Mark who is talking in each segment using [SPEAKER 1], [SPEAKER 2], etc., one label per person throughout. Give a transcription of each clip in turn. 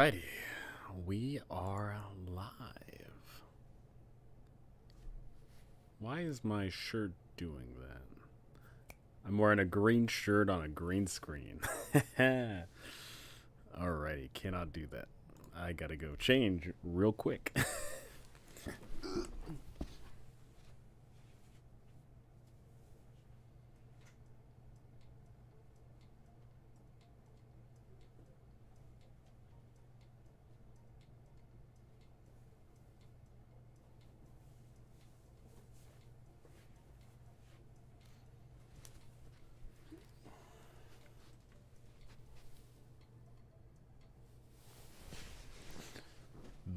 [SPEAKER 1] Alrighty, we are live. Why is my shirt doing that? I'm wearing a green shirt on a green screen. Alrighty, cannot do that. I gotta go change real quick.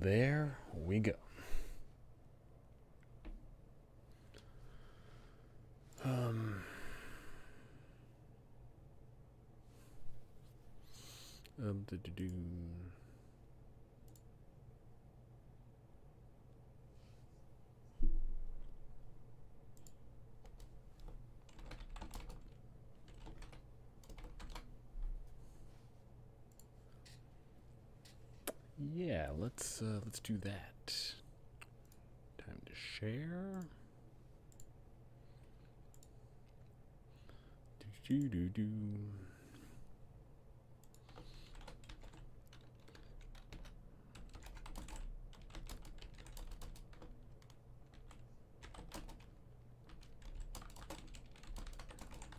[SPEAKER 1] There we go. Do-do-do. Yeah, let's do that. Time to share. Do.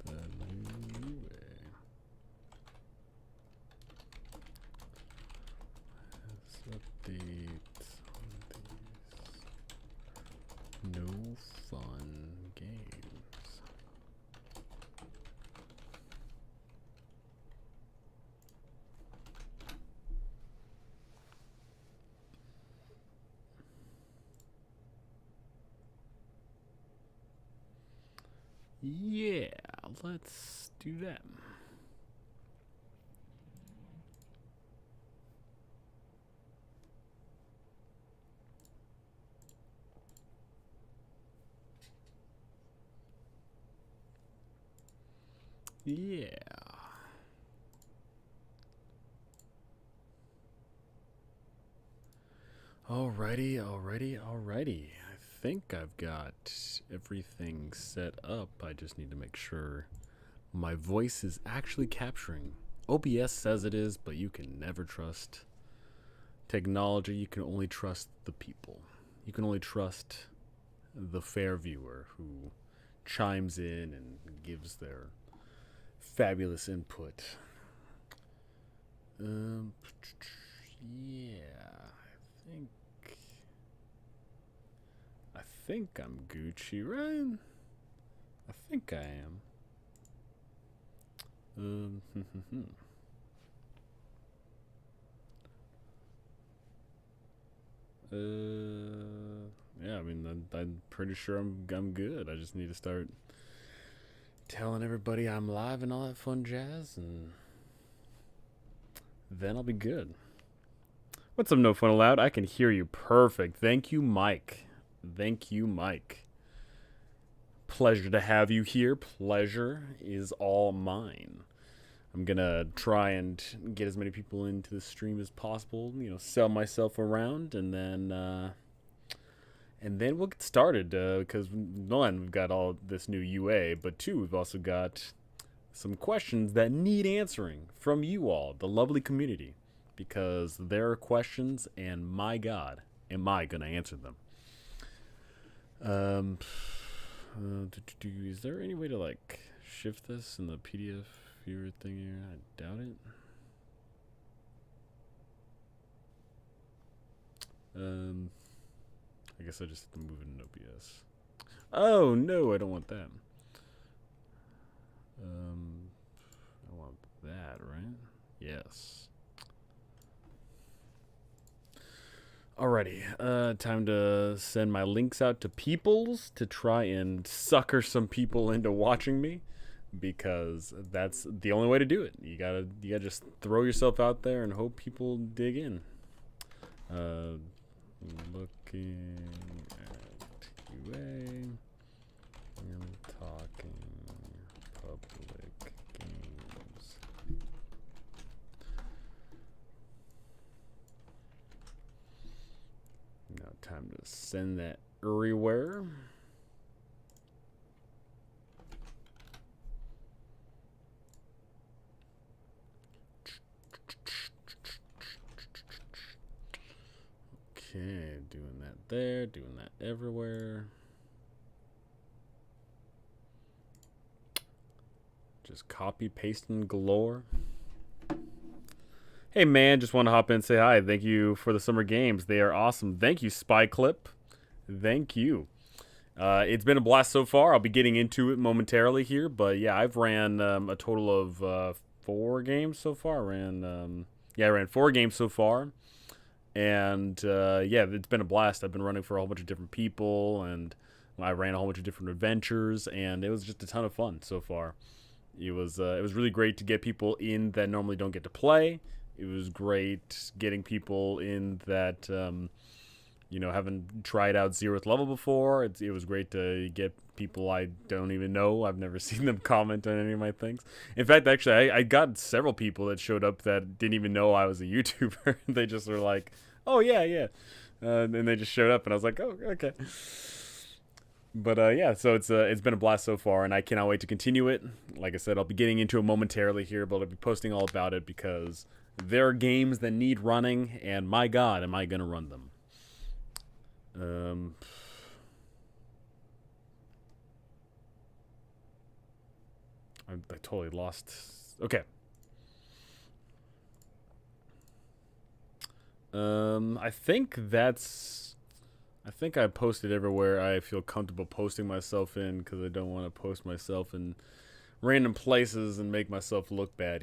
[SPEAKER 1] The new way. Updates on these. No fun games. Yeah, let's do that. Yeah. Alrighty. I think I've got everything set up. I just need to make sure my voice is actually capturing. OBS says it is, but you can never trust technology. You can only trust the people. You can only trust the fair viewer who chimes in and gives their fabulous input. Yeah, I think I'm Gucci, right? I think I am. Yeah, I mean, I'm pretty sure I'm good. I just need to start telling everybody I'm live and all that fun jazz, and then I'll be good. What's up, No Fun Allowed? I can hear you perfect. Thank you, Mike. Pleasure to have you here. Pleasure is all mine. I'm gonna try and get as many people into the stream as possible. You know, sell myself around, and then we'll get started. Because one, we've got all this new UA, but two, we've also got some questions that need answering from you all, the lovely community, because there are questions, and my God, am I gonna answer them? Is there any way to like shift this in the PDF viewer thing here? I doubt it. I guess I just have to move it in OBS. Oh no, I don't want that. I want that, right? Yes. Alrighty, time to send my links out to peoples to try and sucker some people into watching me, because that's the only way to do it. You gotta just throw yourself out there and hope people dig in. Looking at UA and talking public games. Time to send that everywhere. Okay, doing that there, doing that everywhere. Just copy, pasting galore. Hey man, just want to hop in and say hi. Thank you for the summer games. They are awesome. Thank you, Spy Clip. Thank you. It's been a blast so far. I'll be getting into it momentarily here, but yeah, I've ran a total of 4 games so far. I ran 4 games so far, and yeah, it's been a blast. I've been running for a whole bunch of different people, and I ran a whole bunch of different adventures, and it was just a ton of fun so far. It was really great to get people in that normally don't get to play. It was great getting people in that haven't tried out 0th level before. It was great to get people I don't even know. I've never seen them comment on any of my things. In fact, actually, I got several people that showed up that didn't even know I was a YouTuber. They just were like, "Oh yeah," and they just showed up, and I was like, "Oh, okay." But yeah, so it's been a blast so far, and I cannot wait to continue it. Like I said, I'll be getting into it momentarily here, but I'll be posting all about it because there are games that need running, and my God, am I gonna run them? I totally lost. Okay. I think I posted everywhere I feel comfortable posting myself in, because I don't want to post myself in random places and make myself look bad,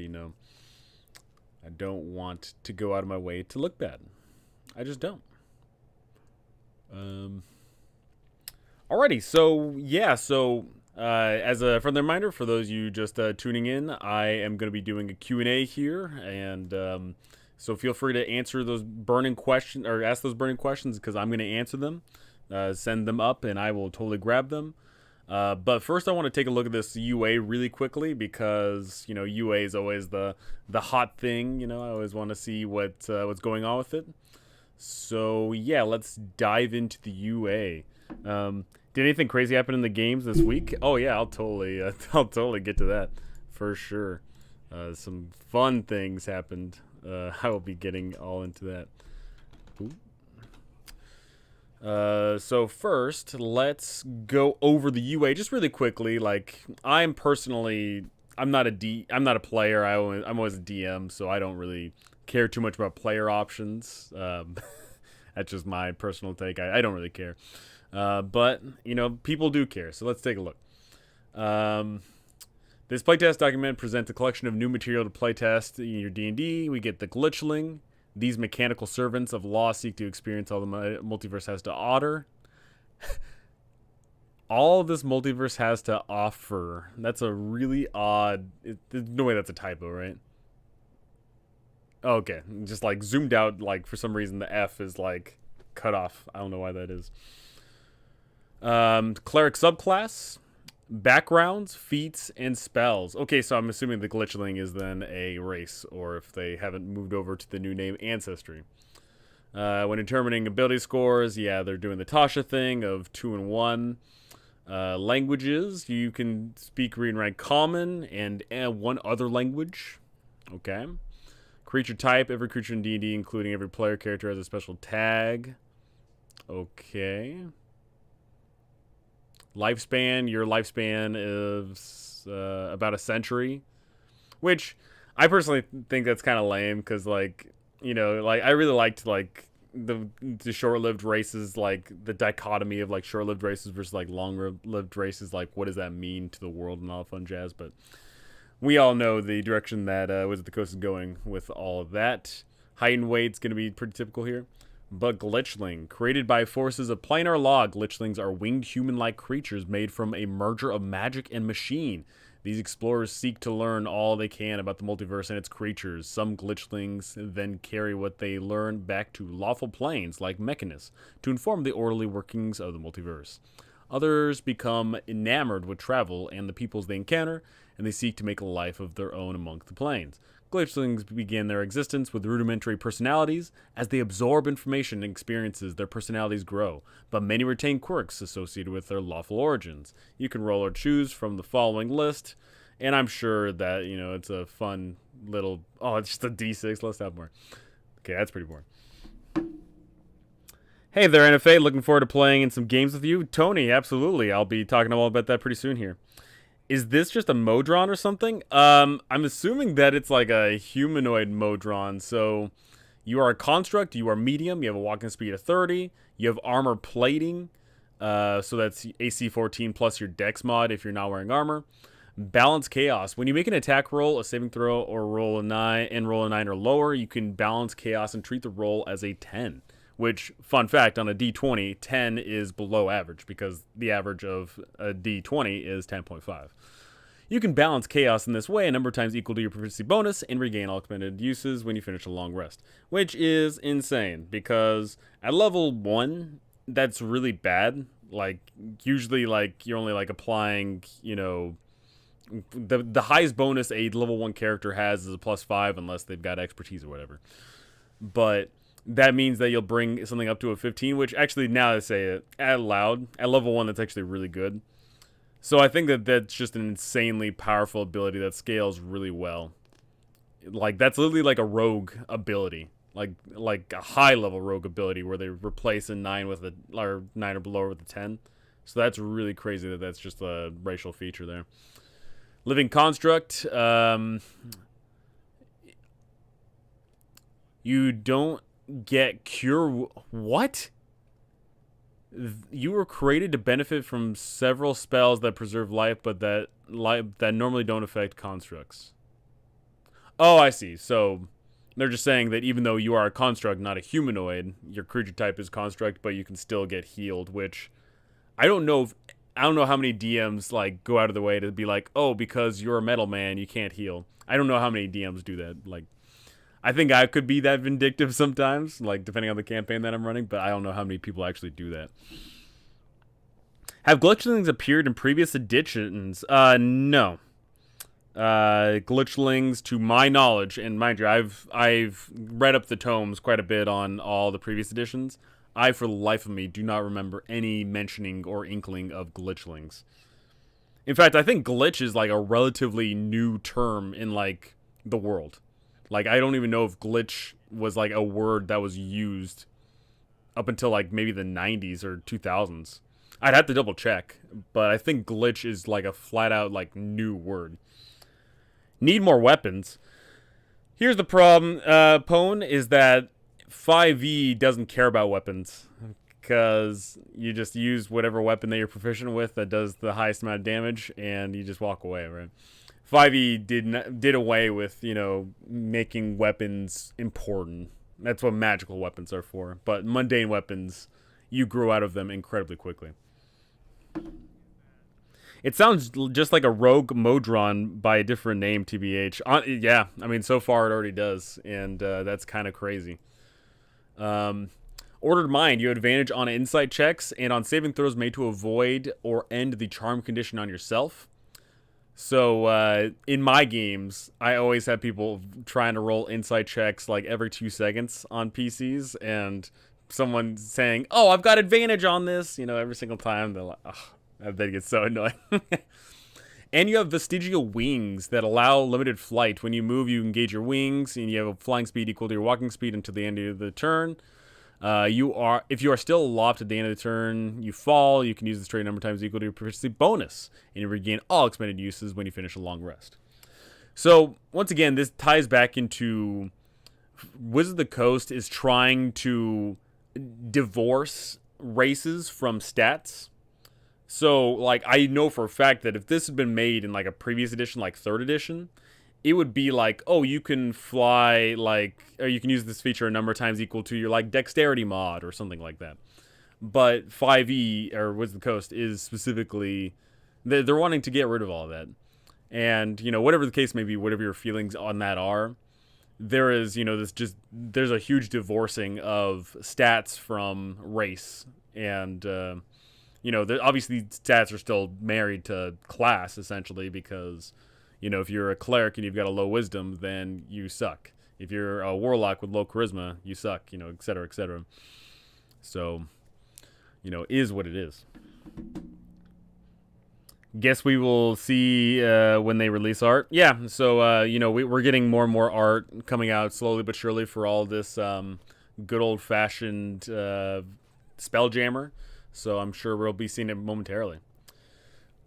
[SPEAKER 1] I don't want to go out of my way to look bad. I just don't. Alrighty, so yeah, as a friendly reminder for those of you just tuning in, I am going to be doing a Q&A here, and so feel free to answer those burning questions, or ask those burning questions, because I'm going to answer them, send them up, and I will totally grab them. But first, I want to take a look at this UA really quickly, because UA is always the hot thing. I always want to see what's going on with it. So yeah, let's dive into the UA. Did anything crazy happen in the games this week? Oh yeah, I'll totally get to that for sure. Some fun things happened. I will be getting all into that. So first, let's go over the UA just really quickly. Like, I'm not a player. I'm always a DM, so I don't really care too much about player options. That's just my personal take. I don't really care. But people do care. So let's take a look. This playtest document presents a collection of new material to playtest in your D&D. We get the Glitchling. These mechanical servants of law seek to experience all the multiverse has to offer. All this multiverse has to offer. That's a really odd... There's no way that's a typo, right? Okay, just like zoomed out, like for some reason the F is like cut off. I don't know why that is. Cleric Subclass. Backgrounds, feats, and spells. Okay, so I'm assuming the Glitchling is then a race, or if they haven't moved over to the new name, Ancestry. When determining ability scores, yeah, they're doing the Tasha thing of 2 and 1. Languages, you can speak, read, and write Common, and one other language. Okay. Creature type, every creature in D&D, including every player character, has a special tag. Okay. Lifespan, your lifespan is about a century, which I personally think that's kind of lame, because I really liked the short-lived races, like the dichotomy of like short-lived races versus like long-lived races. Like, what does that mean to the world and all fun jazz? But we all know the direction that Wizard of the Coast is going with all of that. Height and weight's going to be pretty typical here. But Glitchling. Created by forces of planar law, Glitchlings are winged human-like creatures made from a merger of magic and machine. These explorers seek to learn all they can about the multiverse and its creatures. Some Glitchlings then carry what they learn back to lawful planes, like Mechanus, to inform the orderly workings of the multiverse. Others become enamored with travel and the peoples they encounter, and they seek to make a life of their own among the planes. Glitchlings begin their existence with rudimentary personalities. As they absorb information and experiences, their personalities grow, but many retain quirks associated with their lawful origins. You can roll or choose from the following list, and I'm sure that, it's a fun little... Oh, it's just a D6. Let's have more. Okay, that's pretty boring. Hey there, NFA. Looking forward to playing in some games with you. Tony, absolutely. I'll be talking all about that pretty soon here. Is this just a Modron or something? I'm assuming that it's like a humanoid Modron. So you are a construct, you are medium, you have a walking speed of 30, you have armor plating. So that's AC 14 plus your dex mod if you're not wearing armor. Balance chaos. When you make an attack roll, a saving throw, or roll a 9 or lower, you can balance chaos and treat the roll as a 10. Which, fun fact, on a D20, 10 is below average because the average of a D20 is 10.5. You can balance chaos in this way a number of times equal to your proficiency bonus and regain all expended uses when you finish a long rest. Which is insane because at level 1, that's really bad. Like, usually, like, you're only, like, applying, the highest bonus a level 1 character has is a +5 unless they've got expertise or whatever. But... that means that you'll bring something up to a 15, which actually, now that I say it out loud, at level 1, that's actually really good. So I think that that's just an insanely powerful ability that scales really well. Like, that's literally like a rogue ability. Like a high-level rogue ability where they replace a 9 with a, or 9 or below with a 10. So that's really crazy that that's just a racial feature there. Living Construct. You don't get cure... What? You were created to benefit from several spells that preserve life, but that normally don't affect constructs. Oh, I see. So they're just saying that even though you are a construct, not a humanoid, your creature type is construct, but you can still get healed. Which I don't know how many DMs like go out of the way to be like, oh, because you're a metal man, you can't heal. I don't know how many DMs do that. Like, I think I could be that vindictive sometimes, like, depending on the campaign that I'm running, but I don't know how many people actually do that. Have glitchlings appeared in previous editions? No. Glitchlings, to my knowledge, and mind you, I've read up the tomes quite a bit on all the previous editions. I, for the life of me, do not remember any mentioning or inkling of glitchlings. In fact, I think glitch is, like, a relatively new term in, like, the world. Like, I don't even know if glitch was, like, a word that was used up until, like, maybe the 90s or 2000s. I'd have to double check, but I think glitch is, like, a flat-out, like, new word. Need more weapons. Here's the problem, Pone, is that 5e doesn't care about weapons. Because you just use whatever weapon that you're proficient with that does the highest amount of damage, and you just walk away, right? 5e did away with, making weapons important. That's what magical weapons are for. But mundane weapons, you grow out of them incredibly quickly. It sounds just like a rogue Modron by a different name, TBH. Yeah, I mean, so far it already does, and that's kind of crazy. Ordered Mind, you have advantage on insight checks and on saving throws made to avoid or end the charm condition on yourself. So, in my games, I always have people trying to roll insight checks like every 2 seconds on PCs, and someone saying, oh, I've got advantage on this, every single time. They're like, oh, I bet it gets so annoying. And you have vestigial wings that allow limited flight. When you move, you engage your wings, and you have a flying speed equal to your walking speed until the end of the turn. If you are still aloft at the end of the turn, you fall. You can use this trait number times equal to your proficiency bonus, and you regain all expended uses when you finish a long rest. So, once again, this ties back into Wizards of the Coast is trying to divorce races from stats. So, like, I know for a fact that if this had been made in, like, a previous edition, like 3rd edition, it would be like, oh, you can fly, like, or you can use this feature a number of times equal to your, like, dexterity mod or something like that. But 5e, or Wizards of the Coast, is specifically, they're wanting to get rid of all of that. And, whatever the case may be, whatever your feelings on that are, there is, there's a huge divorcing of stats from race. And, obviously stats are still married to class, essentially, because... You know, if you're a cleric and you've got a low wisdom, then you suck. If you're a warlock with low charisma, you suck, you know, et cetera, et cetera. So, you know, is what it is. Guess we will see when they release art. Yeah, so, you know, we're getting more and more art coming out slowly but surely for all this good old-fashioned Spelljammer. So I'm sure we'll be seeing it momentarily.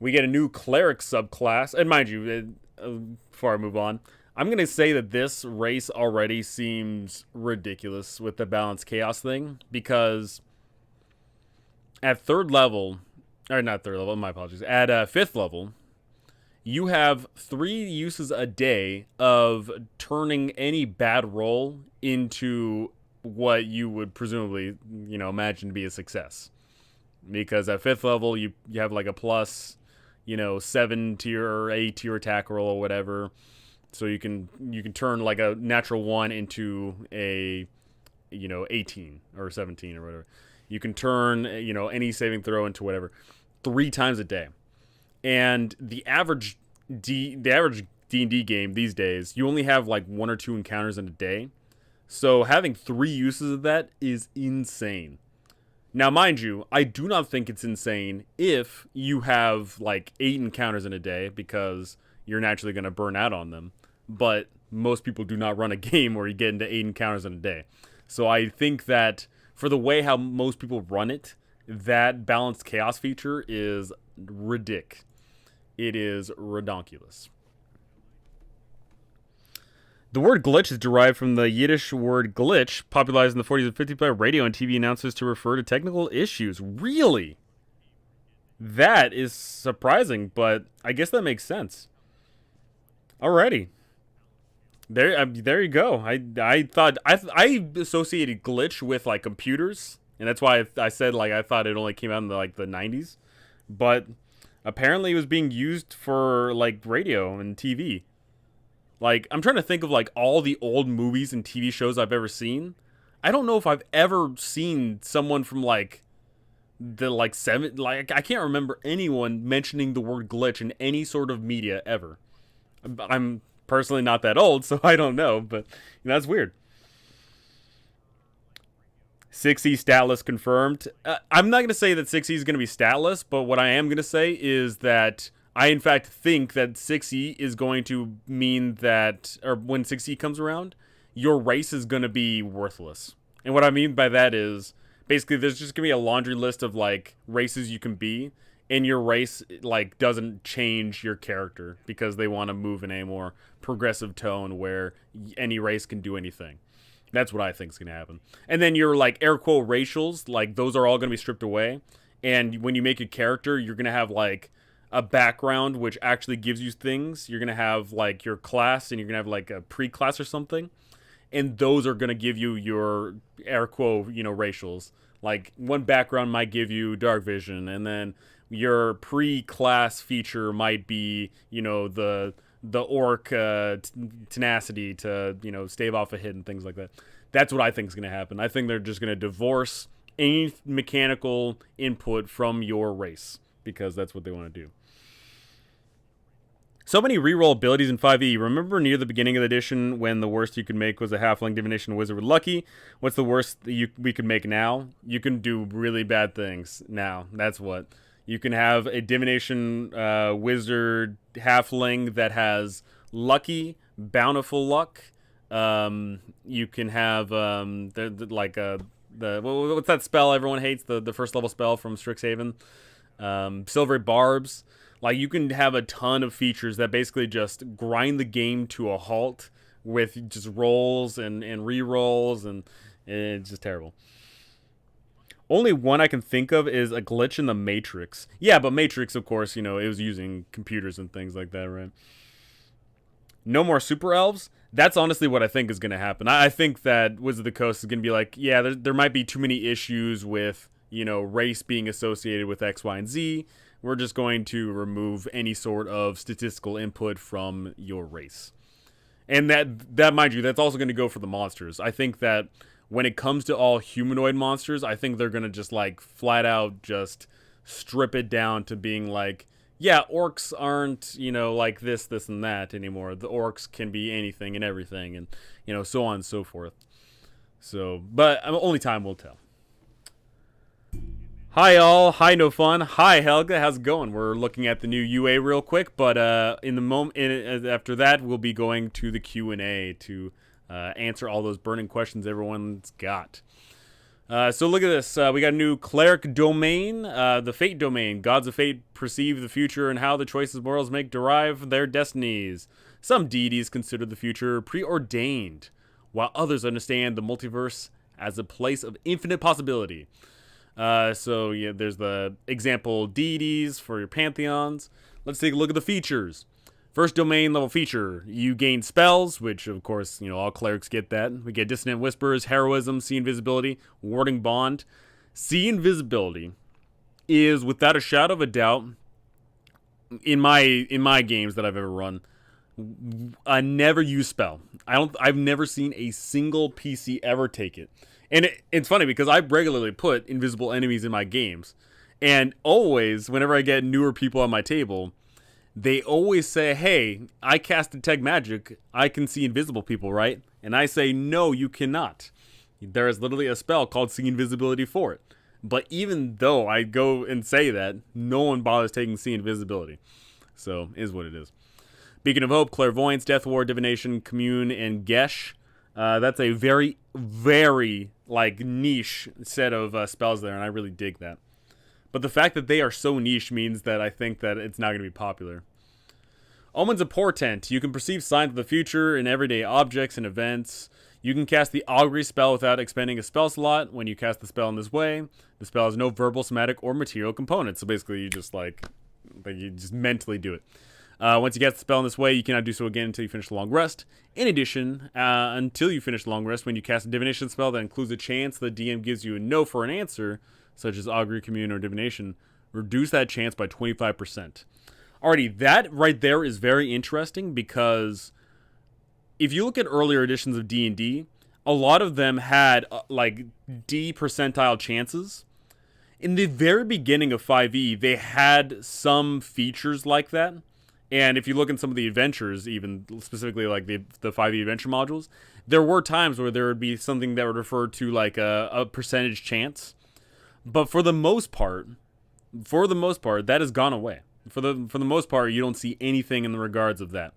[SPEAKER 1] We get a new Cleric subclass. And mind you, before I move on, I'm going to say that this race already seems ridiculous with the balanced chaos thing. Because at 3rd level, or not 3rd level, my apologies. At 5th level, you have 3 uses a day of turning any bad roll into what you would presumably, you know, imagine to be a success. Because at 5th level, you have like a plus, you know, 7 to your 8 to your attack roll or whatever. So you can turn like a natural 1 into a, you know, 18 or 17 or whatever. You can turn, you know, any saving throw into whatever 3 times a day. And the average D&D game these days, you only have like 1 or 2 encounters in a day. So having 3 uses of that is insane. Now, mind you, I do not think it's insane if you have like 8 encounters in a day because you're naturally going to burn out on them. But most people do not run a game where you get into 8 encounters in a day. So I think that for the way how most people run it, that balanced chaos feature is ridiculous. It is redonkulous. The word glitch is derived from the Yiddish word glitch, popularized in the 40s and 50s by radio and TV announcers to refer to technical issues. Really? That is surprising, but I guess that makes sense. Alrighty. There you go. I thought I associated glitch with like computers, and that's why I said like I thought it only came out in the 90s, but apparently it was being used for like radio and TV. Like, I'm trying to think of, like, all the old movies and TV shows I've ever seen. I don't know if I've ever seen someone from, like, the, like, I can't remember anyone mentioning the word glitch in any sort of media ever. I'm personally not that old, so I don't know, but, you know, that's weird. 6E statless confirmed. I'm not going to say that 6E is going to be statless, but what I am going to say is that I, in fact, think that 6E is going to mean that, or when 6E comes around, your race is going to be worthless. And what I mean by that is, basically, there's just going to be a laundry list of, like, races you can be, and your race, like, doesn't change your character because they want to move in a more progressive tone where any race can do anything. That's what I think is going to happen. And then your, like, air quote racials, like, those are all going to be stripped away. And when you make a character, you're going to have, like, a background which actually gives you things. You're going to have like your class and you're going to have like a pre-class or something. And those are going to give you your air quote, you know, racials. Like one background might give you dark vision, and then your pre-class feature might be, you know, the orc tenacity to, you know, stave off a hit and things like that. That's what I think is going to happen. I think they're just going to divorce any mechanical input from your race because that's what they want to do. So many reroll abilities in 5e. Remember near the beginning of the edition when the worst you could make was a halfling divination wizard with lucky? What's the worst we could make now? You can do really bad things now. That's what. You can have a divination wizard halfling that has lucky, bountiful luck. You can have what's that spell everyone hates? The first level spell from Strixhaven? Silvery Barbs. Like, you can have a ton of features that basically just grind the game to a halt with just rolls and re-rolls, and it's just terrible. Only one I can think of is a glitch in the Matrix. Yeah, but Matrix, of course, you know, it was using computers and things like that, right? No more super elves? That's honestly what I think is going to happen. I think that Wizard of the Coast is going to be like, yeah, there might be too many issues with, you know, race being associated with X, Y, and Z. We're just going to remove any sort of statistical input from your race. And that, mind you, that's also going to go for the monsters. I think that when it comes to all humanoid monsters, I think they're going to just, like, flat out just strip it down to being like, yeah, orcs aren't, like this and that anymore. The orcs can be anything and everything, and, so on and so forth. So, but only time will tell. Hi all, hi No Fun, hi Helga, how's it going? We're looking at the new UA real quick, but in the moment, after that, we'll be going to the Q&A to answer all those burning questions everyone's got. So look at this. We got a new Cleric Domain, the Fate Domain. Gods of Fate perceive the future and how the choices mortals make derive their destinies. Some deities consider the future preordained, while others understand the multiverse as a place of infinite possibility. So yeah, there's the example deities for your pantheons. Let's take a look at the features. First domain level feature, you gain spells, which of course, all clerics get that. We get Dissonant Whispers, Heroism, See Invisibility, Warding Bond. See Invisibility is, without a shadow of a doubt, in my games that I've ever run, a never used spell. I've never seen a single PC ever take it. And it's funny because I regularly put invisible enemies in my games. And always, whenever I get newer people on my table, they always say, hey, I cast Detect Magic. I can see invisible people, right? And I say, no, you cannot. There is literally a spell called See Invisibility for it. But even though I go and say that, no one bothers taking See Invisibility. So, is what it is. Beacon of Hope, Clairvoyance, Death Ward, Divination, Commune, and Gesh. That's a very, very, niche set of spells there, and I really dig that. But the fact that they are so niche means that I think that it's not going to be popular. Omens of Portent. You can perceive signs of the future in everyday objects and events. You can cast the Augury spell without expending a spell slot. When you cast the spell in this way, the spell has no verbal, somatic, or material components. So basically, you just, you just mentally do it. Once you cast the spell in this way, you cannot do so again until you finish the long rest. In addition, until you finish the long rest, when you cast a divination spell that includes a chance the DM gives you a no for an answer, such as Augury, Commune, or Divination, reduce that chance by 25%. Alrighty, that right there is very interesting because if you look at earlier editions of D&D, a lot of them had, D percentile chances. In the very beginning of 5e, they had some features like that. And if you look in some of the adventures, even specifically the 5e adventure modules, there were times where there would be something that would refer to a percentage chance. But for the most part, that has gone away. For the most part, you don't see anything in the regards of that.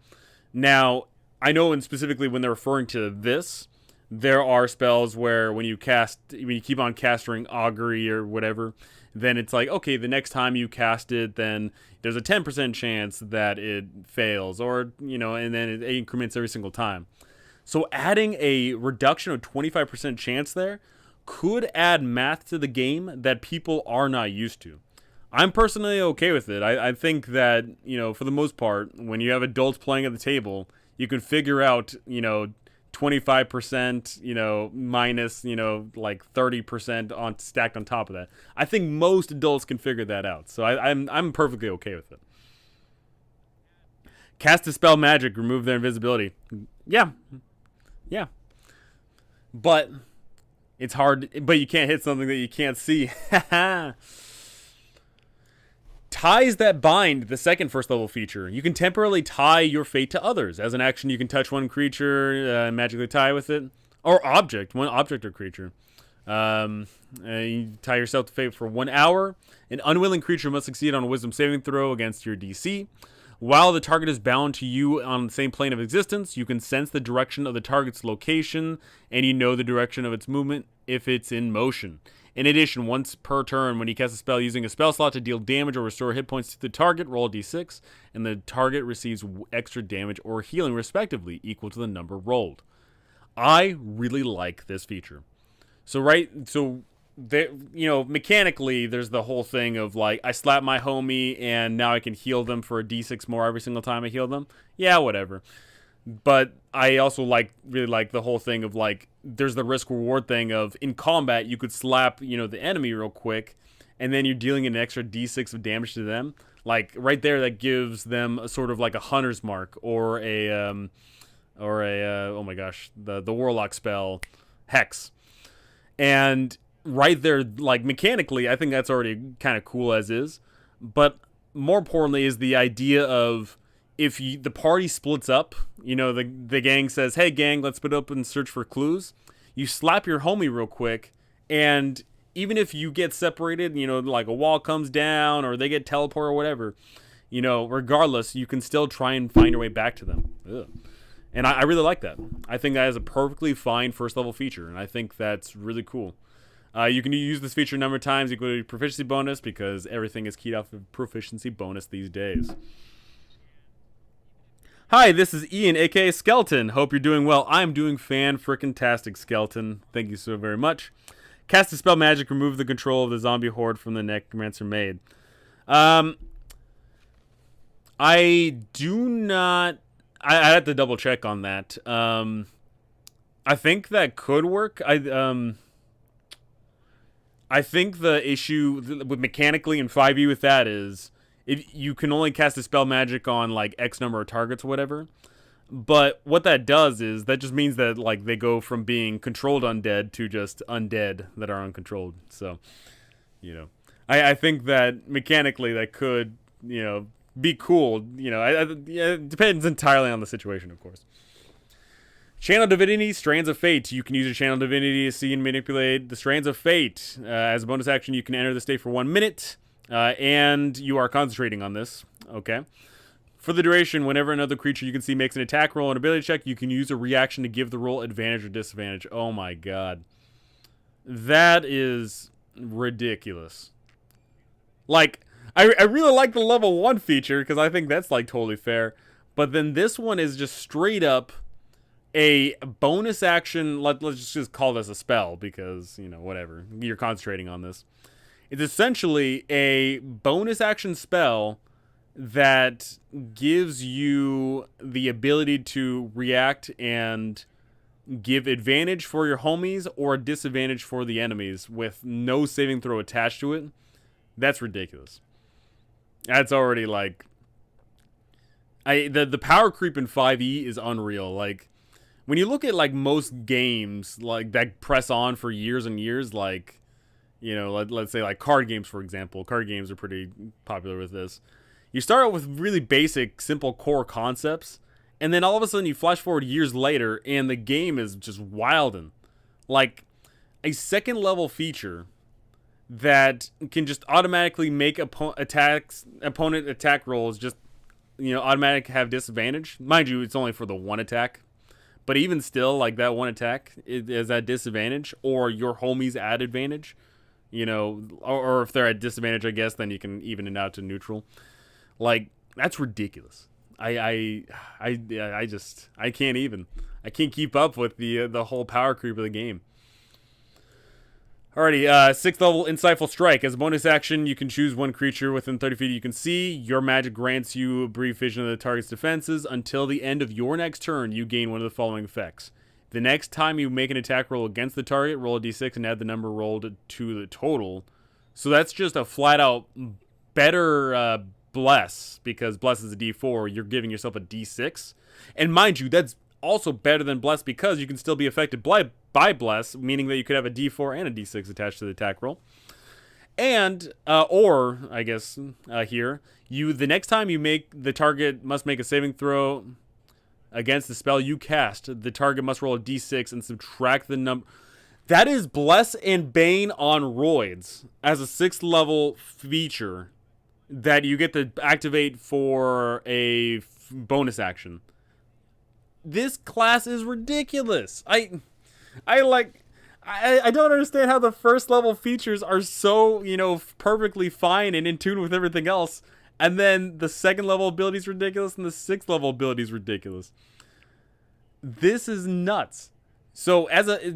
[SPEAKER 1] Now, I know, and specifically when they're referring to this, there are spells where when you keep on casting Augury or whatever, then it's okay, the next time you cast it, then there's a 10% chance that it fails, or, and then it increments every single time. So adding a reduction of 25% chance there could add math to the game that people are not used to. I'm personally okay with it. I think that, for the most part, when you have adults playing at the table, you can figure out, 25%, minus, 30% on stacked on top of that. I think most adults can figure that out. So I'm perfectly okay with it. Cast a spell magic, remove their invisibility. Yeah. But it's hard, but you can't hit something that you can't see. Ties that bind, the second first level feature. You can temporarily tie your fate to others. As an action, you can touch one creature, magically tie with it. Or one object or creature. You tie yourself to fate for 1 hour. An unwilling creature must succeed on a wisdom saving throw against your DC. While the target is bound to you on the same plane of existence, you can sense the direction of the target's location, and you know the direction of its movement if it's in motion. In addition, once per turn, when you cast a spell using a spell slot to deal damage or restore hit points to the target, roll a d6, and the target receives extra damage or healing, respectively, equal to the number rolled. I really like this feature. Mechanically, there's the whole thing of I slap my homie and now I can heal them for a d6 more every single time I heal them. Yeah, whatever. But I also really like the whole thing of there's the risk reward thing of in combat you could slap the enemy real quick, and then you're dealing an extra d6 of damage to them. Right there, that gives them a sort of a hunter's mark or the warlock spell Hex. And right there, mechanically, I think that's already kind of cool as is. But more importantly is the idea of if the party splits up, the gang says, hey gang, let's split up and search for clues. You slap your homie real quick, and even if you get separated, like a wall comes down or they get teleported or whatever, regardless, you can still try and find your way back to them. Ugh. And I really like that. I think that is a perfectly fine first level feature, and I think that's really cool. You can use this feature a number of times equal to proficiency bonus because everything is keyed off of proficiency bonus these days. Hi, this is Ian, aka Skeleton. Hope you're doing well. I'm doing fan-frickin-tastic, Skeleton. Thank you so very much. Cast a spell magic, remove the control of the zombie horde from the necromancer maid. I do not... I have to double check on that. I think that could work. I think the issue with mechanically in 5e with that is if you can only cast a spell magic on like X number of targets or whatever. But what that does is that just means that like they go from being controlled undead to just undead that are uncontrolled. So, I think that mechanically that could, be cool. It depends entirely on the situation, of course. Channel Divinity, Strands of Fate. You can use your Channel Divinity to see and manipulate the Strands of Fate. As a bonus action, you can enter the state for 1 minute, and you are concentrating on this. Okay. For the duration, whenever another creature you can see makes an attack roll and ability check, you can use a reaction to give the roll advantage or disadvantage. Oh my god. That is ridiculous. Like, I really like the level 1 feature, because I think that's, like, totally fair. But then this one is just straight up a bonus action. Let's just call this a spell, because, whatever. You're concentrating on this. It's essentially a bonus action spell that gives you the ability to react and give advantage for your homies or disadvantage for the enemies with no saving throw attached to it. That's ridiculous. That's already like... The power creep in 5e is unreal. Like, when you look at like most games like that press on for years and years, like, let's say like card games, for example. Card games are pretty popular with this. You start out with really basic, simple core concepts, and then all of a sudden you flash forward years later, and the game is just wildin'. Like, a second level feature that can just automatically make opponent attack rolls just, automatic have disadvantage. Mind you, it's only for the one attack. But even still, like, that one attack is at disadvantage, or your homies at advantage. Or if they're at disadvantage, I guess, then you can even it out to neutral. Like, that's ridiculous. I can't even. I can't keep up with the whole power creep of the game. Alrighty, 6th level Insightful Strike. As a bonus action, you can choose one creature within 30 feet you can see. Your magic grants you a brief vision of the target's defenses. Until the end of your next turn, you gain one of the following effects. The next time you make an attack roll against the target, roll a d6 and add the number rolled to the total. So that's just a flat-out better Bless, because Bless is a d4. You're giving yourself a d6. And mind you, that's also better than Bless because you can still be affected by Bless, meaning that you could have a d4 and a d6 attached to the attack roll. And, or, I guess, here, the next time you make, the target must make a saving throw against the spell you cast. The target must roll a d6 and subtract the number. That is Bless and Bane on roids as a 6th level feature that you get to activate for a bonus action. This class is ridiculous. I don't understand how the first level features are so, perfectly fine and in tune with everything else. And then the 2nd level ability is ridiculous and the 6th level ability is ridiculous. This is nuts. So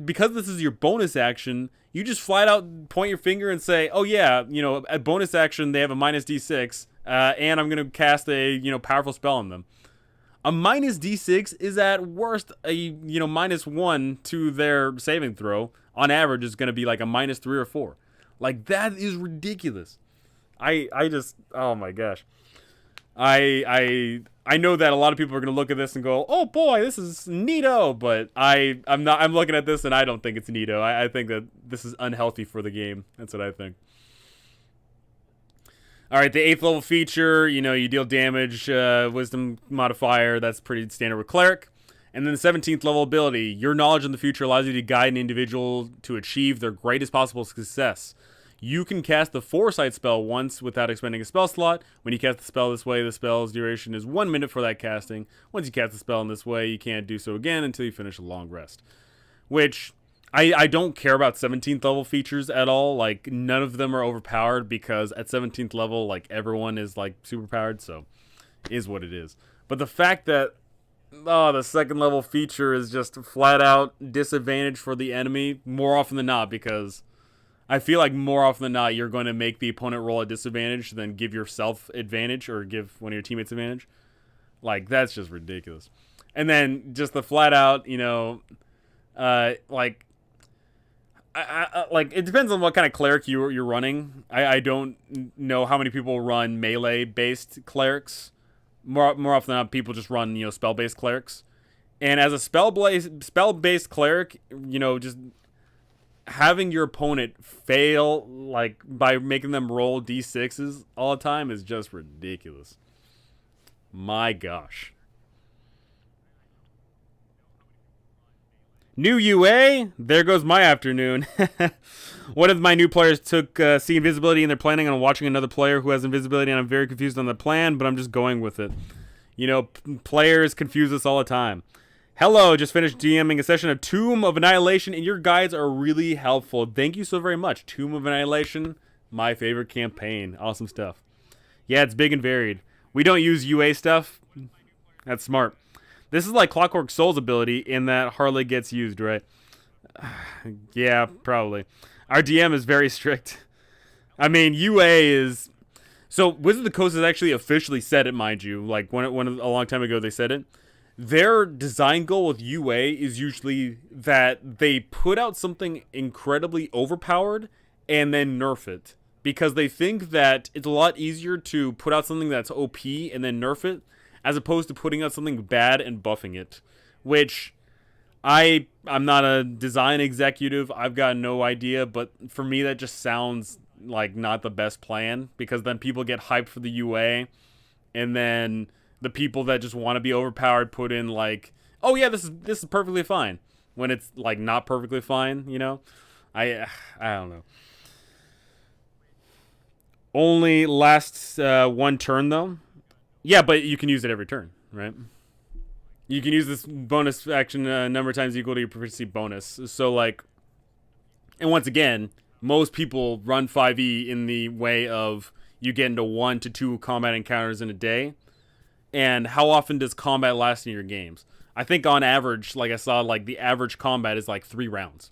[SPEAKER 1] because this is your bonus action, you just flat out point your finger and say, oh yeah, at bonus action they have a minus d6, and I'm going to cast a, powerful spell on them. A minus d6 is at worst a, -1 to their saving throw. On average, it's going to be like a -3 or 4. Like, that is ridiculous. I just, oh my gosh. I know that a lot of people are going to look at this and go, oh boy, this is neato, but I'm looking at this and I don't think it's neato. I think that this is unhealthy for the game. That's what I think. All right, the 8th level feature, you deal damage, wisdom modifier. That's pretty standard with Cleric. And then the 17th level ability, your knowledge in the future allows you to guide an individual to achieve their greatest possible success. You can cast the Foresight spell once without expending a spell slot. When you cast the spell this way, the spell's duration is 1 minute for that casting. Once you cast the spell in this way, you can't do so again until you finish a long rest. Which, I don't care about 17th level features at all. Like, none of them are overpowered because at 17th level, like, everyone is, like, superpowered, so is what it is. But the fact that, the 2nd level feature is just flat out disadvantage for the enemy more often than not, because I feel like more often than not you're going to make the opponent roll a disadvantage than give yourself advantage or give one of your teammates advantage. Like, that's just ridiculous. And then just the flat out, like, like, it depends on what kind of cleric you're running. I don't know how many people run melee-based clerics. More often than not, people just run, spell-based clerics. And as a spell-based cleric, just having your opponent fail, like, by making them roll d6s all the time is just ridiculous. My gosh. New UA? There goes my afternoon. One of my new players took see invisibility and they're planning on watching another player who has invisibility, and I'm very confused on the plan, but I'm just going with it. Players confuse us all the time. Hello, just finished DMing a session of Tomb of Annihilation, and your guides are really helpful. Thank you so very much. Tomb of Annihilation, my favorite campaign. Awesome stuff. Yeah, it's big and varied. We don't use UA stuff. That's smart. This is like Clockwork Soul's ability in that hardly gets used, right? Yeah, probably. Our DM is very strict. I mean, UA is... So, Wizards of the Coast has actually officially said it, mind you. Like, a long time ago they said it. Their design goal with UA is usually that they put out something incredibly overpowered and then nerf it. Because they think that it's a lot easier to put out something that's OP and then nerf it, as opposed to putting out something bad and buffing it. Which, I'm not a design executive, I've got no idea, but for me that just sounds like not the best plan, because then people get hyped for the UA, and then the people that just want to be overpowered put in like, oh yeah, this is perfectly fine, when it's like not perfectly fine, I don't know. Only lasts 1 turn though. Yeah, but you can use it every turn, right? You can use this bonus action number of times equal to your proficiency bonus. So, like, and once again, most people run 5e in the way of you get into 1 to 2 combat encounters in a day. And how often does combat last in your games? I think on average, like I saw, like the average combat is like 3 rounds.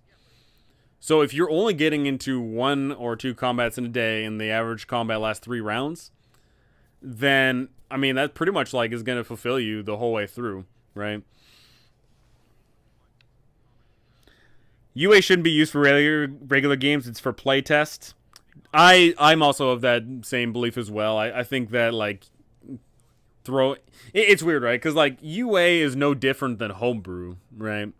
[SPEAKER 1] So if you're only getting into 1 or 2 combats in a day and the average combat lasts 3 rounds, then, I mean, that pretty much like is going to fulfill you the whole way through, right? UA shouldn't be used for regular games. It's for playtest. I'm also of that same belief as well. I think that, like, it's weird, right? Because, like, UA is no different than homebrew, right?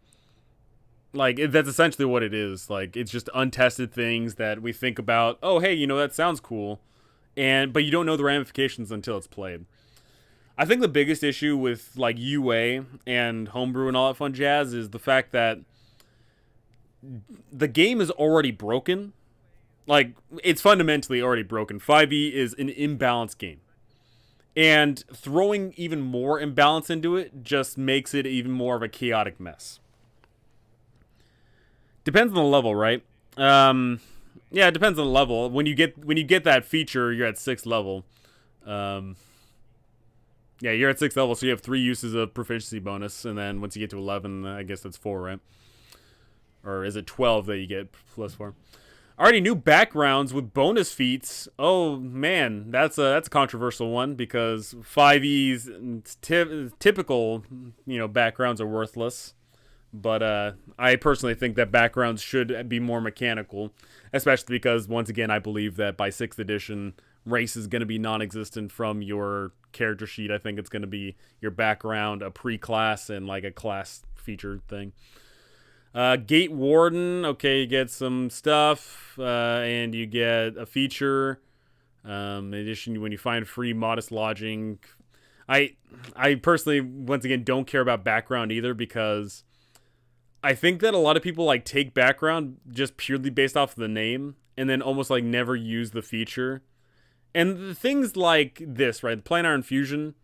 [SPEAKER 1] Like, that's essentially what it is. Like, it's just untested things that we think about. Oh, hey, that sounds cool. But you don't know the ramifications until it's played. I think the biggest issue with, like, UA and homebrew and all that fun jazz is the fact that the game is already broken. Like, it's fundamentally already broken. 5e is an imbalanced game. And throwing even more imbalance into it just makes it even more of a chaotic mess. Depends on the level, right? Yeah, it depends on the level. When you get that feature, you're at 6th level. Yeah, you're at 6th level, so you have 3 uses of proficiency bonus, and then once you get to 11, I guess that's 4, right? Or is it 12 that you get plus 4? Already new backgrounds with bonus feats. Oh man, that's a controversial one, because 5e's typical backgrounds are worthless. But I personally think that backgrounds should be more mechanical, especially because, once again, I believe that by 6th edition, race is going to be non-existent from your character sheet. I think it's going to be your background, a pre-class, and like a class featured thing. Gate Warden, okay, you get some stuff, and you get a feature. In addition, when you find free modest lodging, I personally, once again, don't care about background either, because I think that a lot of people like take background just purely based off of the name and then almost like never use the feature. And the things like this, right? The Planar Infusion.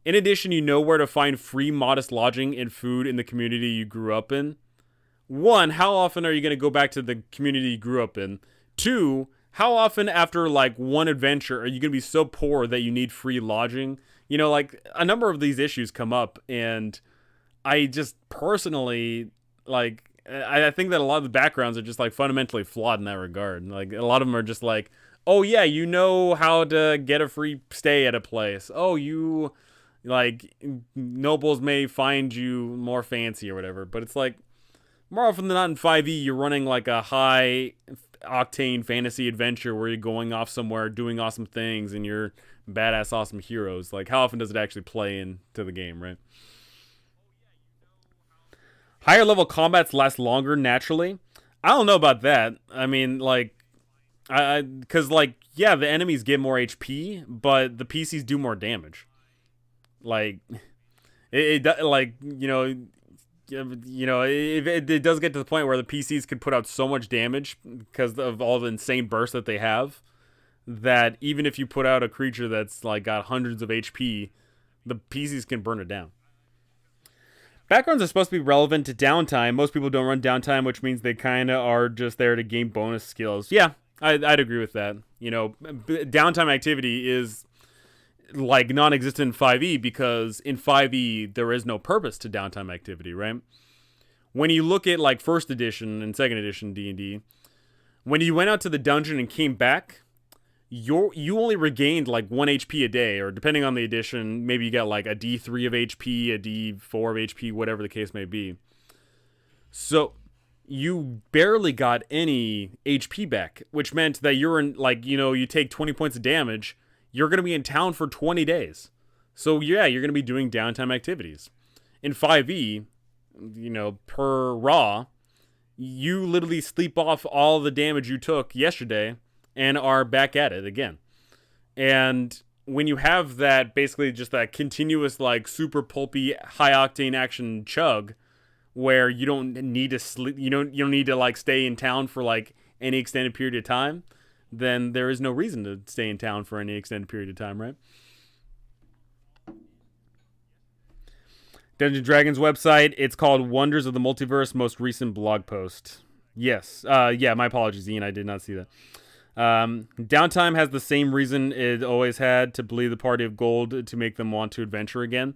[SPEAKER 1] In addition, you know where to find free modest lodging and food in the community you grew up in. One, how often are you going to go back to the community you grew up in? Two, how often after like one adventure are you going to be so poor that you need free lodging? You know, like a number of these issues come up, and I just personally, like, I think that a lot of the backgrounds are just like fundamentally flawed in that regard. Like, a lot of them are just like, oh yeah, you know how to get a free stay at a place. Oh, you, like, nobles may find you more fancy or whatever. But it's like, more often than not in 5e, you're running like a high octane fantasy adventure where you're going off somewhere, doing awesome things, and you're badass awesome heroes. Like, how often does it actually play into the game, right? Higher level combats last longer naturally. I don't know about that. I mean, like, because like, yeah, the enemies get more HP, but the PCs do more damage. Like, like, it does get to the point where the PCs could put out so much damage because of all the insane bursts that they have, that even if you put out a creature that's like got hundreds of HP, the PCs can burn it down. Backgrounds are supposed to be relevant to downtime. Most people don't run downtime, which means they kind of are just there to gain bonus skills. Yeah, I'd agree with that. You know, downtime activity is like non-existent in 5e, because in 5e there is no purpose to downtime activity, right? When you look at like first edition and second edition D&D, when you went out to the dungeon and came back, you only regained like 1 HP a day, or depending on the edition, maybe you got like a D3 of HP, a D4 of HP, whatever the case may be. So you barely got any HP back, which meant that you're in, like, you take 20 points of damage, you're going to be in town for 20 days. So yeah, you're going to be doing downtime activities. In 5e, per raw, you literally sleep off all the damage you took yesterday and are back at it again. And when you have that, basically just that continuous, like, super pulpy, high octane action chug, where you don't need to sleep, you don't need to like stay in town for like any extended period of time, then there is no reason to stay in town for any extended period of time, right? Dungeons & Dragons website, it's called Wonders of the Multiverse, most recent blog post. Yes. Yeah, my apologies, Ian, I did not see that. Downtime has the same reason it always had, to bleed the party of gold to make them want to adventure again.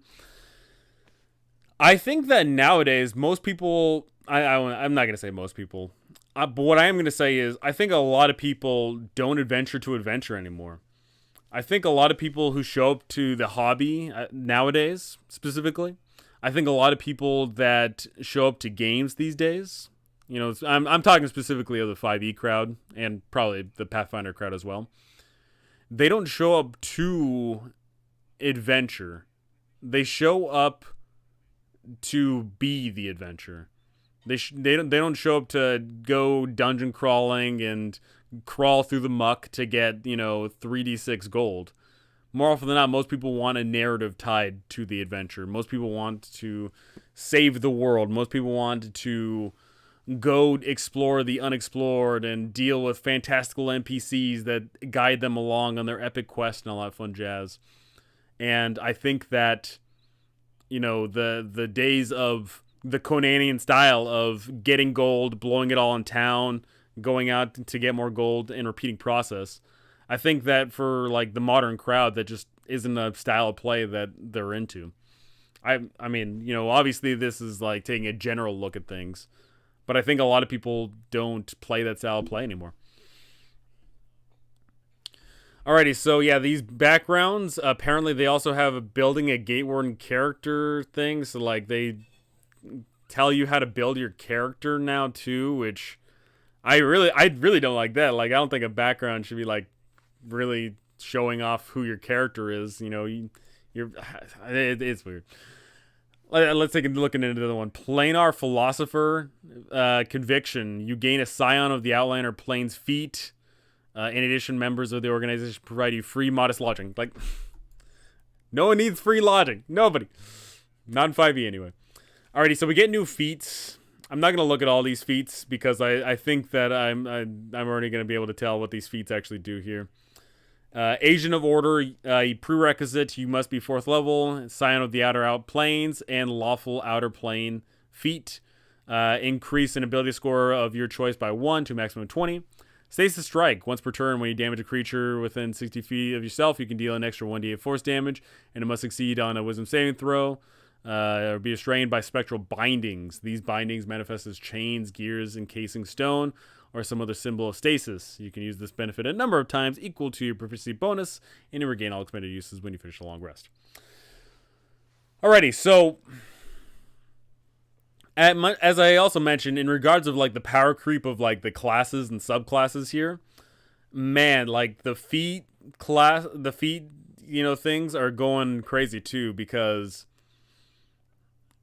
[SPEAKER 1] I think that nowadays, most people, I'm not going to say most people, but what I am going to say is, I think a lot of people don't adventure to adventure anymore. I think a lot of people who show up to the hobby nowadays, specifically, I think a lot of people that show up to games these days, I'm talking specifically of the 5e crowd and probably the Pathfinder crowd as well. They don't show up to adventure. They show up to be the adventure. They don't show up to go dungeon crawling and crawl through the muck to get 3d6 gold. More often than not, most people want a narrative tied to the adventure. Most people want to save the world. Most people want to go explore the unexplored and deal with fantastical NPCs that guide them along on their epic quest and all that fun jazz. And I think that, the days of the Conanian style of getting gold, blowing it all in town, going out to get more gold, and repeating process, I think that for like the modern crowd, that just isn't a style of play that they're into. I mean, obviously this is like taking a general look at things, but I think a lot of people don't play that style of play anymore. Alrighty, so yeah, these backgrounds, apparently they also have a building a Gatewarden character thing, so like they tell you how to build your character now too, which I really don't like that. Like, I don't think a background should be like really showing off who your character is. It's weird. Let's take a look at another one. Planar Philosopher, Conviction. You gain a scion of the Outlander Plane's feat. In addition, members of the organization provide you free, modest lodging. Like, no one needs free lodging. Nobody. Not in 5e anyway. Alrighty, so we get new feats. I'm not gonna look at all these feats because I think that I'm already gonna be able to tell what these feats actually do here. Agent of Order, prerequisite, you must be 4th level, Scion of the Outer Outplanes, and Lawful Outer Plane feat. Increase an ability score of your choice by 1 to maximum 20. Stasis Strike, once per turn, when you damage a creature within 60 feet of yourself, you can deal an extra 1d8 force damage, and it must succeed on a wisdom saving throw, or be restrained by spectral bindings. These bindings manifest as chains, gears, encasing stone, or some other symbol of stasis. You can use this benefit a number of times equal to your proficiency bonus, and you regain all expended uses when you finish a long rest. Alrighty, so as I also mentioned, in regards of like the power creep of like the classes and subclasses here, man, like the feat things are going crazy too, because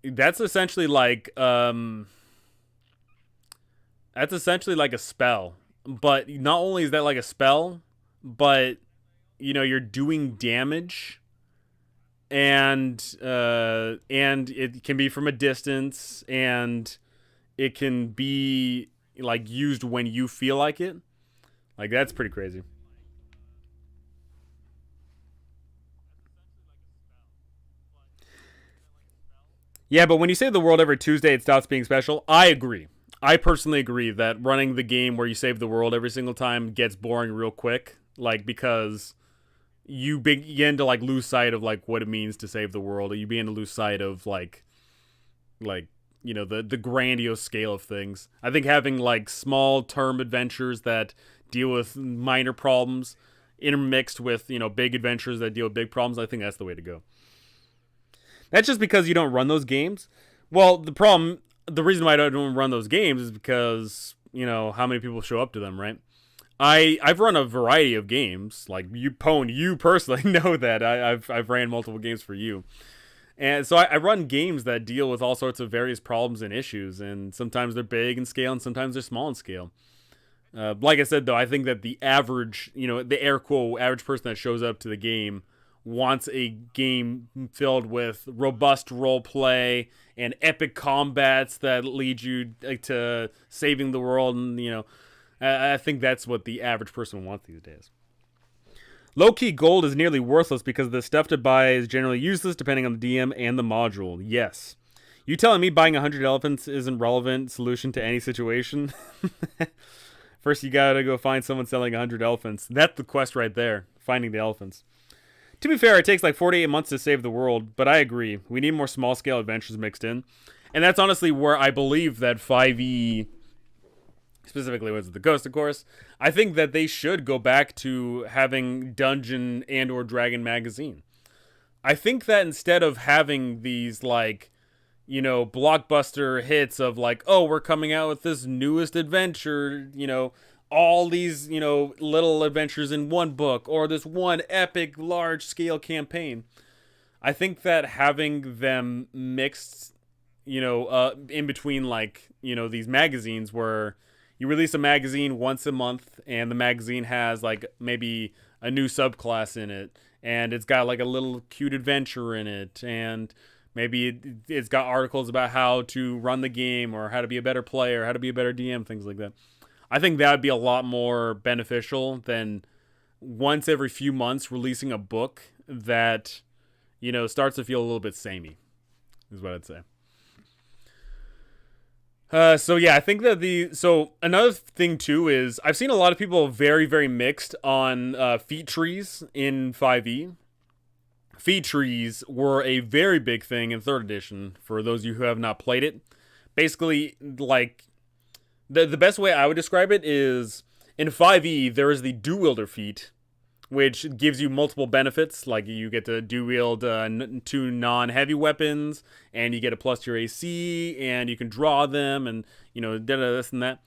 [SPEAKER 1] that's essentially like a spell. But not only is that like a spell, but you're doing damage. And it can be from a distance, and it can be like used when you feel like it. Like, that's pretty crazy. Yeah, but when you save the world every Tuesday, it stops being special. I agree. I personally agree that running the game where you save the world every single time gets boring real quick. Like, because you begin to like lose sight of like what it means to save the world. You begin to lose sight of like the grandiose scale of things. I think having like small term adventures that deal with minor problems intermixed with big adventures that deal with big problems, I think that's the way to go. That's just because you don't run those games. Well, the reason why I don't run those games is because how many people show up to them, right? I've run a variety of games. Like you personally know that I've ran multiple games for you, and so I run games that deal with all sorts of various problems and issues, and sometimes they're big in scale, and sometimes they're small in scale. Like I said, though, I think that the average, the air quote average person that shows up to the game wants a game filled with robust role play and epic combats that lead you to saving the world, and I think that's what the average person wants these days. Low-key gold is nearly worthless because the stuff to buy is generally useless depending on the DM and the module. Yes. You telling me buying 100 elephants isn't a relevant solution to any situation? First, you gotta go find someone selling 100 elephants. That's the quest right there, finding the elephants. To be fair, it takes like 48 months to save the world, but I agree. We need more small-scale adventures mixed in. And that's honestly where I believe that 5e... specifically Wizards of the Coast, of course, I think that they should go back to having Dungeon and or Dragon Magazine. I think that instead of having these, like, blockbuster hits of, like, oh, we're coming out with this newest adventure, all these, little adventures in one book, or this one epic, large-scale campaign, I think that having them mixed, in between, like, these magazines where you release a magazine once a month, and the magazine has like maybe a new subclass in it, and it's got like a little cute adventure in it, and maybe it's got articles about how to run the game, or how to be a better player, how to be a better DM, things like that. I think that would be a lot more beneficial than once every few months releasing a book that, starts to feel a little bit samey, is what I'd say. So yeah, I think that so another thing too is I've seen a lot of people very, very mixed on feat trees in 5e. Feat trees were a very big thing in 3rd edition for those of you who have not played it. Basically, like, the best way I would describe it is in 5e, there is the dual-wielder feat, which gives you multiple benefits, like you get to dual-wield 2 non-heavy weapons, and you get a plus to your AC, and you can draw them, and, this and that.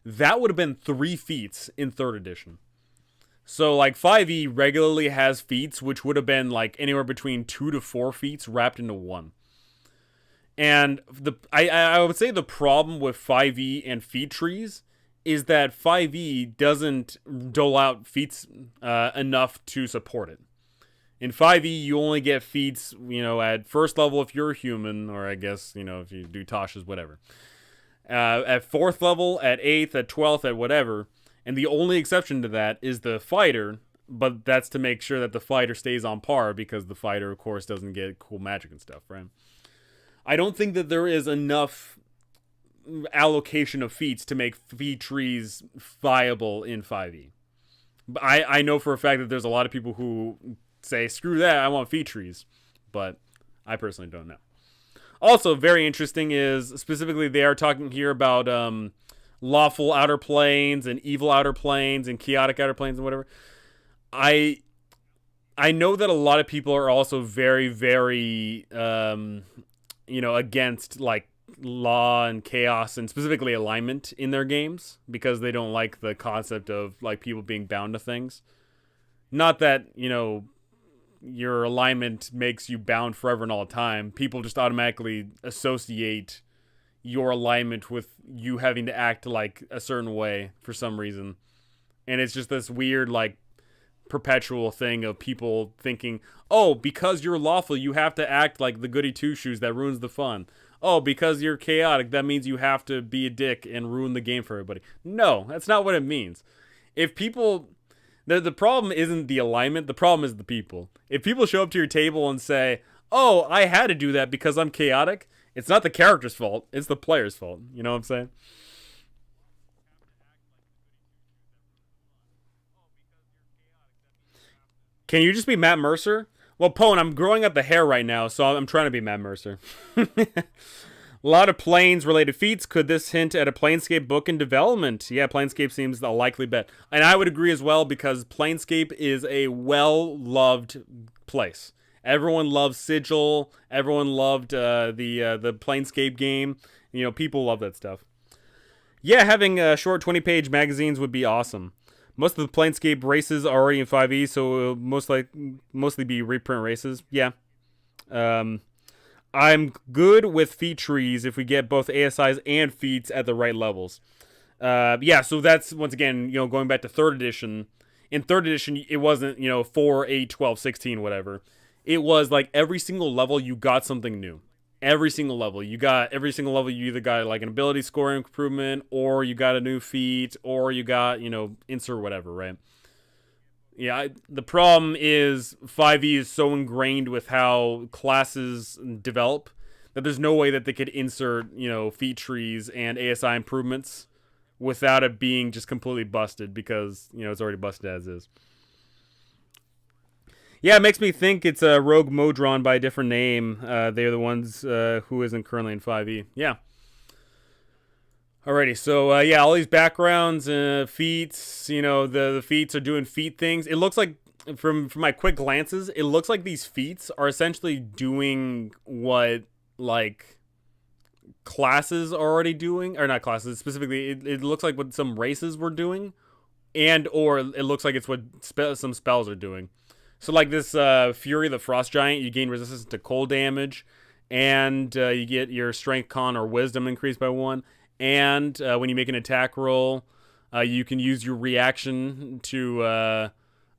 [SPEAKER 1] That would have been 3 feats in 3rd edition. So, like, 5e regularly has feats, which would have been, like, anywhere between 2 to 4 feats wrapped into one. And I would say the problem with 5e and feat trees is that 5e doesn't dole out feats enough to support it. In 5e, you only get feats, at first level if you're a human, or I guess, if you do Tasha's, whatever. At 4th level, at 8th, at 12th, at whatever. And the only exception to that is the fighter, but that's to make sure that the fighter stays on par, because the fighter, of course, doesn't get cool magic and stuff, right? I don't think that there is enough allocation of feats to make feat trees viable in 5e. I know for a fact that there's a lot of people who say, screw that, I want feat trees. But I personally don't know. Also, very interesting is, specifically, they are talking here about lawful outer planes and evil outer planes and chaotic outer planes and whatever. I know that a lot of people are also very, very, against, like, law and chaos and specifically alignment in their games, because they don't like the concept of, like, people being bound to things. Not that, your alignment makes you bound forever and all the time. People just automatically associate your alignment with you having to act like a certain way for some reason. And it's just this weird, like, perpetual thing of people thinking, oh, because you're lawful, you have to act like the goody two-shoes that ruins the fun. Oh, because you're chaotic, that means you have to be a dick and ruin the game for everybody. No, that's not what it means. If people... The problem isn't the alignment, the problem is the people. If people show up to your table and say, oh, I had to do that because I'm chaotic, it's not the character's fault, it's the player's fault. You know what I'm saying? Can you just be Matt Mercer? Well, Pone, I'm growing up the hair right now, so I'm trying to be Matt Mercer. A lot of planes-related feats. Could this hint at a Planescape book in development? Yeah, Planescape seems a likely bet. And I would agree as well, because Planescape is a well-loved place. Everyone loves Sigil. Everyone loved the Planescape game. People love that stuff. Yeah, having short 20-page magazines would be awesome. Most of the Planescape races are already in 5e, so it'll mostly be reprint races. Yeah. I'm good with feat trees if we get both ASIs and feats at the right levels. Yeah, so that's, once again, going back to 3rd edition. In 3rd edition, it wasn't, 4, 8, 12, 16, whatever. It was like every single level you got something new. Every single level. You either got like an ability score improvement, or you got a new feat, or you got, insert whatever, right? Yeah, the problem is 5e is so ingrained with how classes develop that there's no way that they could insert, feat trees and ASI improvements without it being just completely busted, because, it's already busted as is. Yeah, it makes me think it's a Rogue Modron by a different name. They're the ones who isn't currently in 5e. Yeah. Alrighty, so yeah, all these backgrounds, feats, the feats are doing feat things. It looks like, from my quick glances, it looks like these feats are essentially doing what, like, classes are already doing, or not classes, specifically, it looks like what some races were doing, or it looks like it's what some spells are doing. So, like this Fury, the Frost Giant, you gain resistance to cold damage, and you get your Strength, Con, or Wisdom increased by 1. And when you make an attack roll, you can use your reaction to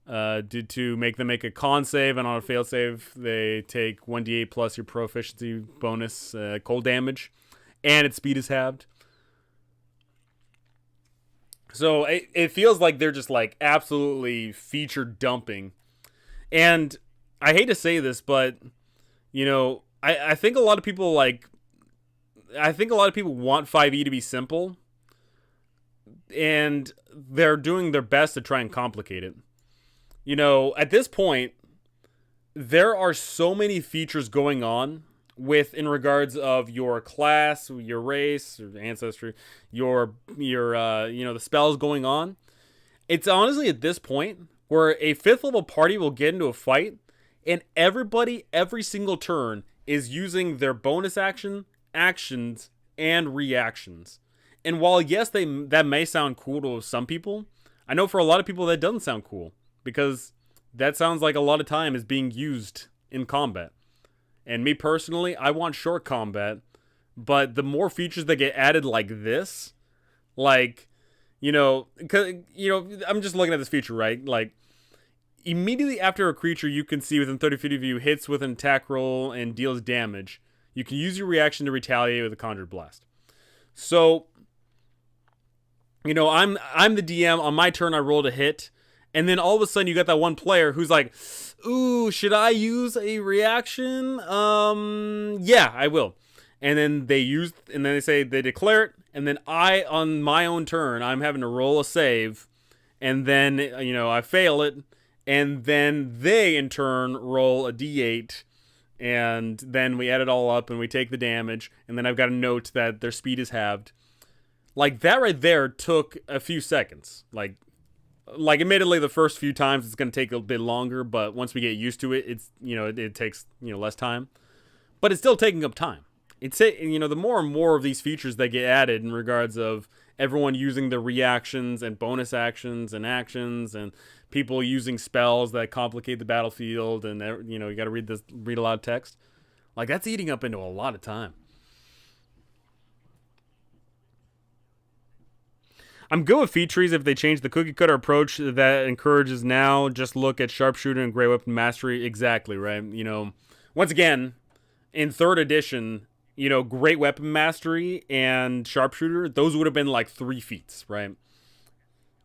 [SPEAKER 1] make them make a con save, and on a fail save, they take 1d8 plus your proficiency bonus cold damage, and its speed is halved. So it feels like they're just like absolutely feature dumping. And I hate to say this, but I think a lot of people want 5e to be simple, and they're doing their best to try and complicate it. At this point, there are so many features going on in regards of your class, your race, or ancestry, your the spells going on. It's honestly at this point where a 5th level party will get into a fight, and everybody, every single turn, is using their bonus actions, and reactions. And while, yes, that may sound cool to some people, I know for a lot of people that doesn't sound cool, because that sounds like a lot of time is being used in combat. And me personally, I want short combat, but the more features that get added like this, like, I'm just looking at this feature, right? Like, immediately after a creature you can see within 30 feet of you hits with an attack roll and deals damage, you can use your reaction to retaliate with a Conjured Blast. So, I'm the DM. On my turn, I rolled a hit. And then all of a sudden, you got that one player who's like, ooh, should I use a reaction? Yeah, I will. And then they say they declare it. And then on my own turn, I'm having to roll a save. And then, I fail it. And then they, in turn, roll a d8. And then we add it all up and we take the damage. And then I've got a note that their speed is halved. Like, that right there took a few seconds. Like admittedly, the first few times it's going to take a bit longer. But once we get used to it, it's, it takes, less time. But it's still taking up time. The more and more of these features that get added in regards of everyone using the reactions and bonus actions and people using spells that complicate the battlefield, and you got to read a lot of text. Like, that's eating up into a lot of time. I'm good with feat trees if they change the cookie cutter approach that encourages now. Just look at sharpshooter and great weapon mastery. Exactly, right? Once again, in 3rd edition, great weapon mastery and sharpshooter, those would have been like 3 feats, right?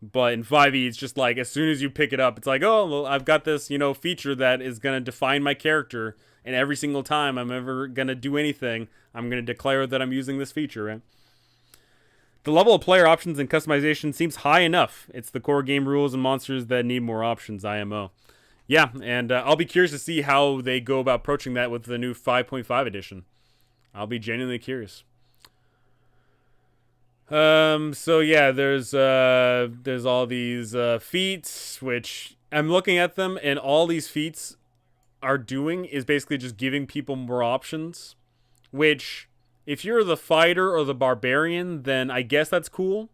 [SPEAKER 1] But in 5e, it's just like, as soon as you pick it up, it's like, oh, well, I've got this, feature that is going to define my character. And every single time I'm ever going to do anything, I'm going to declare that I'm using this feature, right? The level of player options and customization seems high enough. It's the core game rules and monsters that need more options, IMO. Yeah, and I'll be curious to see how they go about approaching that with the new 5.5 edition. I'll be genuinely curious. So yeah, there's all these feats, which I'm looking at them, and all these feats are doing is basically just giving people more options, which, if you're the fighter or the barbarian, then I guess that's cool.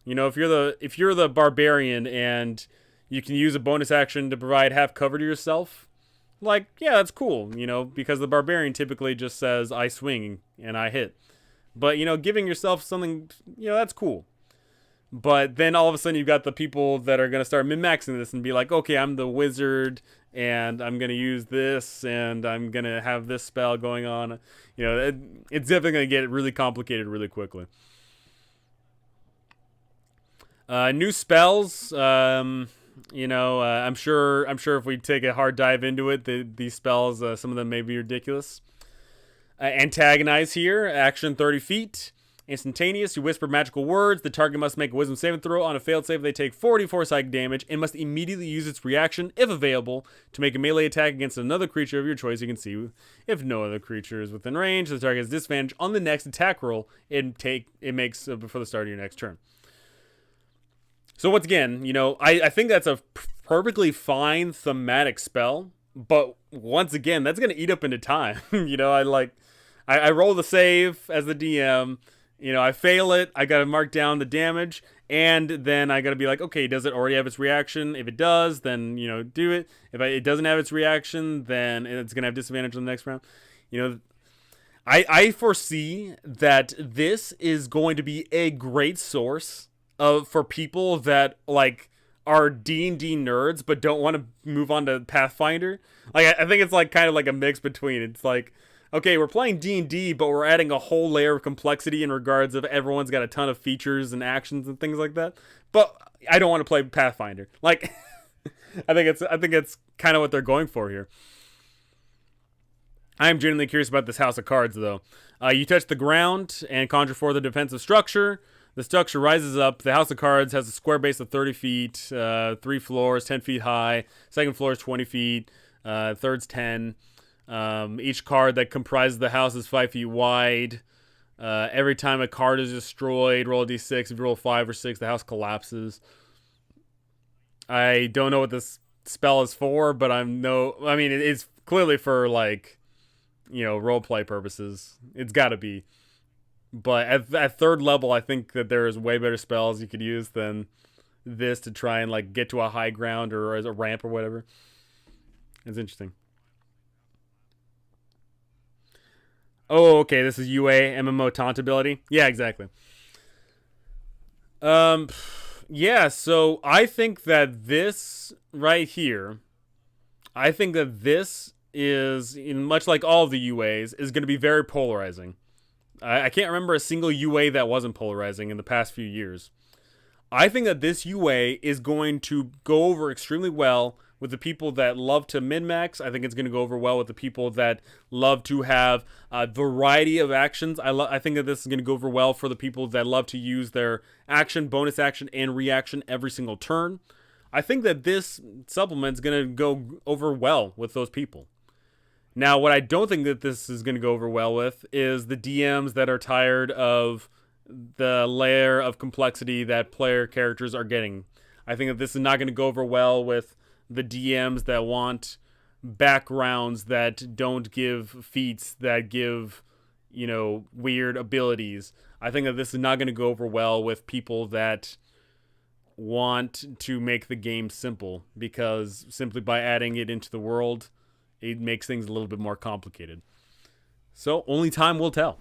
[SPEAKER 1] If you're the barbarian and you can use a bonus action to provide half cover to yourself, like, yeah, that's cool, because the barbarian typically just says, I swing and I hit. But, giving yourself something, that's cool. But then all of a sudden you've got the people that are going to start min-maxing this and be like, okay, I'm the wizard and I'm going to use this and I'm going to have this spell going on. It's definitely going to get really complicated really quickly. New spells, I'm sure if we take a hard dive into it, these spells, some of them may be ridiculous. Antagonize here, action 30 feet. Instantaneous, you whisper magical words. The target must make a wisdom saving throw. On a failed save, they take 44 psychic damage and must immediately use its reaction, if available, to make a melee attack against another creature of your choice. You can see if no other creature is within range, the target has disadvantage on the next attack roll it makes before the start of your next turn. So once again, I think that's a perfectly fine thematic spell, but once again, that's going to eat up into time. I roll the save as the DM. I fail it. I got to mark down the damage. And then I got to be like, okay, does it already have its reaction? If it does, then, do it. If it doesn't have its reaction, then it's going to have disadvantage on the next round. I foresee that this is going to be a great source for people that, like, are D&D nerds but don't want to move on to Pathfinder. Like, I think it's like kind of like a mix between. It's like, okay, we're playing D&D, but we're adding a whole layer of complexity in regards of everyone's got a ton of features and actions and things like that. But I don't want to play Pathfinder. Like, I think it's kind of what they're going for here. I am genuinely curious about this house of cards, though. You touch the ground and conjure forth a defensive structure. The structure rises up. The house of cards has a square base of 30 feet, 3 floors, 10 feet high. Second floor is 20 feet. Third's 10. Each card that comprises the house is 5 feet wide. Every time a card is destroyed, roll a d6. If you roll 5 or 6, the house collapses. I don't know what this spell is for, but it's clearly for, like, role play purposes. It's got to be. But at 3rd level, I think that there's way better spells you could use than this to try and, like, get to a high ground or as a ramp or whatever. It's interesting. Oh, okay, this is UA MMO taunt ability. Yeah, exactly. Yeah, so I think that this right here, I think that this is, in much like all of the UAs, is going to be very polarizing. I can't remember a single UA that wasn't polarizing in the past few years. I think that this UA is going to go over extremely well with the people that love to min-max. I think it's going to go over well with the people that love to have a variety of actions. I think that this is going to go over well for the people that love to use their action, bonus action, and reaction every single turn. I think that this supplement is going to go over well with those people. Now, what I don't think that this is going to go over well with is the DMs that are tired of the layer of complexity that player characters are getting. I think that this is not going to go over well with the DMs that want backgrounds that don't give feats, that give, weird abilities. I think that this is not going to go over well with people that want to make the game simple, because simply by adding it into the world, it makes things a little bit more complicated. So only time will tell.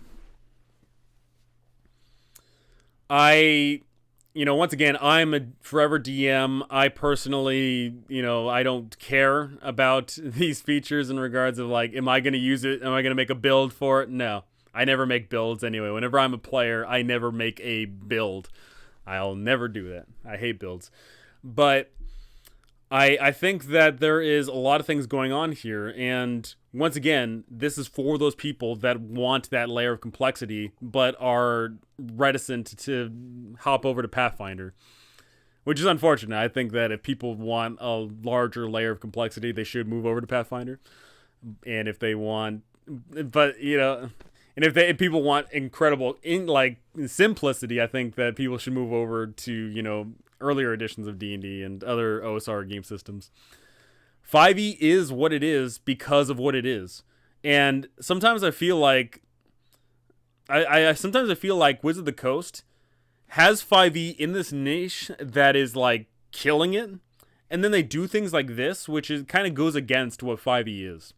[SPEAKER 1] Once again, I'm a forever DM. I personally, I don't care about these features in regards of like, am I going to use it? Am I going to make a build for it? No, I never make builds anyway. Whenever I'm a player, I never make a build. I'll never do that. I hate builds. But I think that there is a lot of things going on here, and once again, this is for those people that want that layer of complexity but are reticent to hop over to Pathfinder, which is unfortunate. I think that if people want a larger layer of complexity, they should move over to Pathfinder. And if they want, if people want incredible simplicity, I think that people should move over to earlier editions of D&D and other OSR game systems. 5e is what it is because of what it is. And sometimes I feel like sometimes I feel like Wizard of the Coast has 5e in this niche that is like killing it, and then they do things like this, which is kind of goes against what 5e is.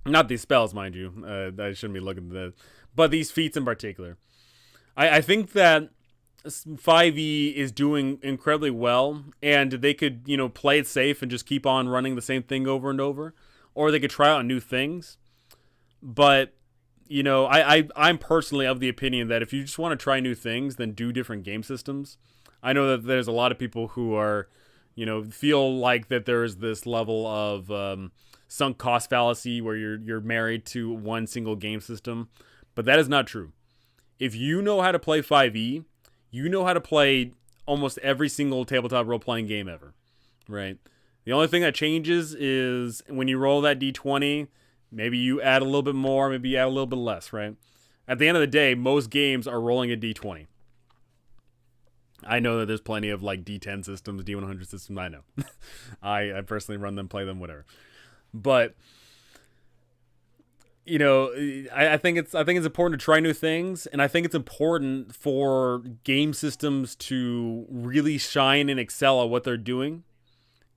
[SPEAKER 1] Not these spells, mind you. I shouldn't be looking at that, but these feats in particular. I think that 5e is doing incredibly well, and they could, play it safe and just keep on running the same thing over and over, or they could try out new things. But, I'm personally of the opinion that if you just want to try new things, then do different game systems. I know that there's a lot of people who are, feel like that there is this level of sunk cost fallacy where you're married to one single game system, but that is not true. If you know how to play 5e, you know how to play almost every single tabletop role-playing game ever, right? The only thing that changes is when you roll that d20, maybe you add a little bit more, maybe you add a little bit less, right? At the end of the day, most games are rolling a d20. I know that there's plenty of like d10 systems, d100 systems, I know. I personally run them, play them, whatever. But I think it's important to try new things, and I think it's important for game systems to really shine and excel at what they're doing.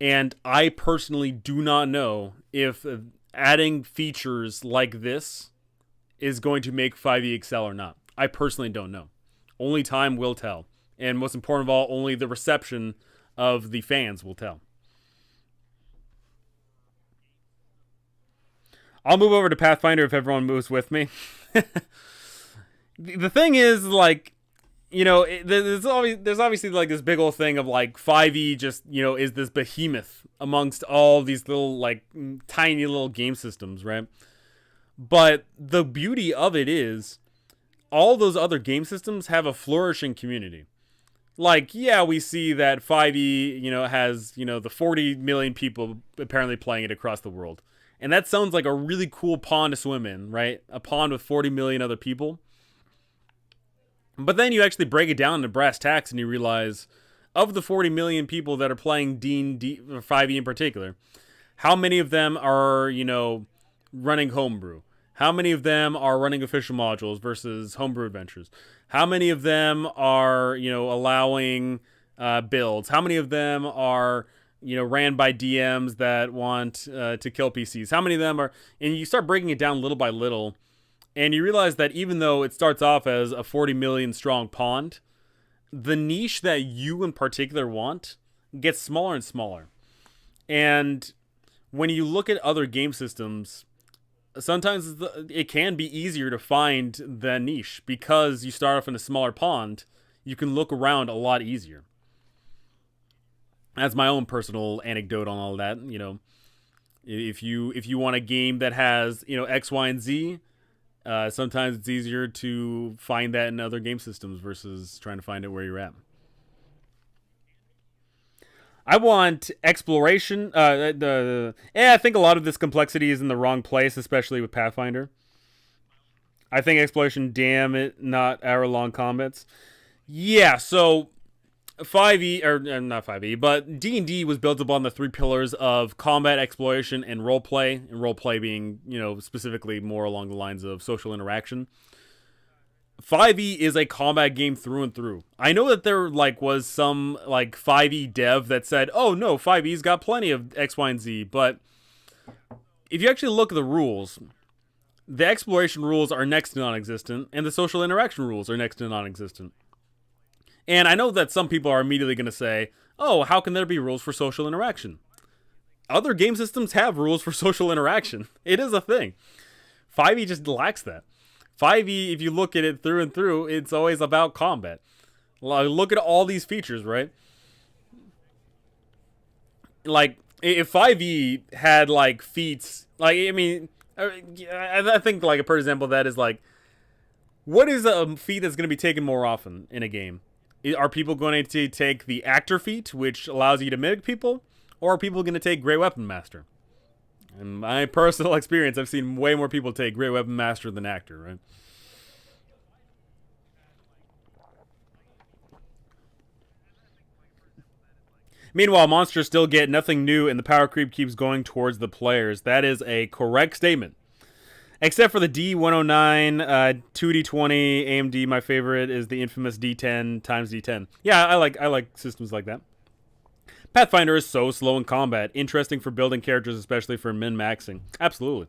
[SPEAKER 1] And I personally do not know if adding features like this is going to make 5e excel or not. I personally don't know. Only time will tell. And most important of all, only the reception of the fans will tell. I'll move over to Pathfinder if everyone moves with me. The thing is, like, there's obviously like this big old thing of like 5e just, is this behemoth amongst all these little like tiny little game systems, right? But the beauty of it is all those other game systems have a flourishing community. Like, yeah, we see that 5e, has, the 40 million people apparently playing it across the world. And that sounds like a really cool pond to swim in, right? A pond with 40 million other people. But then you actually break it down into brass tacks and you realize, of the 40 million people that are playing D&D, or 5e in particular, how many of them are, running homebrew? How many of them are running official modules versus homebrew adventures? How many of them are, allowing builds? How many of them are ran by DMs that want to kill PCs? How many of them are... And you start breaking it down little by little, and you realize that even though it starts off as a 40 million strong pond, the niche that you in particular want gets smaller and smaller. And when you look at other game systems, sometimes it can be easier to find the niche because you start off in a smaller pond. You can look around a lot easier. That's my own personal anecdote on all that. If you want a game that has X, Y, and Z, sometimes it's easier to find that in other game systems versus trying to find it where you're at. I want exploration. I think a lot of this complexity is in the wrong place, especially with Pathfinder. I think exploration, damn it, not hour-long combats. Yeah, so 5e, or not 5e, but D&D was built upon the three pillars of combat, exploration, and roleplay. And roleplay being, specifically more along the lines of social interaction. 5e is a combat game through and through. I know that there was some 5e dev that said, "Oh no, 5e's got plenty of X, Y, and Z." But if you actually look at the rules, the exploration rules are next to non-existent, and the social interaction rules are next to non-existent. And I know that some people are immediately going to say, "Oh, how can there be rules for social interaction?" Other game systems have rules for social interaction. It is a thing. 5e just lacks that. 5e, if you look at it through and through, it's always about combat. Look at all these features, right? If 5e had feats, I think a perfect example of that is what is a feat that's going to be taken more often in a game? Are people going to take the actor feat, which allows you to mimic people, or are people going to take Great Weapon Master? In my personal experience, I've seen way more people take Great Weapon Master than actor, right? Meanwhile, monsters still get nothing new, and the power creep keeps going towards the players. That is a correct statement. Except for the D109, 2D20, AMD, my favorite is the infamous D10 times D10. Yeah, I like systems like that. Pathfinder is so slow in combat. Interesting for building characters, especially for min-maxing. Absolutely.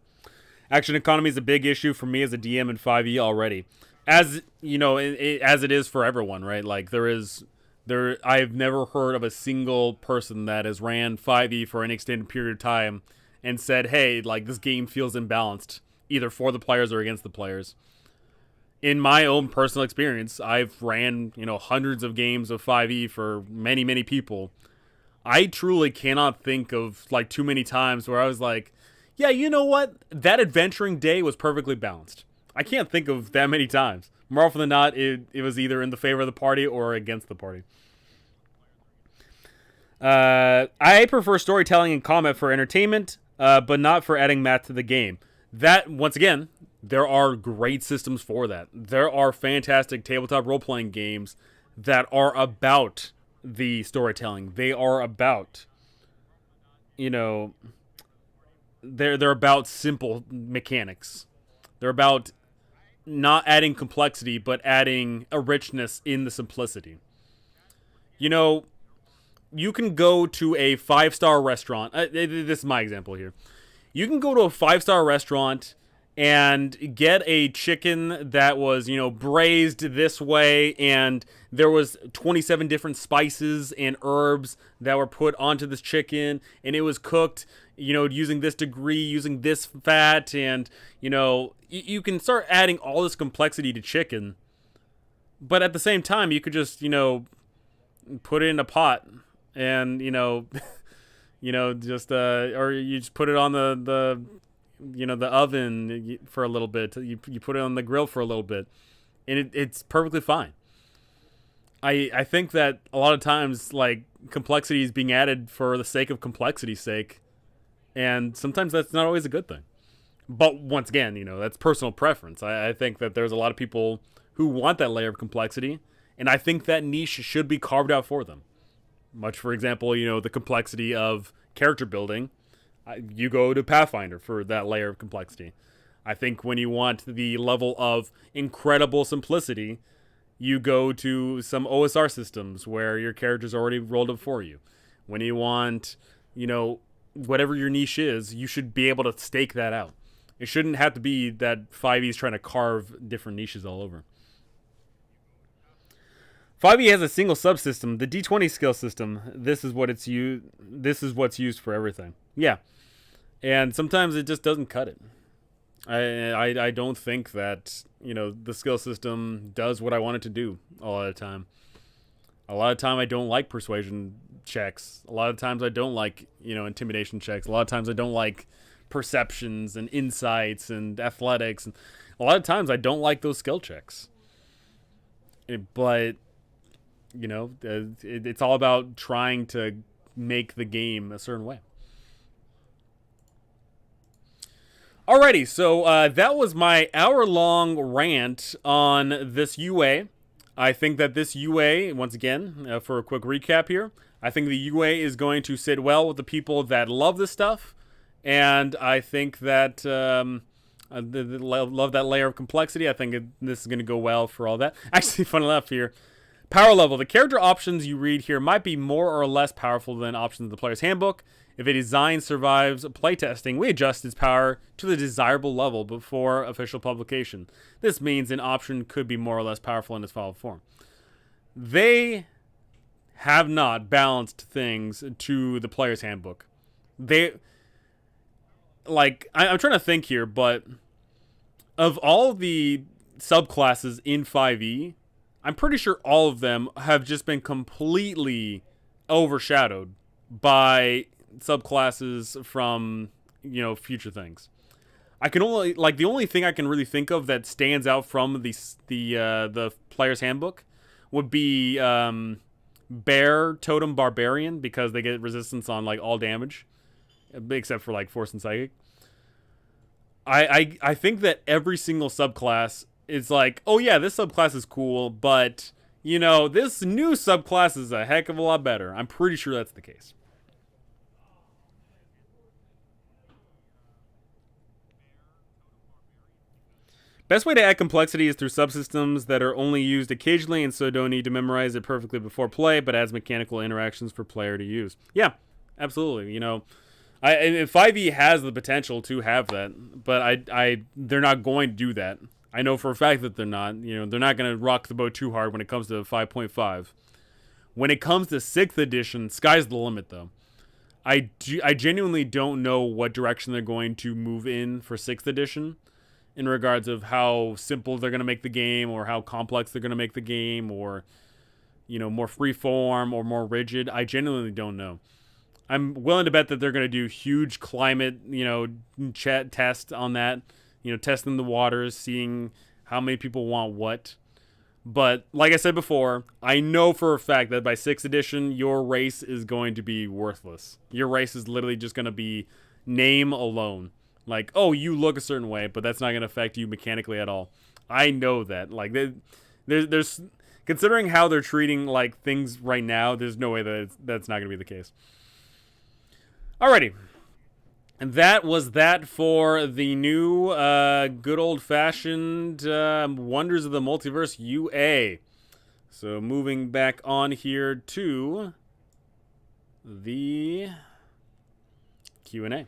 [SPEAKER 1] Action economy is a big issue for me as a DM in 5e already. As, as it is for everyone, right? I've never heard of a single person that has ran 5e for an extended period of time and said, hey, this game feels imbalanced, either for the players or against the players. In my own personal experience, I've ran, hundreds of games of 5e for many, many people. I truly cannot think of too many times where I was like, yeah, you know what? That adventuring day was perfectly balanced. I can't think of that many times. More often than not, it was either in the favor of the party or against the party. I prefer storytelling and combat for entertainment, but not for adding math to the game. That, once again, there are great systems for that. There are fantastic tabletop role-playing games that are about the storytelling. They are about, they're about simple mechanics. They're about not adding complexity, but adding a richness in the simplicity. You can go to a 5-star restaurant. This is my example here. You can go to a 5-star restaurant and get a chicken that was, braised this way, and there was 27 different spices and herbs that were put onto this chicken, and it was cooked, using this degree, using this fat, and, you can start adding all this complexity to chicken, but at the same time, you could just, put it in a pot, and, or you just put it on the oven for a little bit. You put it on the grill for a little bit, and it's perfectly fine. I think that a lot of times, complexity is being added for the sake of complexity's sake, and sometimes that's not always a good thing. But once again, that's personal preference. I think that there's a lot of people who want that layer of complexity, and I think that niche should be carved out for them. Much, for example, the complexity of character building. You go to Pathfinder for that layer of complexity. I think when you want the level of incredible simplicity, you go to some OSR systems where your character's already rolled up for you. When you want, whatever your niche is, you should be able to stake that out. It shouldn't have to be that 5e is trying to carve different niches all over. 5e has a single subsystem, the D20 skill system. This is what's used for everything. Yeah. And sometimes it just doesn't cut it. I don't think that, the skill system does what I want it to do a lot of the time. A lot of time I don't like persuasion checks. A lot of times I don't like, intimidation checks. A lot of times I don't like perceptions and insights and athletics. And a lot of times I don't like those skill checks. But, it's all about trying to make the game a certain way. Alrighty, so that was my hour-long rant on this UA. I think that this UA, once again, for a quick recap here, I think the UA is going to sit well with the people that love this stuff, and I think that love that layer of complexity. I think this is going to go well for all that. Actually, fun enough here, power level. The character options you read here might be more or less powerful than options in the player's handbook. If a design survives playtesting, we adjust its power to the desirable level before official publication. This means an option could be more or less powerful in its final form. They have not balanced things to the player's handbook. I'm trying to think here, but of all the subclasses in 5e, I'm pretty sure all of them have just been completely overshadowed by subclasses from, future things. I can only, the only thing I can really think of that stands out from the player's handbook would be Bear Totem Barbarian, because they get resistance on all damage, except for Force and Psychic. I think that every single subclass is oh yeah, this subclass is cool, but this new subclass is a heck of a lot better. I'm pretty sure that's the case. Best way to add complexity is through subsystems that are only used occasionally and so don't need to memorize it perfectly before play, but adds mechanical interactions for player to use. Yeah, absolutely. 5e has the potential to have that, but they're not going to do that. I know for a fact that they're not. They're not going to rock the boat too hard when it comes to 5.5. When it comes to 6th edition, sky's the limit, though. I genuinely don't know what direction they're going to move in for 6th edition, in regards of how simple they're going to make the game, or how complex they're going to make the game, or, more freeform or more rigid. I genuinely don't know. I'm willing to bet that they're going to do huge climate, chat test on that, testing the waters, seeing how many people want what. But like I said before, I know for a fact that by 6th edition, your race is going to be worthless. Your race is literally just going to be name alone. Oh, you look a certain way, but that's not going to affect you mechanically at all. I know that. There's considering how they're treating things right now, there's no way that that's not going to be the case. Alrighty. And that was that for the new good old-fashioned Wonders of the Multiverse UA. So moving back on here to the Q&A.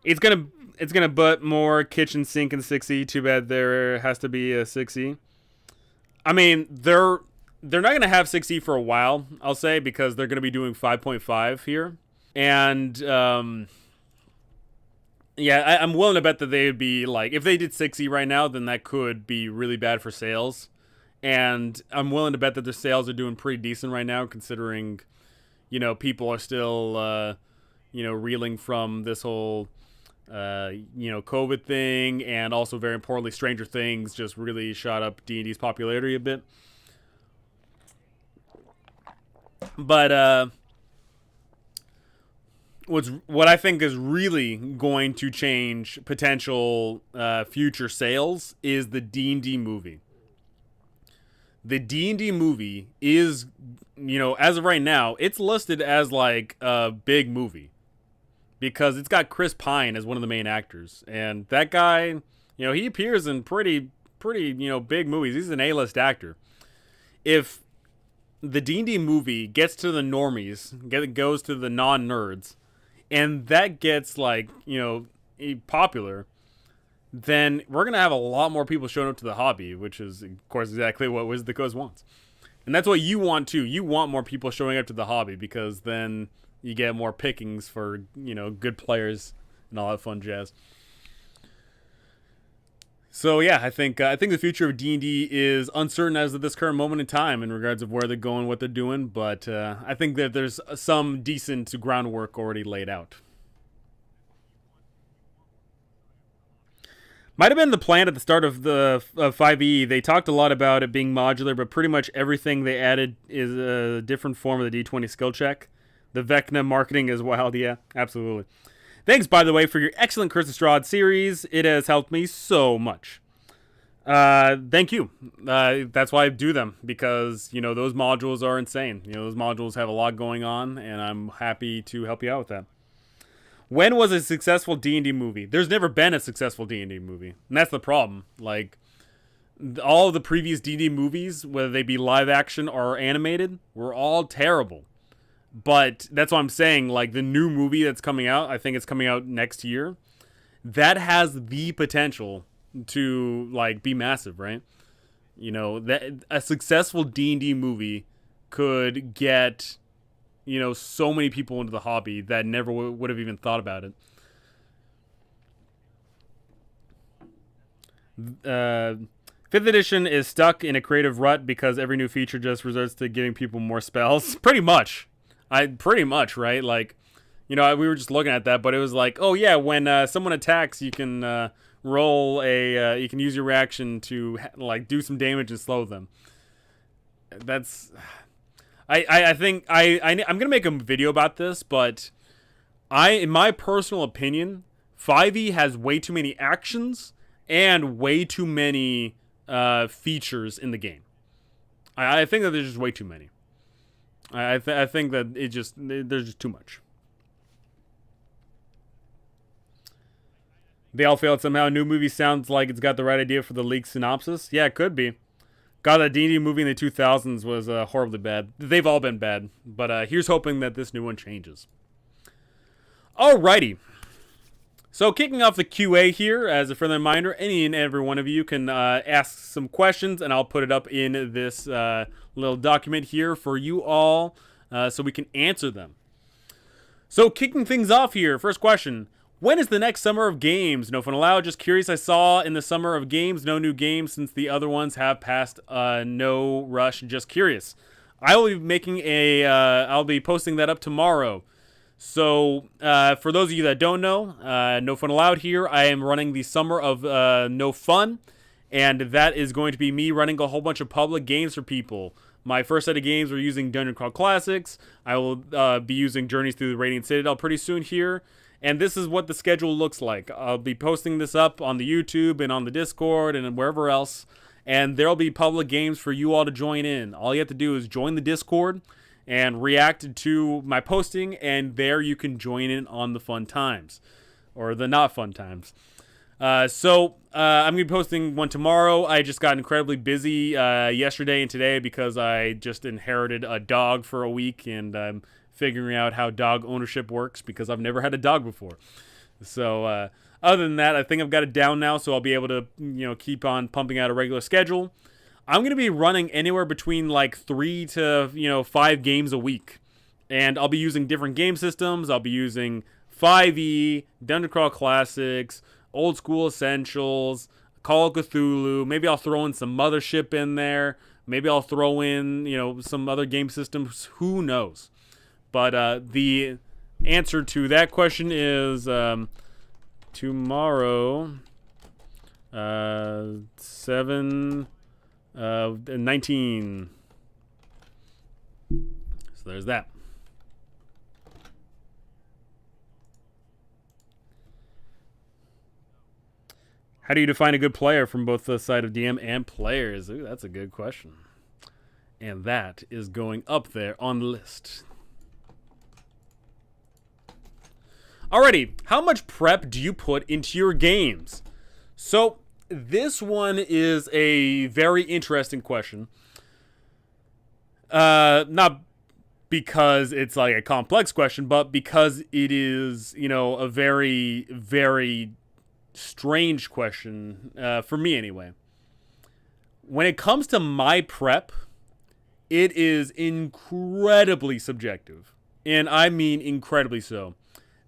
[SPEAKER 1] It's gonna butt more kitchen sink and 6e. Too bad there has to be a 6e. I mean, they're not gonna have 6e for a while, I'll say, because they're gonna be doing 5.5 here. And yeah, I'm willing to bet that they would be if they did 6e right now, then that could be really bad for sales. And I'm willing to bet that their sales are doing pretty decent right now, considering people are still reeling from this whole COVID thing, and also very importantly, Stranger Things just really shot up D&D's popularity a bit. But what I think is really going to change potential future sales is the D&D movie. The D&D movie is, as of right now, it's listed as a big movie, because it's got Chris Pine as one of the main actors. And that guy, he appears in pretty, big movies. He's an A-list actor. If the D&D movie gets to the normies, goes to the non-nerds, and that gets, popular, then we're going to have a lot more people showing up to the hobby, which is, of course, exactly what Wizards of the Coast wants. And that's what you want, too. You want more people showing up to the hobby because then you get more pickings for, good players and all that fun jazz. So yeah, I think the future of D&D is uncertain as of this current moment in time in regards of where they're going, what they're doing, but I think that there's some decent groundwork already laid out. Might have been the plan at the start of the 5e. They talked a lot about it being modular, but pretty much everything they added is a different form of the D20 skill check. The Vecna marketing is wild, yeah, absolutely. Thanks, by the way, for your excellent Curse of Strahd series. It has helped me so much. Thank you. That's why I do them, because, those modules are insane. Those modules have a lot going on, and I'm happy to help you out with that. When was a successful D&D movie? There's never been a successful D&D movie, and that's the problem. Like, all of the previous D&D movies, whether they be live action or animated, were all terrible. But that's what I'm saying. Like, the new movie that's coming out, I think it's coming out next year, that has the potential to, like, be massive, right? That a successful D&D movie could get, so many people into the hobby that never would have even thought about it. 5th edition is stuck in a creative rut because every new feature just resorts to giving people more spells. Pretty much, right? Like, we were just looking at that, but it was like, oh yeah, when someone attacks, you can you can use your reaction to like do some damage and slow them. That's, I think I'm gonna make a video about this, but in my personal opinion, 5e has way too many actions and way too many features in the game. I think that there's just way too many. I think that there's just too much. They all failed somehow. New movie sounds like it's got the right idea for the leaked synopsis. Yeah, it could be. God, that D&D movie in the 2000s was horribly bad. They've all been bad. But here's hoping that this new one changes. Alrighty. So kicking off the QA here, as a friendly reminder, any and every one of you can ask some questions, and I'll put it up in this little document here for you all so we can answer them. So kicking things off here, first question. When is the next Summer of Games? No fun allowed. Just curious. I saw in the Summer of Games, no new games since the other ones have passed. No rush. Just curious. I will be making I'll be posting that up tomorrow. So for those of you that don't know, no fun allowed here. I am running the Summer of No Fun, and that is going to be me running a whole bunch of public games for people. My first set of games were using Dungeon Crawl Classics. I will be using Journeys Through the Radiant Citadel pretty soon here. And this is what the schedule looks like. I'll be posting this up on the YouTube and on the Discord and wherever else. And there'll be public games for you all to join in. All you have to do is join the Discord and react to my posting. And there you can join in on the fun times. Or the not fun times. So I'm going to be posting one tomorrow. I just got incredibly busy yesterday and today because I just inherited a dog for a week. And I'm figuring out how dog ownership works because I've never had a dog before. So other than that, I think I've got it down now, so I'll be able to keep on pumping out a regular schedule. I'm going to be running anywhere between like 3 to 5 games a week, and I'll be using different game systems. I'll be using 5e, Dungeon Crawl Classics, Old School Essentials, Call of Cthulhu. Maybe I'll throw in some Mothership in there. Maybe I'll throw in some other game systems. Who knows? But the answer to that question is tomorrow, 7/19. So there's that. How do you define a good player from both the side of DM and players? Ooh, that's a good question. And that is going up there on the list. Alrighty, how much prep do you put into your games? So this one is a very interesting question. Not because it's like a complex question, but because it is, a very, very strange question, for me anyway. When it comes to my prep, it is incredibly subjective. And I mean incredibly so.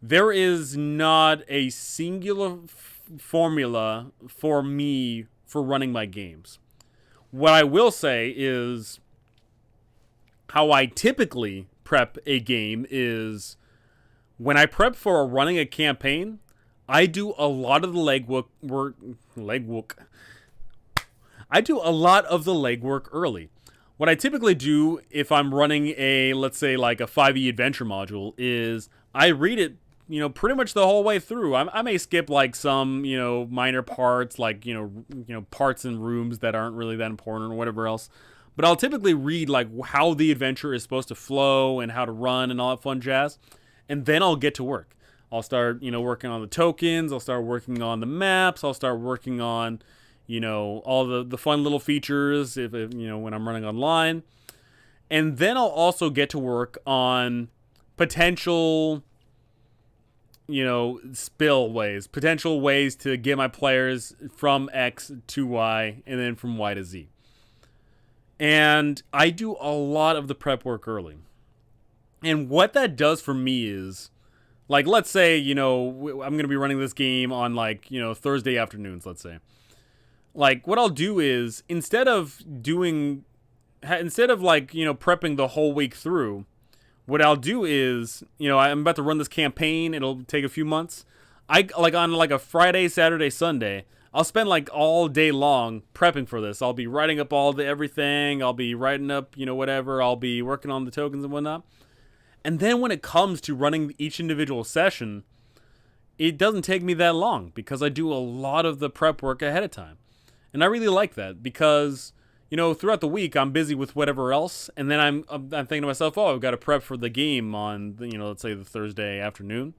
[SPEAKER 1] There is not a singular formula for me for running my games. What I will say is how I typically prep a game is when I prep for running a campaign, I do a lot of the legwork. I do a lot of the legwork early. What I typically do if I'm running a, let's say, like a 5e adventure module is I read it, pretty much the whole way through. I may skip like some, minor parts, like, parts and rooms that aren't really that important or whatever else. But I'll typically read like how the adventure is supposed to flow and how to run and all that fun jazz. And then I'll get to work. I'll start, working on the tokens. I'll start working on the maps. I'll start working on, all the fun little features if when I'm running online. And then I'll also get to work on potential, potential ways to get my players from X to Y and then from Y to Z. And I do a lot of the prep work early. And what that does for me is, like, let's say, I'm going to be running this game on, like, Thursday afternoons, let's say. Like, what I'll do is, instead of prepping the whole week through, what I'll do is, I'm about to run this campaign. It'll take a few months. On a Friday, Saturday, Sunday, I'll spend like all day long prepping for this. I'll be writing up all the everything. I'll be writing up, whatever. I'll be working on the tokens and whatnot. And then when it comes to running each individual session, it doesn't take me that long because I do a lot of the prep work ahead of time. And I really like that because, throughout the week I'm busy with whatever else. And then I'm thinking to myself, I've got to prep for the game on, let's say the Thursday afternoon.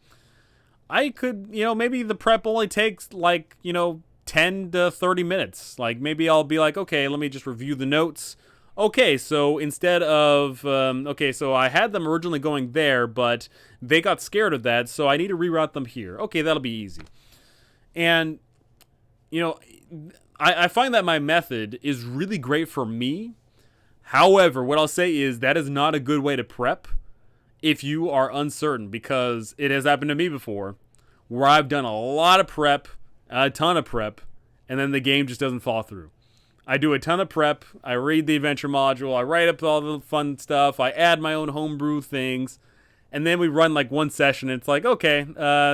[SPEAKER 1] I could, maybe the prep only takes like, 10 to 30 minutes. Like maybe I'll be like, okay, let me just review the notes. Okay, so instead of, so I had them originally going there, but they got scared of that, so I need to reroute them here. Okay, that'll be easy. And, I find that my method is really great for me. However, what I'll say is that is not a good way to prep if you are uncertain, because it has happened to me before where I've done a lot of prep, a ton of prep, and then the game just doesn't fall through. I do a ton of prep. I read the adventure module. I write up all the fun stuff. I add my own homebrew things. And then we run like one session. And it's like, okay,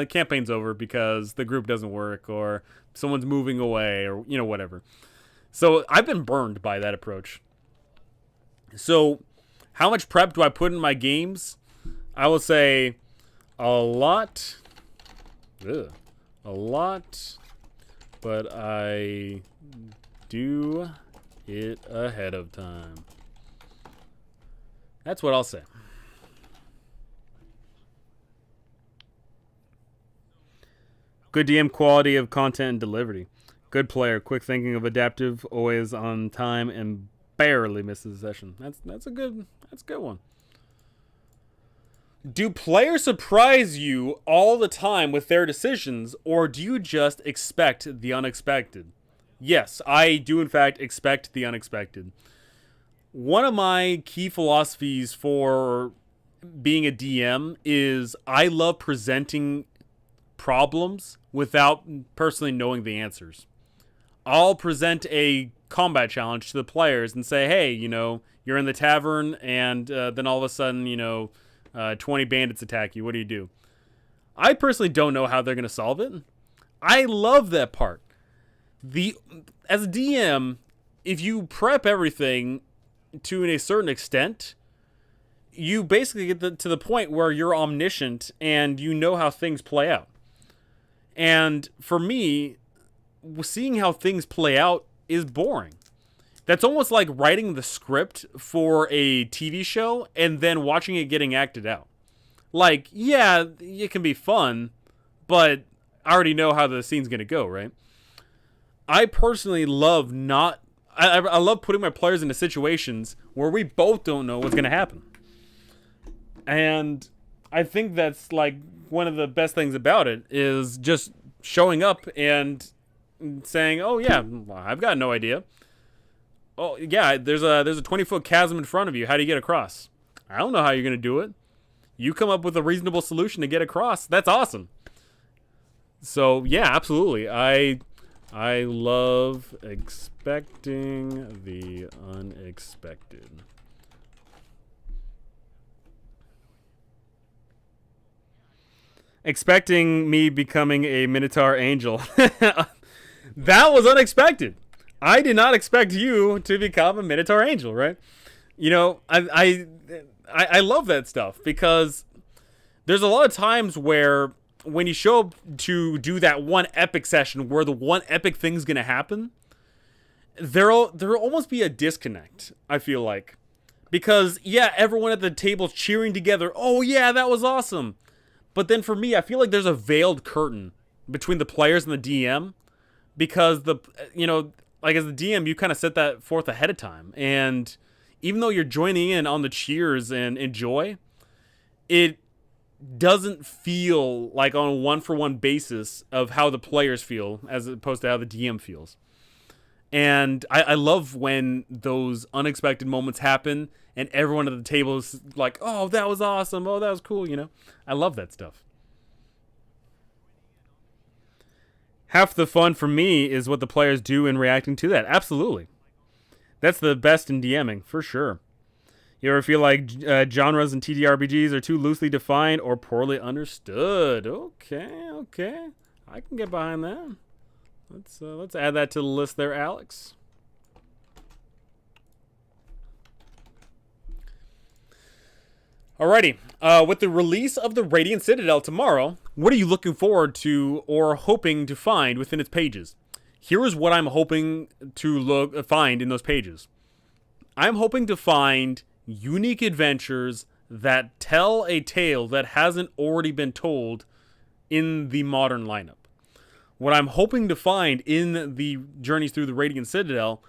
[SPEAKER 1] campaign's over because the group doesn't work or someone's moving away or, whatever. So I've been burned by that approach. So how much prep do I put in my games? I will say a lot. A lot. But I do it ahead of time. That's what I'll say. Good DM quality of content and delivery. Good player, quick thinking of adaptive, always on time, and barely misses a session. That's a good one. Do players surprise you all the time with their decisions, or do you just expect the unexpected? Yes, I do in fact expect the unexpected. One of my key philosophies for being a DM is I love presenting problems without personally knowing the answers. I'll present a combat challenge to the players and say, hey, you're in the tavern and then all of a sudden, 20 bandits attack you. What do? I personally don't know how they're going to solve it. I love that part. As a DM, if you prep everything to a certain extent, you basically get to the point where you're omniscient and you know how things play out. And for me, seeing how things play out is boring. That's almost like writing the script for a TV show and then watching it getting acted out. Like, yeah, it can be fun, but I already know how the scene's going to go, right? I personally love I love putting my players into situations where we both don't know what's going to happen. And I think that's like one of the best things about it is just showing up and saying, "Oh yeah, I've got no idea. Oh yeah, there's a 20-foot chasm in front of you. How do you get across? I don't know how you're gonna do it. You come up with a reasonable solution to get across. That's awesome." So yeah, absolutely. I love expecting the unexpected. Expecting me becoming a Minotaur Angel. That was unexpected. I did not expect you to become a Minotaur Angel, right? You know, I love that stuff because there's a lot of times where when you show up to do that one epic session where the one epic thing's gonna happen, there'll almost be a disconnect, I feel like. Because, yeah, everyone at the table's cheering together, "Oh yeah, that was awesome." But then for me, I feel like there's a veiled curtain between the players and the DM. Because like as the DM, you kind of set that forth ahead of time. And even though you're joining in on the cheers and enjoy, it doesn't feel like on a one-for-one basis of how the players feel as opposed to how the DM feels. And I love when those unexpected moments happen and everyone at the table is like, "Oh, that was awesome. Oh, that was cool," I love that stuff. Half the fun for me is what the players do in reacting to that. Absolutely. That's the best in DMing, for sure. You ever feel like genres in TTRPGs are too loosely defined or poorly understood? Okay. I can get behind that. Let's add that to the list there, Alex. Alrighty. With the release of the Radiant Citadel tomorrow, what are you looking forward to or hoping to find within its pages? Here is what I'm hoping to find in those pages. I'm hoping to find unique adventures that tell a tale that hasn't already been told in the modern lineup. What I'm hoping to find in the journeys through the Radiant Citadel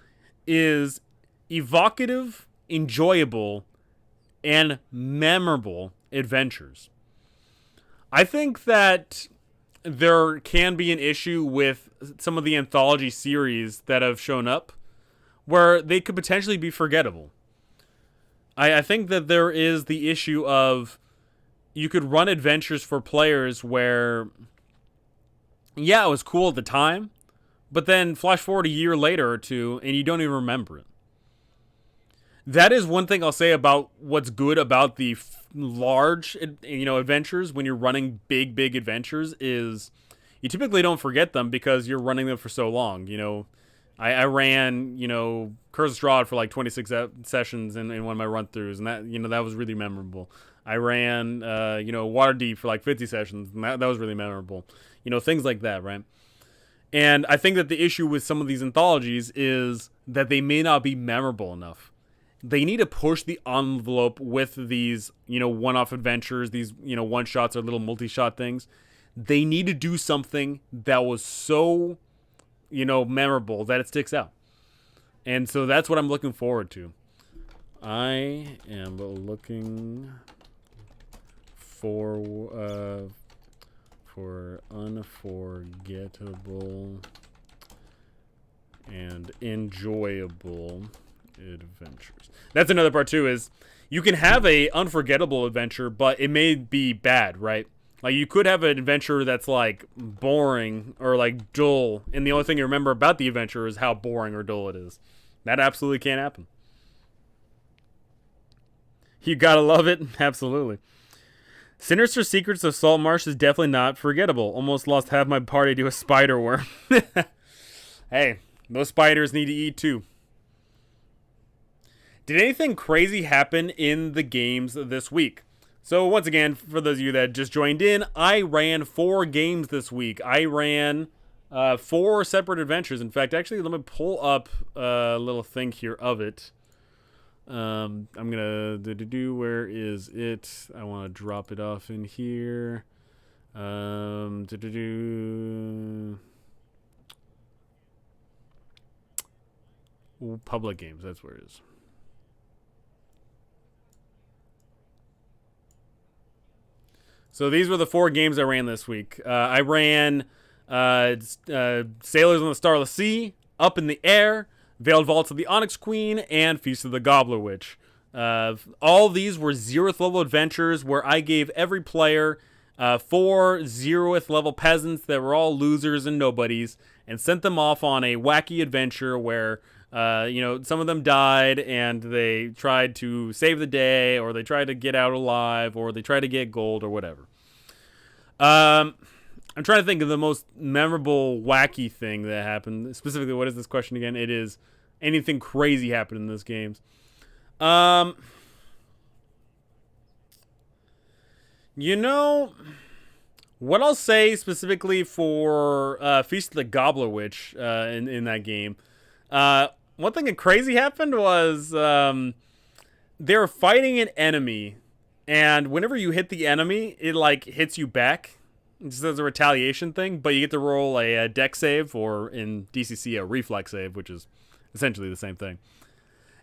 [SPEAKER 1] is evocative, enjoyable, and memorable adventures. I think that there can be an issue with some of the anthology series that have shown up where they could potentially be forgettable. I think that there is the issue of you could run adventures for players where, yeah, it was cool at the time, but then flash forward a year later or two and you don't even remember it. That is one thing I'll say about what's good about the large, adventures when you're running big adventures is you typically don't forget them because you're running them for so long. I ran, Curse of Strahd for like 26 sessions in one of my run-throughs, and that was really memorable. I ran, Waterdeep for like 50 sessions, and that was really memorable. Things like that, right? And I think that the issue with some of these anthologies is that they may not be memorable enough. They need to push the envelope with these, one-off adventures, these, one-shots or little multi-shot things. They need to do something that was so, memorable that it sticks out. And so that's what I'm looking forward to. I am looking for unforgettable and enjoyable adventures. That's another part too, is you can have a unforgettable adventure, but it may be bad, right? Like you could have an adventure that's like boring or like dull, and the only thing you remember about the adventure is how boring or dull it is. That absolutely can't happen. You gotta love it. Absolutely. Sinister Secrets of Saltmarsh is definitely not forgettable. Almost lost half my party to a spider worm. Hey, those spiders need to eat too. Did anything crazy happen in the games this week? So once again, for those of you that just joined in, I ran 4 games this week. I ran 4 separate adventures. In fact, actually, let me pull up a little thing here of it. I'm gonna where is it? I want to drop it off in here. Public games. That's where it is. So these were the 4 games I ran this week. I ran Sailors on the Starless Sea, Up in the Air, Veiled Vaults of the Onyx Queen, and Feast of the Gobbler Witch. All these were 0th level adventures where I gave every player 4 0th level peasants that were all losers and nobodies, and sent them off on a wacky adventure where some of them died and they tried to save the day, or they tried to get out alive, or they tried to get gold, or whatever. I'm trying to think of the most memorable wacky thing that happened. Specifically, what is this question again? It is anything crazy happened in this game. What I'll say specifically for Feast of the Gobbler Witch in that game, one thing that crazy happened was they were fighting an enemy, and whenever you hit the enemy, it like hits you back. Just as a retaliation thing, but you get to roll a dex save, or in DCC a reflex save, which is essentially the same thing.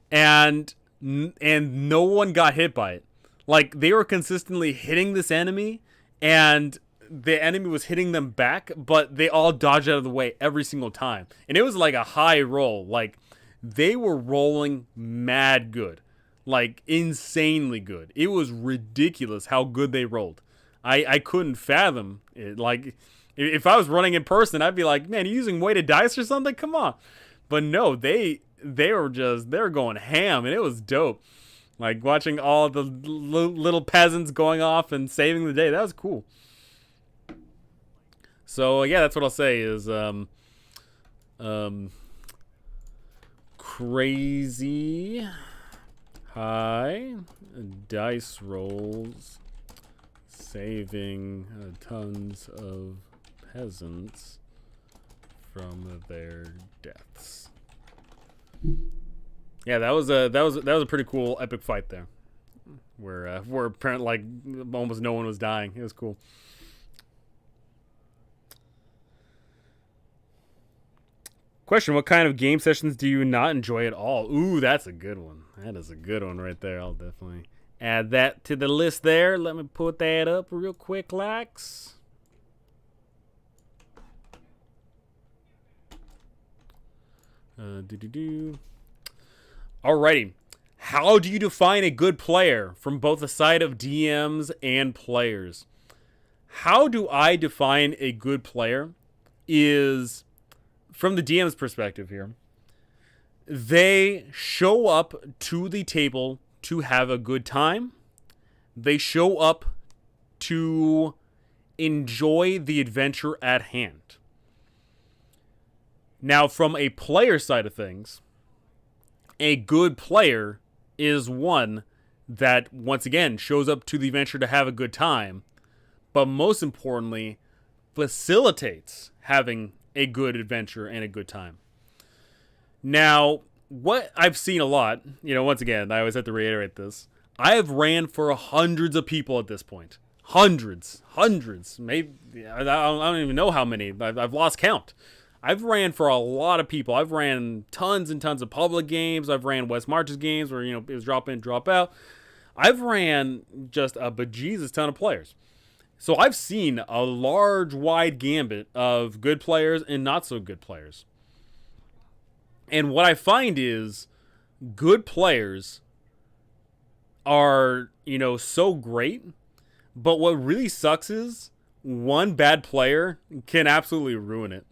[SPEAKER 1] And no one got hit by it. Like, they were consistently hitting this enemy, and the enemy was hitting them back, but they all dodged out of the way every single time. And it was like a high roll. Like, they were rolling mad good. Like, insanely good. It was ridiculous how good they rolled. I couldn't fathom it. Like, if I was running in person, I'd be like, man, you using weighted dice or something? Come on. But no, they were going ham, and it was dope. Like, watching all the little peasants going off and saving the day. That was cool. So, yeah, that's what I'll say is crazy high dice rolls saving tons of peasants from their deaths. Yeah, that was a pretty cool epic fight there, where apparently like almost no one was dying. It was cool. Question: what kind of game sessions do you not enjoy at all? Ooh, that's a good one. That is a good one right there. I'll definitely add that to the list there. Let me put that up real quick, lax. Alrighty. How do you define a good player from both the side of DMs and players? How do I define a good player is, from the DM's perspective here, they show up to the table to have a good time. They show up to enjoy the adventure at hand. Now, from a player side of things, a good player is one that, once again, shows up to the adventure to have a good time, but most importantly, facilitates having a good adventure and a good time. Now, what I've seen a lot, once again, I always have to reiterate this. I have ran for hundreds of people at this point. Hundreds. Maybe, I don't even know how many. I've lost count. I've ran for a lot of people. I've ran tons and tons of public games. I've ran West Marches games where, it was drop in, drop out. I've ran just a bejesus ton of players. So I've seen a large, wide gambit of good players and not so good players. And what I find is good players are, so great. But what really sucks is one bad player can absolutely ruin it.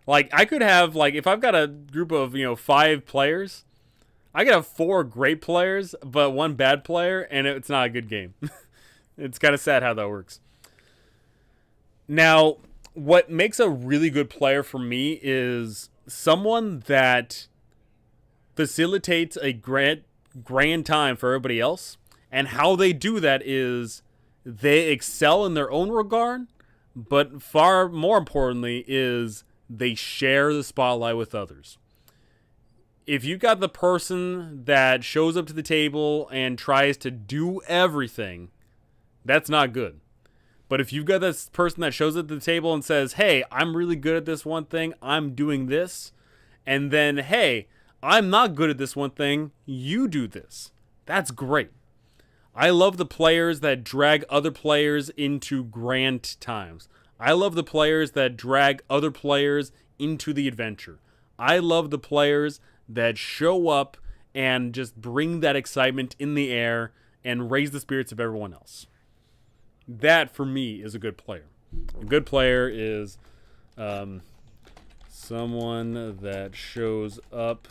[SPEAKER 1] Like, I could have, if I've got a group of, 5 players, I could have 4 great players, but 1 bad player, and it's not a good game. It's kind of sad how that works. Now, what makes a really good player for me is someone that facilitates a grand time for everybody else. And how they do that is they excel in their own regard, but far more importantly is they share the spotlight with others. If you got the person that shows up to the table and tries to do everything, that's not good. But if you've got this person that shows up to the table and says, hey, I'm really good at this one thing, I'm doing this, and then, hey, I'm not good at this one thing, you do this. That's great. I love the players that drag other players into grand times. I love the players that drag other players into the adventure. I love the players that show up and just bring that excitement in the air and raise the spirits of everyone else. That, for me, is a good player. A good player is someone that shows up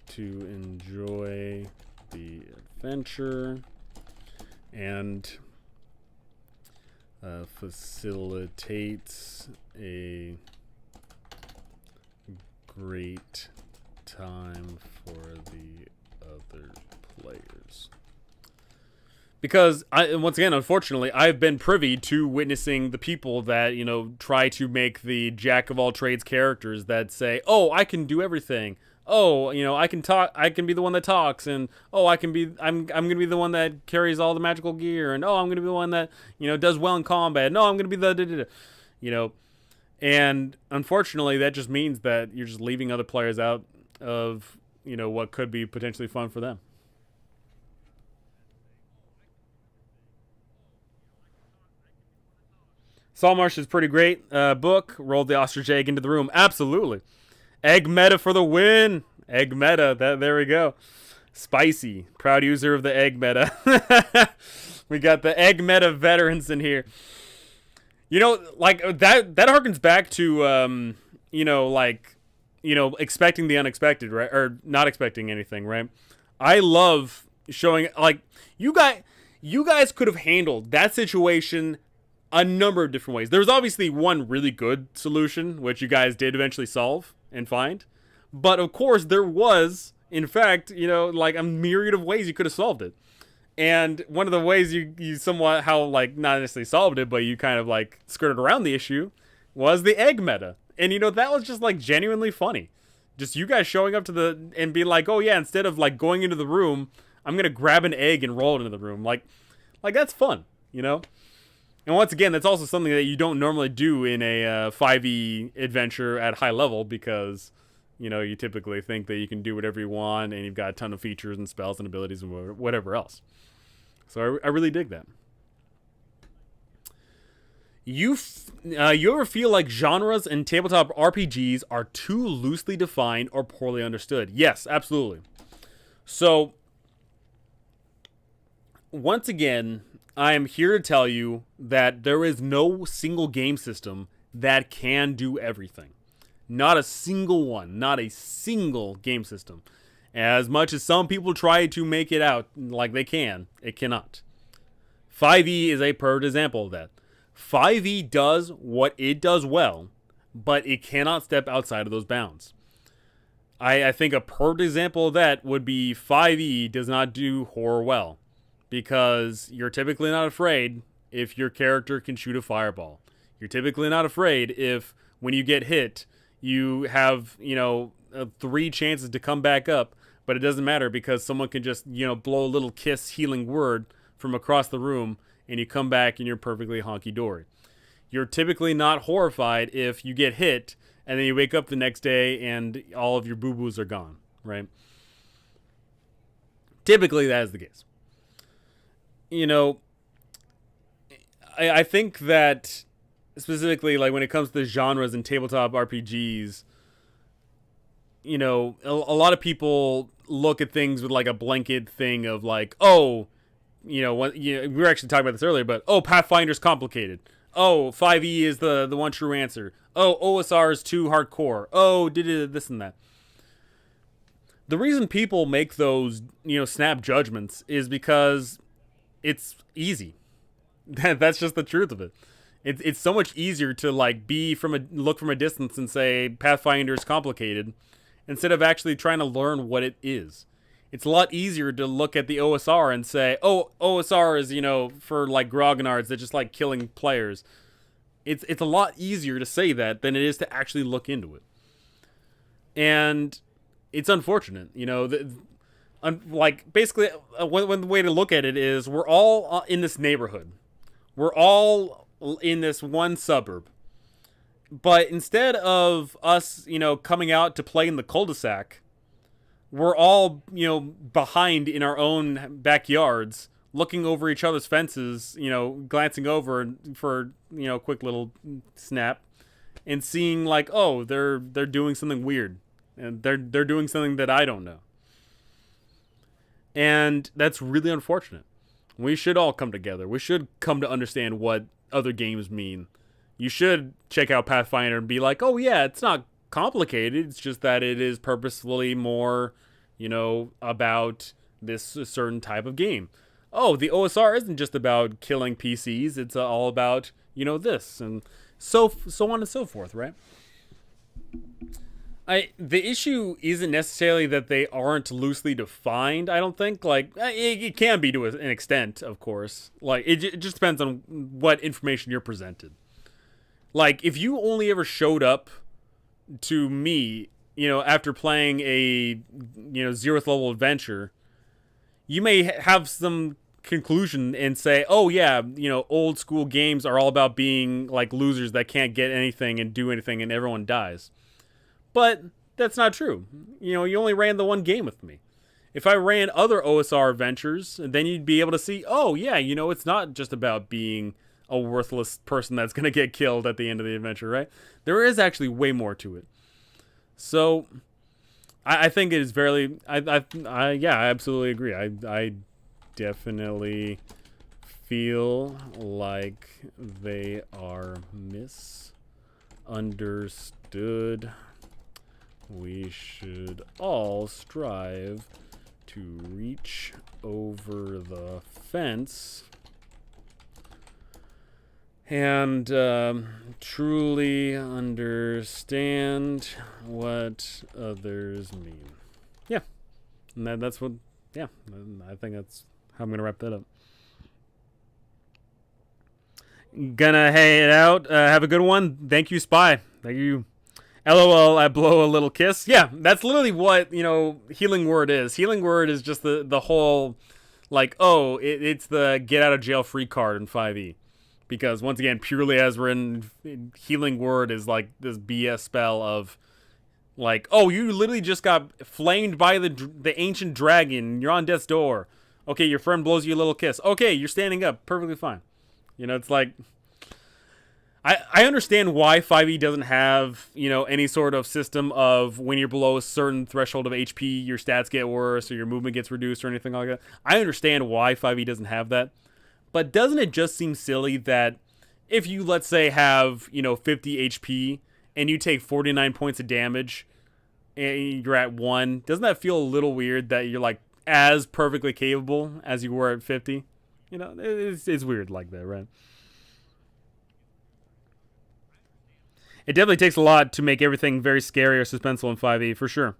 [SPEAKER 1] to enjoy the adventure and facilitates a great time for the other players. Because, once again, unfortunately, I've been privy to witnessing the people that, try to make the jack-of-all-trades characters that say, oh, I can do everything. Oh, I can talk. I can be the one that talks, and oh, I'm gonna be the one that carries all the magical gear, and oh, I'm gonna be the one that does well in combat. No, I'm gonna be the and unfortunately, that just means that you're just leaving other players out of what could be potentially fun for them. Saltmarsh is pretty great. Book rolled the ostrich egg into the room. Absolutely. Egg meta for the win. Egg meta. There we go. Spicy. Proud user of the egg meta. We got the egg meta veterans in here. Like that harkens back to expecting the unexpected, right? Or not expecting anything, right? I love showing you guys could have handled that situation a number of different ways. There was obviously one really good solution, which you guys did eventually solve and find. But of course, there was, in fact, a myriad of ways you could have solved it. And one of the ways you somewhat not necessarily solved it, but you kind of skirted around the issue was the egg meta. And that was just genuinely funny. Just you guys showing up and being like, oh yeah, instead of going into the room, I'm going to grab an egg and roll it into the room. Like that's fun, And once again, that's also something that you don't normally do in a 5e adventure at high level because, you typically think that you can do whatever you want and you've got a ton of features and spells and abilities and whatever else. So I really dig that. You ever feel like genres in tabletop RPGs are too loosely defined or poorly understood? Yes, absolutely. So, once again, I am here to tell you that there is no single game system that can do everything. Not a single one. Not a single game system. As much as some people try to make it out like they can, it cannot. 5e is a perfect example of that. 5e does what it does well, but it cannot step outside of those bounds. I think a perfect example of that would be 5e does not do horror well. Because you're typically not afraid if your character can shoot a fireball. You're typically not afraid if, when you get hit, you have, 3 chances to come back up, but it doesn't matter because someone can just, blow a little kiss healing word from across the room, and you come back and you're perfectly honky-dory. You're typically not horrified if you get hit, and then you wake up the next day and all of your boo-boos are gone, right? Typically, that is the case. I think that specifically, when it comes to genres in tabletop RPGs, a lot of people look at things with a blanket thing of we were actually talking about this earlier, but Pathfinder's complicated. 5e is the one true answer. OSR is too hardcore. This and that. The reason people make those, snap judgments is because it's easy. That's just the truth of it. It's so much easier to look from a distance and say Pathfinder is complicated instead of actually trying to learn what it is. It's a lot easier to look at the OSR and say, OSR is for grognards that just like killing players. It's a lot easier to say that than it is to actually look into it. And it's unfortunate, basically, one way to look at it is we're all in this neighborhood. We're all in this one suburb. But instead of us, coming out to play in the cul-de-sac, we're all, behind in our own backyards looking over each other's fences, glancing over for, a quick little snap and seeing like, oh, they're doing something weird and they're doing something that I don't know. And that's really unfortunate. We should all come together. We should come to understand what other games mean. You should check out Pathfinder and be like, oh yeah, it's not complicated. It's just that it is purposefully more, about this certain type of game. Oh, the OSR isn't just about killing PCs. It's all about, this and so on and so forth, right? The issue isn't necessarily that they aren't loosely defined, I don't think. Like, it can be to an extent, of course. Like, it just depends on what information you're presented. Like, if you only ever showed up to me, after playing a, 0th level adventure, you may have some conclusion and say, oh yeah, old school games are all about being like losers that can't get anything and do anything and everyone dies. But that's not true. You only ran the one game with me. If I ran other OSR adventures, then you'd be able to see, oh yeah, it's not just about being a worthless person that's going to get killed at the end of the adventure, right? There is actually way more to it. So I think it is very, I absolutely agree. I definitely feel like they are misunderstood. We should all strive to reach over the fence and truly understand what others mean. Yeah, and that's what. Yeah, I think that's how I'm gonna wrap that up. Gonna head out. Have a good one. Thank you, Spy. Thank you. LOL, I blow a little kiss. Yeah, that's literally what, Healing Word is. Healing Word is just the whole, like, oh, it's the get out of jail free card in 5e. Because, once again, purely as written, Healing Word is like this BS spell of, like, oh, you literally just got flamed by the ancient dragon. You're on death's door. Okay, your friend blows you a little kiss. Okay, you're standing up. Perfectly fine. It's like... I understand why 5e doesn't have, any sort of system of when you're below a certain threshold of HP, your stats get worse or your movement gets reduced or anything like that. I understand why 5e doesn't have that. But doesn't it just seem silly that if you, let's say, have, 50 HP and you take 49 points of damage and you're at 1, doesn't that feel a little weird that you're, like, as perfectly capable as you were at 50? It's weird like that, right? It definitely takes a lot to make everything very scary or suspenseful in 5e, for sure.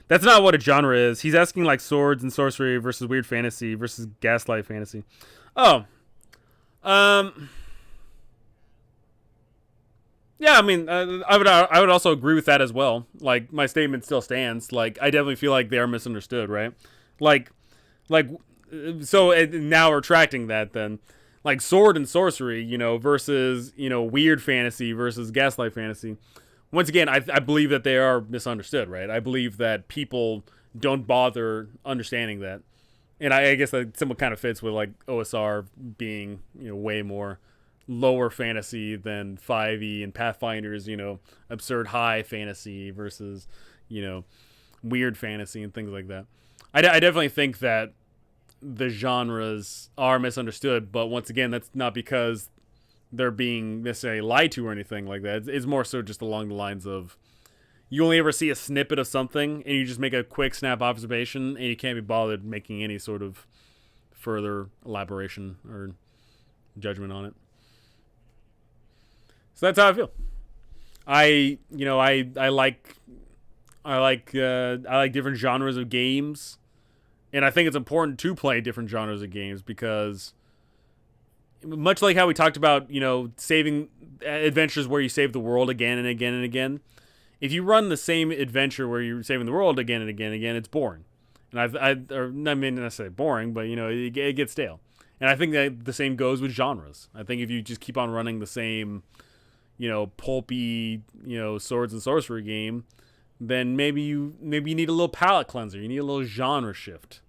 [SPEAKER 1] That's not what a genre is. He's asking like swords and sorcery versus weird fantasy versus gaslight fantasy. Oh. Yeah, I mean, I would also agree with that as well. Like, my statement still stands. Like, I definitely feel like they are misunderstood, right? So now retracting that then. Like sword and sorcery, versus, weird fantasy versus gaslight fantasy. Once again, I believe that they are misunderstood, right? I believe that people don't bother understanding that. And I guess that somewhat kind of fits with, like, OSR being, way more lower fantasy than 5e and Pathfinder's, absurd high fantasy versus, weird fantasy and things like that. I definitely think that the genres are misunderstood, but once again, that's not because they're being necessarily lied to or anything like that. It's more so just along the lines of you only ever see a snippet of something and you just make a quick snap observation and you can't be bothered making any sort of further elaboration or judgment on it. So that's how I feel. I like different genres of games. And I think it's important to play different genres of games because much like how we talked about, saving adventures where you save the world again and again and again, if you run the same adventure where you're saving the world again and again and again, it's boring. And I mean, not necessarily boring, but, it gets stale. And I think that the same goes with genres. I think if you just keep on running the same, pulpy, swords and sorcery game, then maybe you need a little palate cleanser. You need a little genre shift,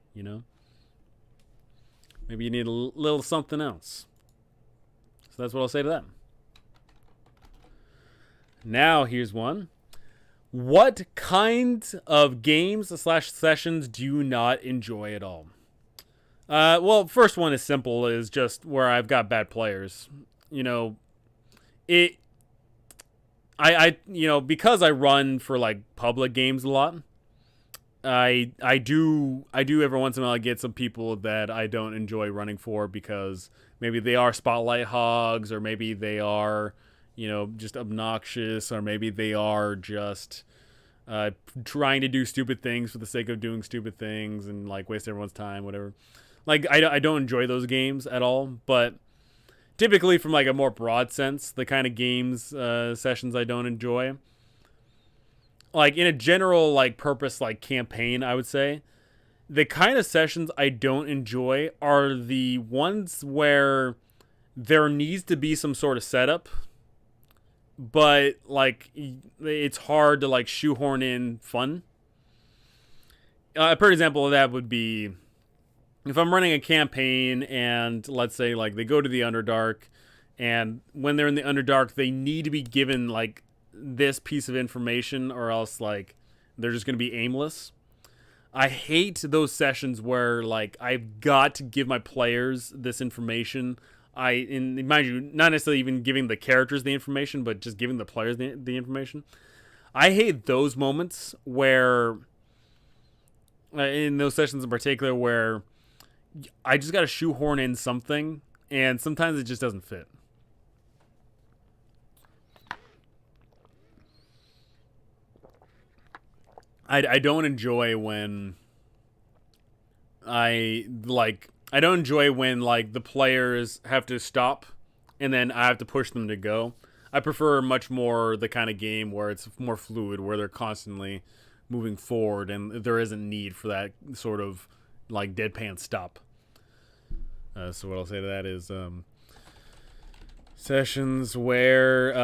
[SPEAKER 1] Maybe you need a little something else. So that's what I'll say to them. Now, here's one. What kind of games / sessions do you not enjoy at all? Well, first one is simple, is just where I've got bad players. You know, because I run for like public games a lot, I do every once in a while get some people that I don't enjoy running for because maybe they are spotlight hogs, or maybe they are, just obnoxious, or maybe they are just trying to do stupid things for the sake of doing stupid things and like waste everyone's time, whatever. Like, I don't enjoy those games at all, but typically from like a more broad sense, the kind of games sessions I don't enjoy, like in a general like purpose like campaign, I would say the kind of sessions I don't enjoy are the ones where there needs to be some sort of setup, but like it's hard to like shoehorn in fun. A perfect example of that would be if I'm running a campaign and let's say like they go to the Underdark, and when they're in the Underdark, they need to be given like this piece of information, or else like they're just going to be aimless. I hate those sessions where like I've got to give my players this information. Mind you, not necessarily even giving the characters the information, but just giving the players the information. I hate those moments where, in those sessions in particular, where I just got to shoehorn in something, and sometimes it just doesn't fit. I don't enjoy when I don't enjoy when like the players have to stop and then I have to push them to go. I prefer much more the kind of game where it's more fluid, where they're constantly moving forward and there isn't need for that sort of like deadpan stop. So what I'll say to that is sessions where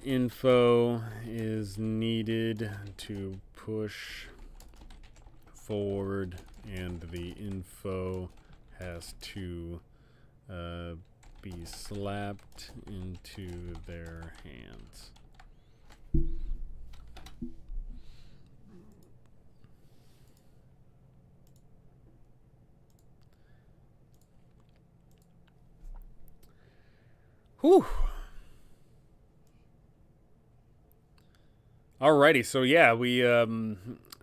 [SPEAKER 1] info is needed to push forward and the info has to be slapped into their hands. Whew. Alrighty, so yeah, we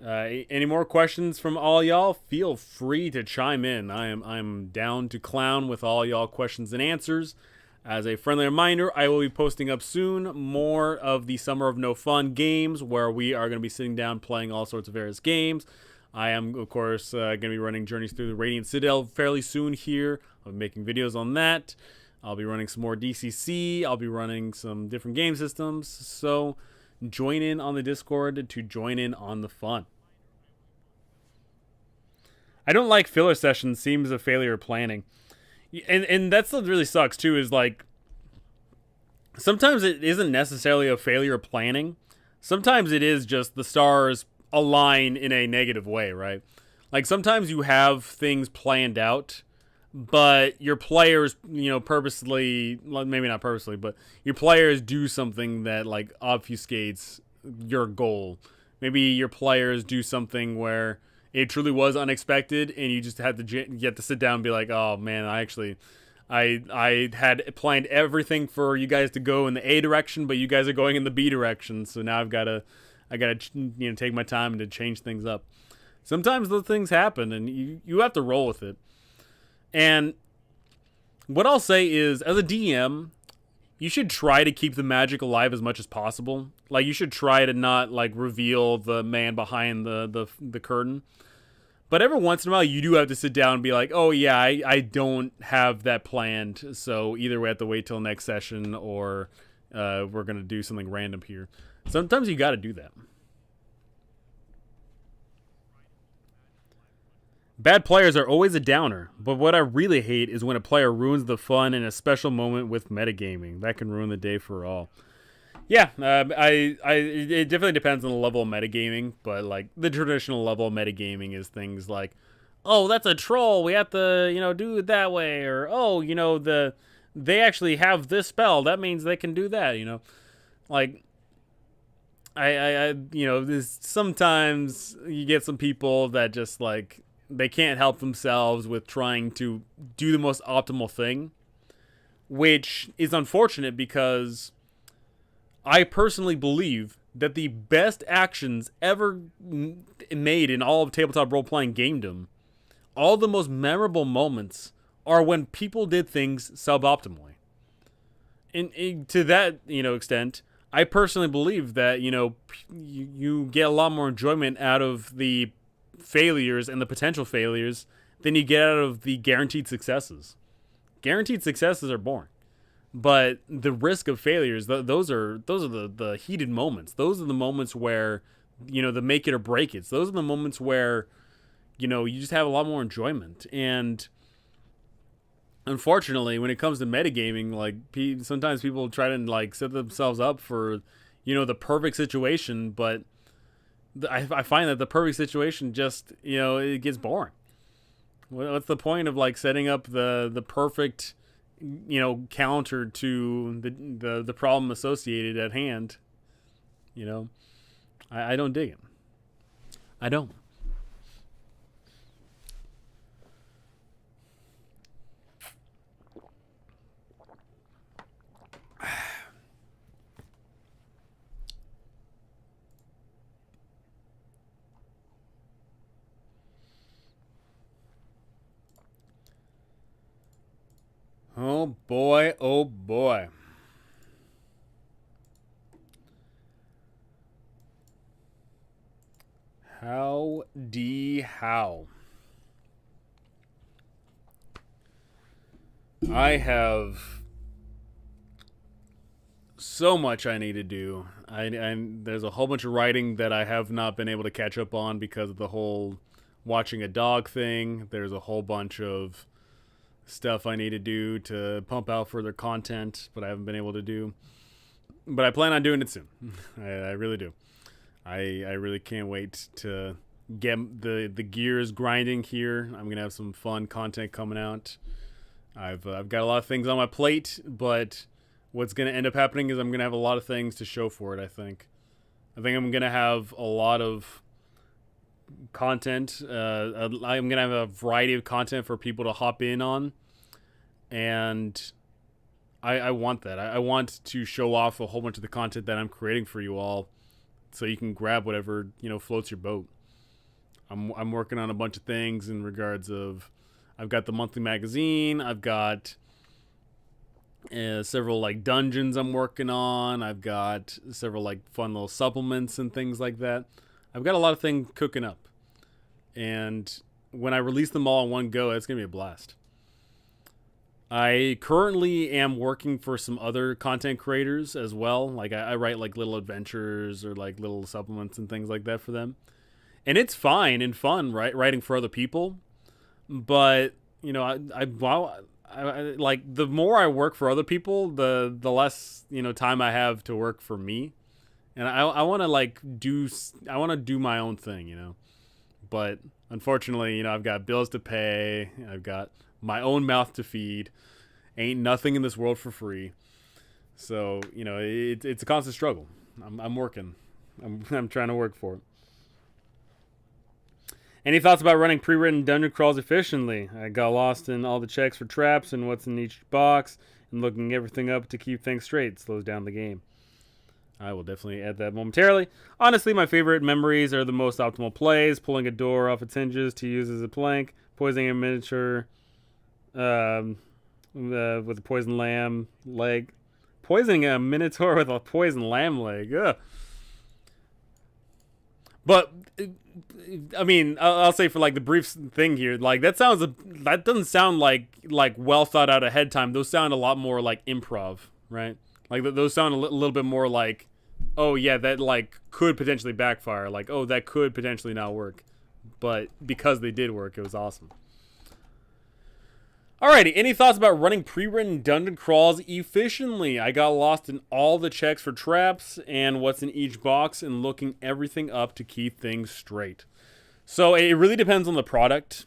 [SPEAKER 1] any more questions from all y'all? Feel free to chime in. I'm down to clown with all y'all questions and answers. As a friendly reminder, I will be posting up soon more of the Summer of No Fun games, where we are going to be sitting down playing all sorts of various games. I am, of course, going to be running Journeys Through the Radiant Citadel fairly soon here. I'll be making videos on that. I'll be running some more DCC. I'll be running some different game systems. So join in on the Discord to join in on the fun. I don't like filler sessions. Seems a failure of planning. And that's what really sucks too, is like sometimes it isn't necessarily a failure of planning. Sometimes it is just the stars align in a negative way, right? Like sometimes you have things planned out, but your players, purposely, maybe not purposely, but your players do something that like obfuscates your goal. Maybe your players do something where it truly was unexpected, and you just had to sit down and be like, "Oh man, I had planned everything for you guys to go in the A direction, but you guys are going in the B direction. So now I gotta take my time to change things up." Sometimes those things happen, and you have to roll with it. And what I'll say is, as a DM, you should try to keep the magic alive as much as possible. Like, you should try to not like reveal the man behind the curtain. But every once in a while, you do have to sit down and be like, "Oh yeah, I don't have that planned. So either we have to wait till next session, or we're gonna do something random here." Sometimes you got to do that. Bad players are always a downer, but what I really hate is when a player ruins the fun in a special moment with metagaming. That can ruin the day for all. Yeah, it definitely depends on the level of metagaming, but like the traditional level of metagaming is things like, oh, that's a troll. We have to, do it that way. Or, oh, they actually have this spell. That means they can do that, Like, sometimes you get some people that just, like, they can't help themselves with trying to do the most optimal thing, which is unfortunate because I personally believe that the best actions ever made in all of tabletop role-playing gamedom, all the most memorable moments, are when people did things suboptimally. And to that, extent, I personally believe that, you get a lot more enjoyment out of the failures and the potential failures than you get out of the guaranteed successes. Guaranteed successes are boring. But the risk of failures, those are the heated moments. Those are the moments where, the make it or break it. Those are the moments where, you just have a lot more enjoyment. And unfortunately, when it comes to metagaming, like, sometimes people try to, like, set themselves up for, the perfect situation. But I find that the perfect situation just, it gets boring. What's the point of, like, setting up the perfect, counter to the problem associated at hand? I don't dig it. I don't. Oh boy, oh boy. How? I have so much I need to do. There's a whole bunch of writing that I have not been able to catch up on because of the whole watching a dog thing. There's a whole bunch of stuff I need to do to pump out further content, but I haven't been able to do. But I plan on doing it soon. I really do. I really can't wait to get the gears grinding here. I'm gonna have some fun content coming out. I've got a lot of things on my plate, but what's gonna end up happening is I'm gonna have a lot of things to show for it. I think I'm gonna have a lot of content. I'm gonna have a variety of content for people to hop in on, and I want that. I want to show off a whole bunch of the content that I'm creating for you all, so you can grab whatever floats your boat. I'm working on a bunch of things in regards of, I've got the monthly magazine, I've got several like dungeons I'm working on, I've got several like fun little supplements and things like that. I've got a lot of things cooking up, and when I release them all in one go, it's gonna be a blast. I currently am working for some other content creators as well. Like I write like little adventures or like little supplements and things like that for them. And it's fine and fun, right? Writing for other people. But, I like, the more I work for other people, the less, time I have to work for me. And I want to do my own thing, But unfortunately, I've got bills to pay. I've got my own mouth to feed. Ain't nothing in this world for free. So, it's a constant struggle. I'm working. I'm trying to work for it. Any thoughts about running pre-written dungeon crawls efficiently? I got lost in all the checks for traps and what's in each box, and looking everything up to keep things straight slows down the game. I will definitely add that momentarily. Honestly, my favorite memories are the most optimal plays: pulling a door off its hinges to use as a plank, poisoning a miniature with a poison lamb leg, poisoning a minotaur with a poison lamb leg. Ugh. But I mean, I'll say for like the brief thing here, like that doesn't sound like well thought out ahead time. Those sound a lot more like improv, right? Like those sound a little bit more like, oh yeah, that like could potentially backfire. Like, oh, that could potentially not work, but because they did work, it was awesome. Alrighty, any thoughts about running pre-written dungeon crawls efficiently? I got lost in all the checks for traps and what's in each box and looking everything up to keep things straight. So it really depends on the product.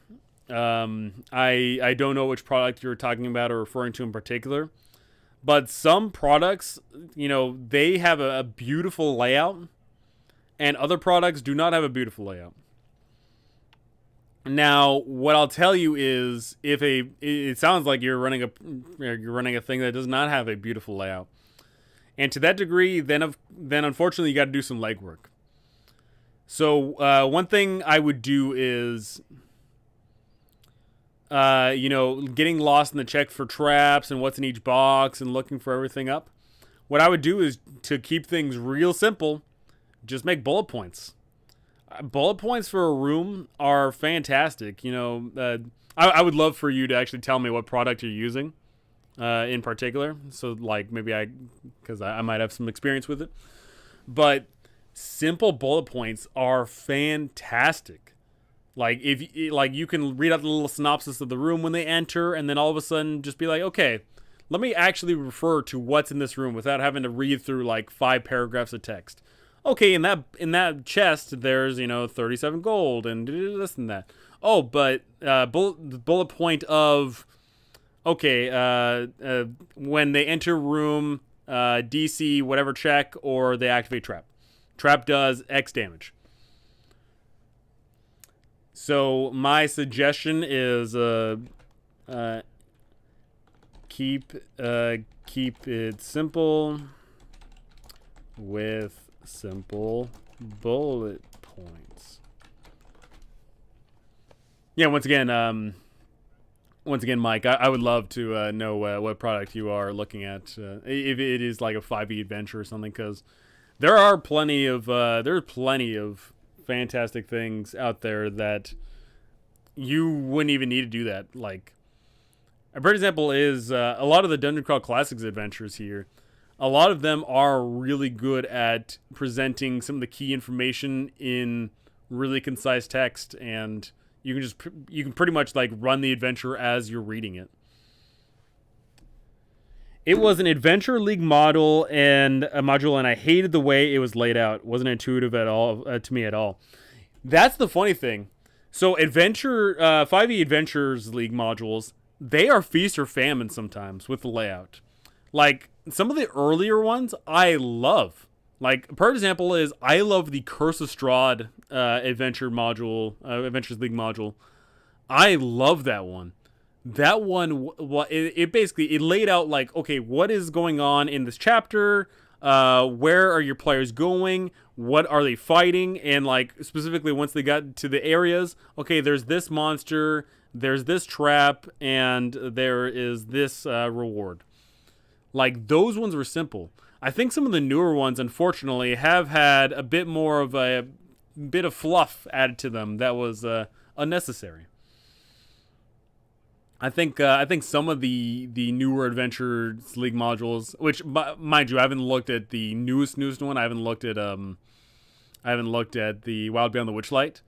[SPEAKER 1] I don't know which product you're talking about or referring to in particular, but some products, they have a beautiful layout, and other products do not have a beautiful layout. Now, what I'll tell you is, it sounds like you're running a thing that does not have a beautiful layout, and to that degree, then unfortunately you got to do some legwork. So one thing I would do is, getting lost in the check for traps and what's in each box and looking for everything up. What I would do is, to keep things real simple, just make bullet points. Bullet points for a room are fantastic. I would love for you to actually tell me what product you're using in particular. So, like, maybe because I might have some experience with it. But simple bullet points are fantastic. Like, you can read out the little synopsis of the room when they enter, and then all of a sudden just be like, okay, let me actually refer to what's in this room without having to read through like 5 paragraphs of text. Okay, in that chest, there's 37 gold and this and that. Oh, but bullet point of, okay, when they enter room, DC whatever check, or they activate trap. Trap does X damage. So my suggestion is keep it simple with simple bullet points. Yeah, once again, Mike, I would love to know what product you are looking at, if it is like a 5e adventure or something, because there's plenty of fantastic things out there that you wouldn't even need to do that. Like, a great example is a lot of the Dungeon Crawl Classics adventures here. A lot of them are really good at presenting some of the key information in really concise text, and you can pretty much like run the adventure as you're reading it. It was an Adventure League model and I hated the way it was laid out. It wasn't intuitive at all to me at all. That's the funny thing. So 5e Adventures League modules, they are feast or famine sometimes with the layout. Like, some of the earlier ones I love. Like, per example is, I love the Curse of Strahd Adventures League module. I love that one. That one, it basically laid out like, okay, what is going on in this chapter? Where are your players going? What are they fighting? And like, specifically once they got to the areas, okay, there's this monster, there's this trap, and there is this reward. Like, those ones were simple. I think some of the newer ones, unfortunately, have had a bit more of a bit of fluff added to them that was unnecessary. I think some of the newer Adventures League modules, which, mind you, I haven't looked at the newest one. I haven't looked at the Wild Beyond the Witchlight.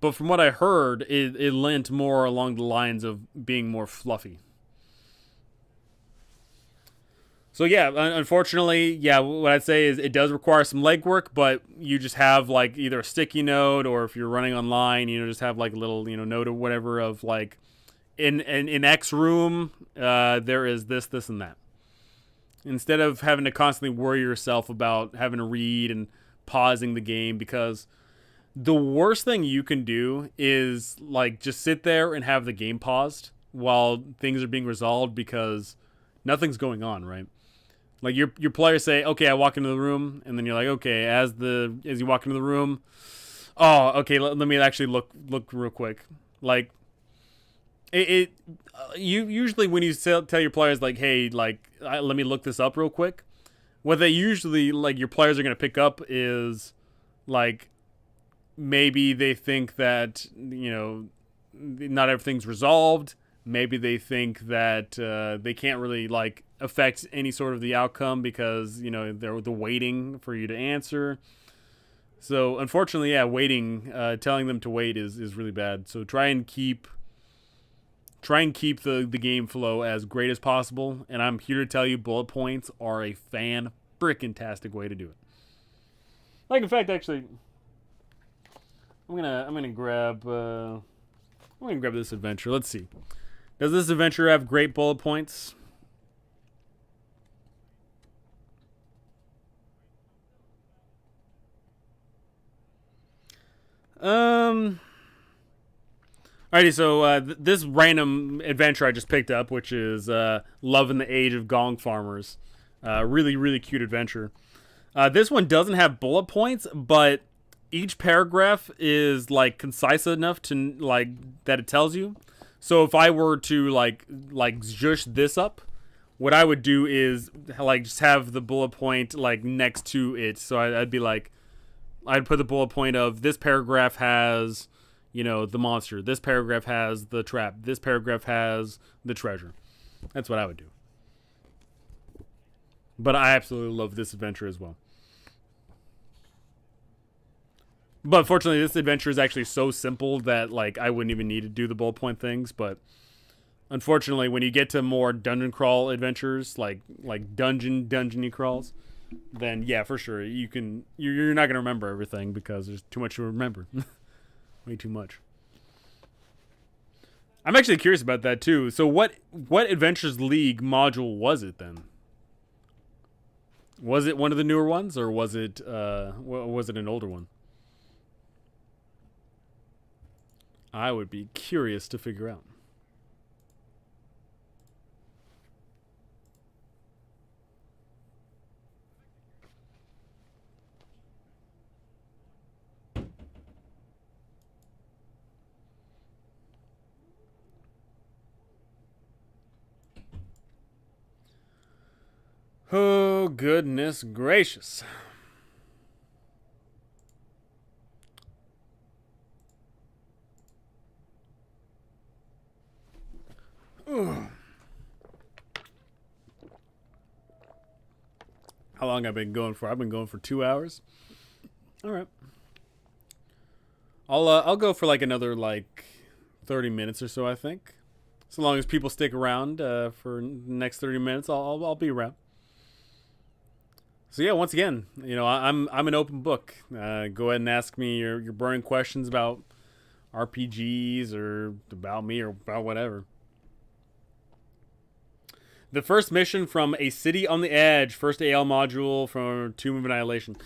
[SPEAKER 1] But from what I heard, it lent more along the lines of being more fluffy. So yeah, unfortunately, yeah, what I'd say is it does require some legwork, but you just have like either a sticky note, or if you're running online, just have like a little note or whatever of like, in X room, there is this, and that. Instead of having to constantly worry yourself about having to read and pausing the game, because the worst thing you can do is like just sit there and have the game paused while things are being resolved, because nothing's going on, right? Like, your players say, okay, I walk into the room, and then you're like, okay, as you walk into the room, oh, okay, let me actually look real quick. Like, you usually, when you tell your players like, hey, like, let me look this up real quick, what they usually, like, your players are going to pick up is like, maybe they think that not everything's resolved. Maybe they think that they can't really like affect any sort of the outcome because they're waiting for you to answer. So unfortunately, yeah, telling them to wait is really bad. So try and keep the game flow as great as possible. And I'm here to tell you, bullet points are a fan-frickin-tastic way to do it. Like, in fact, actually, I'm gonna grab. I'm gonna grab this adventure. Let's see. Does this adventure have great bullet points? Alrighty, so this random adventure I just picked up, which is Love in the Age of Gong Farmers. Really, really cute adventure. This one doesn't have bullet points, but each paragraph is like concise enough to like that it tells you. So if I were to like zhush this up, what I would do is like just have the bullet point like next to it. So I'd be like, I'd put the bullet point of this paragraph has, you know, the monster. This paragraph has the trap. This paragraph has the treasure. That's what I would do. But I absolutely love this adventure as well. But fortunately, this adventure is actually so simple that like I wouldn't even need to do the bullet point things. But unfortunately, when you get to more dungeon crawl adventures, like dungeony crawls, then yeah, for sure you're not gonna remember everything because there's too much to remember. Way too much. I'm actually curious about that too. So what Adventures League module was it then? Was it one of the newer ones, or was it an older one? I would be curious to figure out. Oh, goodness gracious. Ugh. How long I've been going for? I've been going for 2 hours. All right. I'll go for like another like 30 minutes or so, I think. So long as people stick around for the next 30 minutes, I'll be around. So yeah, once again, you know, I'm an open book. Go ahead and ask me your burning questions about RPGs or about me or about whatever. The first mission from A City on the Edge, first AL module from Tomb of Annihilation.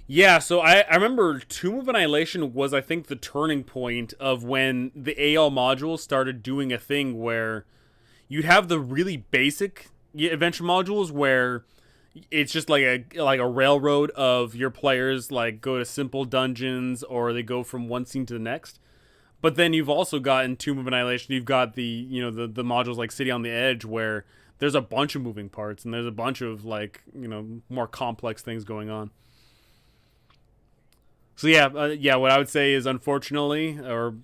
[SPEAKER 1] Yeah, so I remember Tomb of Annihilation was, I think, the turning point of when the AL module started doing a thing where you'd have the really basic adventure modules where it's just like a railroad of your players like go to simple dungeons or they go from one scene to the next. But then you've also got in Tomb of Annihilation, you've got the modules like City on the Edge where there's a bunch of moving parts and there's a bunch of like, you know, more complex things going on. So yeah, what I would say is unfortunately, or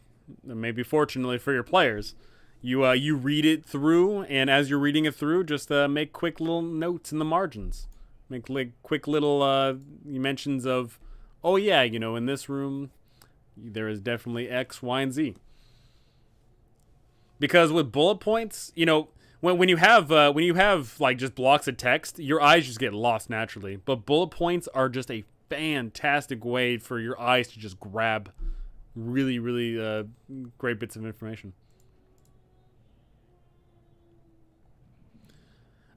[SPEAKER 1] maybe fortunately for your players, you read it through, and as you're reading it through, just make quick little notes in the margins. Make like quick little mentions of, oh yeah, you know, in this room there is definitely X, Y, and Z. Because with bullet points, you know, when you have like just blocks of text, your eyes just get lost naturally. But bullet points are just a fantastic way for your eyes to just grab really, really great bits of information.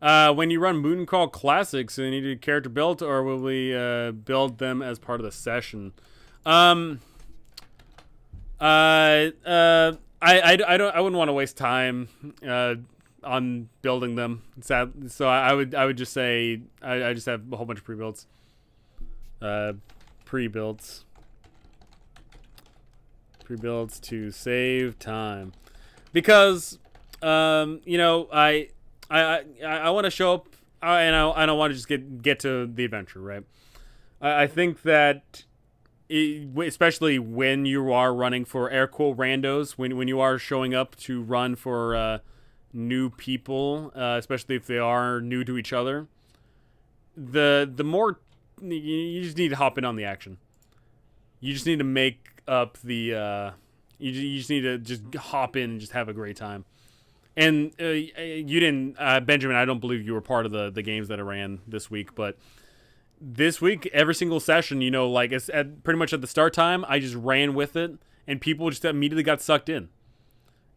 [SPEAKER 1] When you run Moon Call Classics, you need a character built, or will we build them as part of the session? I wouldn't want to waste time on building them. Sad. So I would just say I just have a whole bunch of pre-builds. Pre-builds to save time, because you know, I want to show up, and I don't want to just get to the adventure, right? I think that especially when you are running for air quote randos, when you are showing up to run for new people, especially if they are new to each other, the more you just need to hop in on the action. You just need to make up the you just need to just hop in and just have a great time. And you didn't, Benjamin, I don't believe you were part of the games that I ran this week, but this week, every single session, you know, like pretty much at the start time, I just ran with it, and people just immediately got sucked in.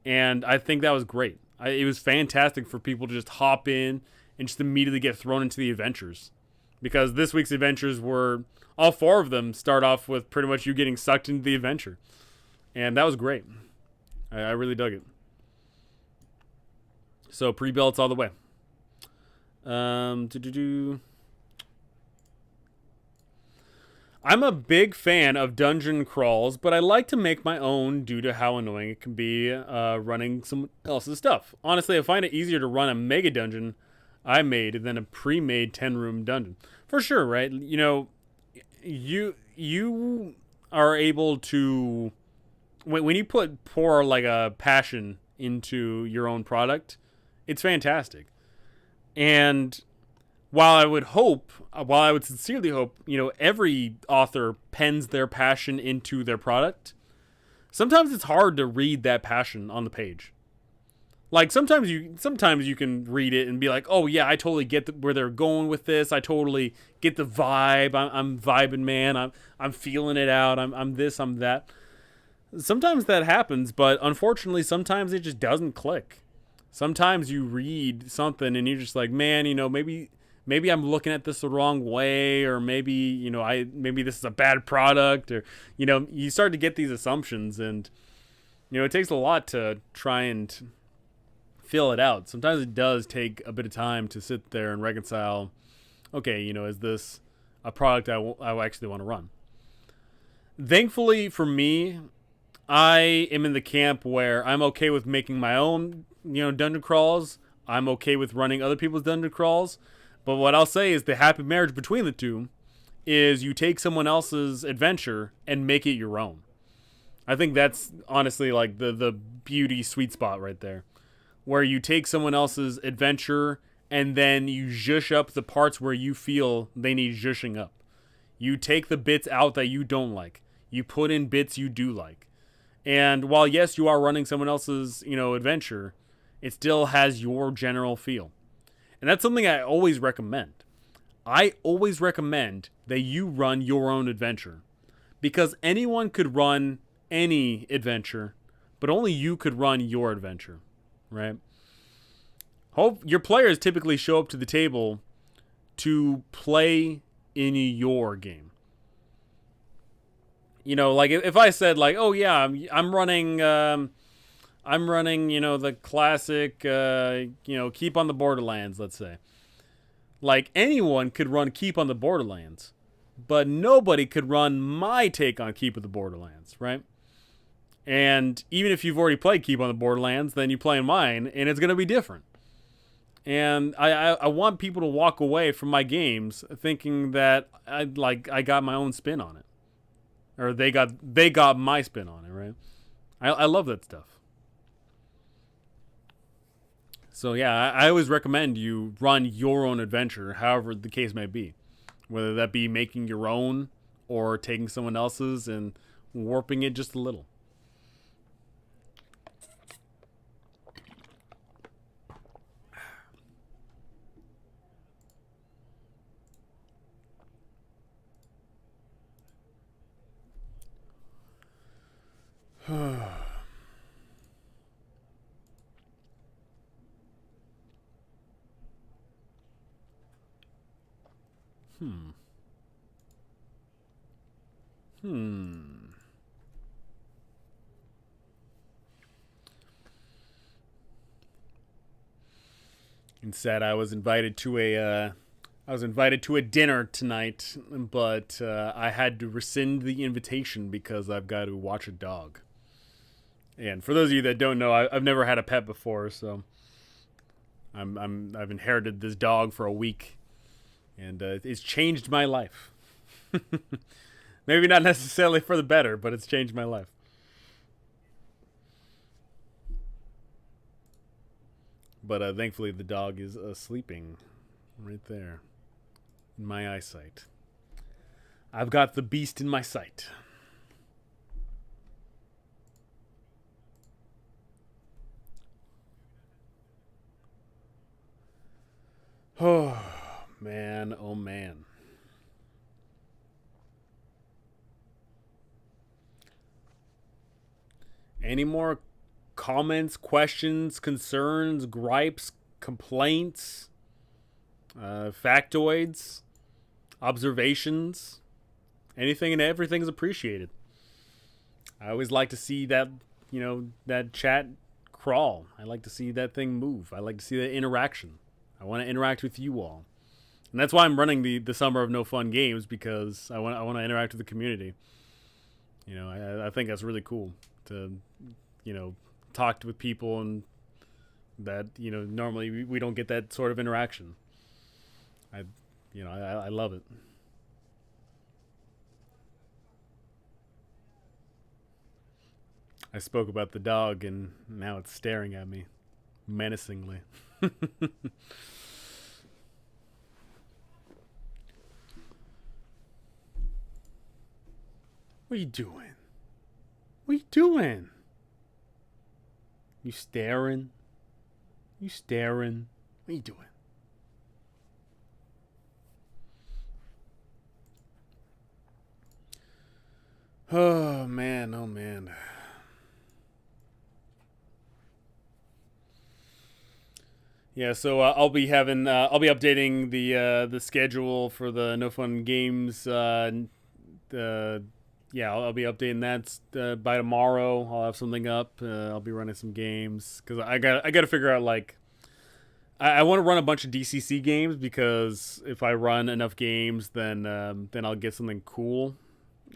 [SPEAKER 1] And I think that was great. It was fantastic for people to just hop in and just immediately get thrown into the adventures. Because this week's adventures were, all 4 of them start off with pretty much you getting sucked into the adventure. And that was great. I really dug it. So pre-belts all the way. I'm a big fan of dungeon crawls, but I like to make my own due to how annoying it can be running someone else's stuff. Honestly, I find it easier to run a mega dungeon I made than a pre-made 10-room dungeon. For sure, right? You know, you are able to, when you pour like a passion into your own product, it's fantastic. And while I would sincerely hope, you know, every author pens their passion into their product, sometimes it's hard to read that passion on the page. Like sometimes you can read it and be like, oh yeah, I totally get where they're going with this. I totally get the vibe. I'm vibing, man. I'm feeling it out. I'm this, I'm that. Sometimes that happens, but unfortunately, sometimes it just doesn't click. Sometimes you read something and you're just like, man, you know, maybe I'm looking at this the wrong way, or maybe, you know, maybe this is a bad product, or, you know, you start to get these assumptions, and, you know, it takes a lot to try and fill it out. Sometimes it does take a bit of time to sit there and reconcile, okay, you know, is this a product I actually want to run? Thankfully for me, I am in the camp where I'm okay with making my own, you know, dungeon crawls. I'm okay with running other people's dungeon crawls. But what I'll say is the happy marriage between the two is you take someone else's adventure and make it your own. I think that's honestly like the beauty sweet spot right there, where you take someone else's adventure and then you zhush up the parts where you feel they need zhushing up. You take the bits out that you don't like. You put in bits you do like. And while, yes, you are running someone else's, you know, adventure, it still has your general feel. And that's something I always recommend. I always recommend that you run your own adventure. Because anyone could run any adventure, but only you could run your adventure, right? Your players typically show up to the table to play in your game. You know, like if I said like, oh yeah, I'm running, you know, the classic, you know, Keep on the Borderlands, let's say. Like anyone could run Keep on the Borderlands, but nobody could run my take on Keep on the Borderlands, right? And even if you've already played Keep on the Borderlands, then you play mine, and it's going to be different. And I want people to walk away from my games thinking that I got my own spin on it. Or they got my spin on it, right? I love that stuff. So yeah, I always recommend you run your own adventure, however the case may be. Whether that be making your own or taking someone else's and warping it just a little. Instead, I was invited to a dinner tonight, but I had to rescind the invitation because I've got to watch a dog. And for those of you that don't know, I've never had a pet before, so I've inherited this dog for a week, and it's changed my life. Maybe not necessarily for the better, but it's changed my life. But thankfully, the dog is sleeping right there in my eyesight. I've got the beast in my sight. Oh, man. Oh, man. Any more comments, questions, concerns, gripes, complaints, factoids, observations. Anything and everything is appreciated. I always like to see that, that chat crawl. I like to see that thing move. I like to see that interaction. I want to interact with you all. And that's why I'm running the Summer of No Fun Games, because I want to interact with the community. I think that's really cool to, talk with people and that, normally we don't get that sort of interaction. I love it. I spoke about the dog, and now it's staring at me menacingly. What are you doing? What are you doing? You staring? You staring? What are you doing? Oh, man. Oh, man. Yeah, so I'll be updating the schedule for the No Fun Games. I'll be updating that by tomorrow. I'll have something up. I'll be running some games because I got to figure out, like, I want to run a bunch of DCC games, because if I run enough games, then I'll get something cool.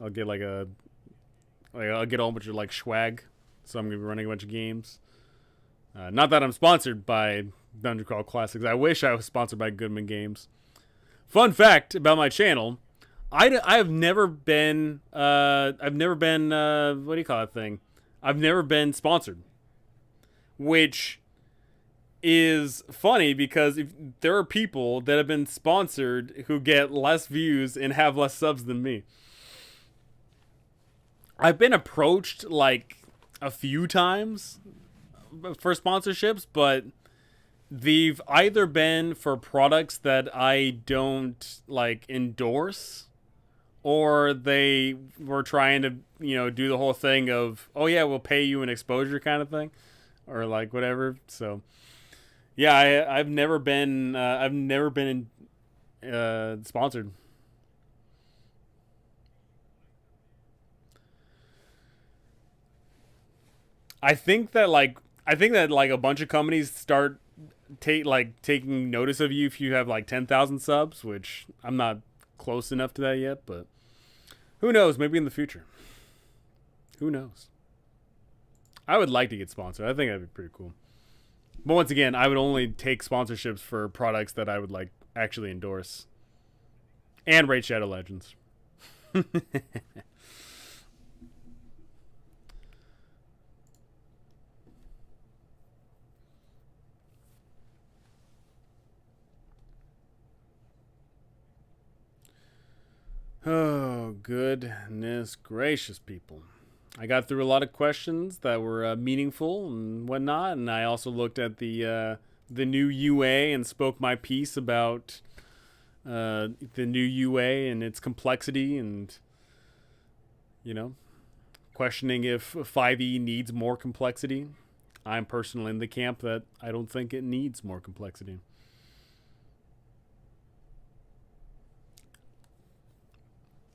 [SPEAKER 1] I'll get I'll get a whole bunch of like swag. So I'm gonna be running a bunch of games. Not that I'm sponsored by Dungeon Crawl Classics. I wish I was sponsored by Goodman Games. Fun fact about my channel: I've never been what do you call that thing? I've never been sponsored, which is funny because if there are people that have been sponsored who get less views and have less subs than me. I've been approached like a few times for sponsorships, but they've either been for products that I don't like endorse, or they were trying to, do the whole thing of, oh yeah, we'll pay you an exposure kind of thing, or like whatever. So yeah, I've never been sponsored. I think that a bunch of companies start taking notice of you if you have like 10,000 subs, which I'm not close enough to that yet, but who knows? Maybe in the future. Who knows? I would like to get sponsored. I think that'd be pretty cool. But once again, I would only take sponsorships for products that I would like actually endorse. And Raid Shadow Legends. Oh, goodness gracious, people. I got through a lot of questions that were meaningful and whatnot, and I also looked at the new UA and spoke my piece about the new UA and its complexity, and, questioning if 5e needs more complexity. I'm personally in the camp that I don't think it needs more complexity.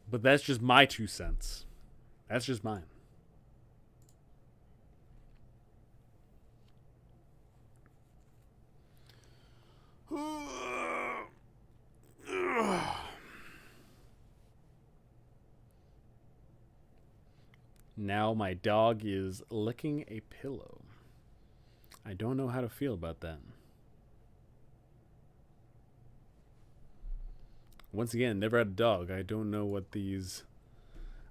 [SPEAKER 1] But that's just my 2 cents. That's just mine. Now my dog is licking a pillow. I don't know how to feel about that. Once again, never had a dog. I don't know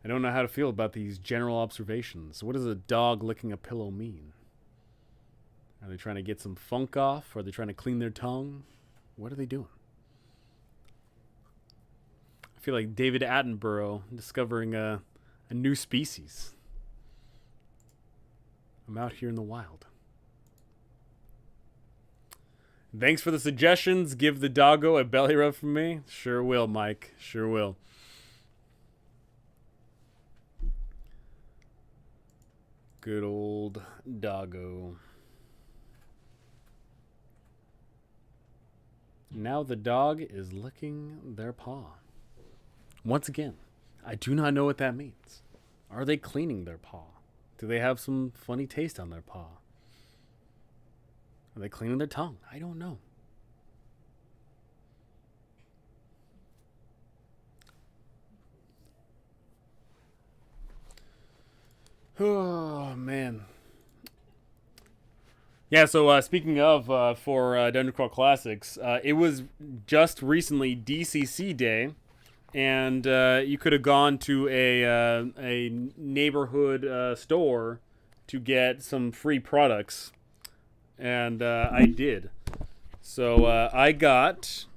[SPEAKER 1] how to feel about these general observations. What does a dog licking a pillow mean? Are they trying to get some funk off? Are they trying to clean their tongue? What are they doing? I feel like David Attenborough discovering a new species. I'm out here in the wild. Thanks for the suggestions. Give the doggo a belly rub from me. Sure will, Mike. Sure will. Good old doggo. Now the dog is licking their paw. Once again, I do not know what that means. Are they cleaning their paw? Do they have some funny taste on their paw? Are they cleaning their tongue? I don't know. Oh, man. Yeah, so speaking of, for Dungeon Crawl Classics, it was just recently DCC Day, and you could have gone to a neighborhood store to get some free products, and I did. So I got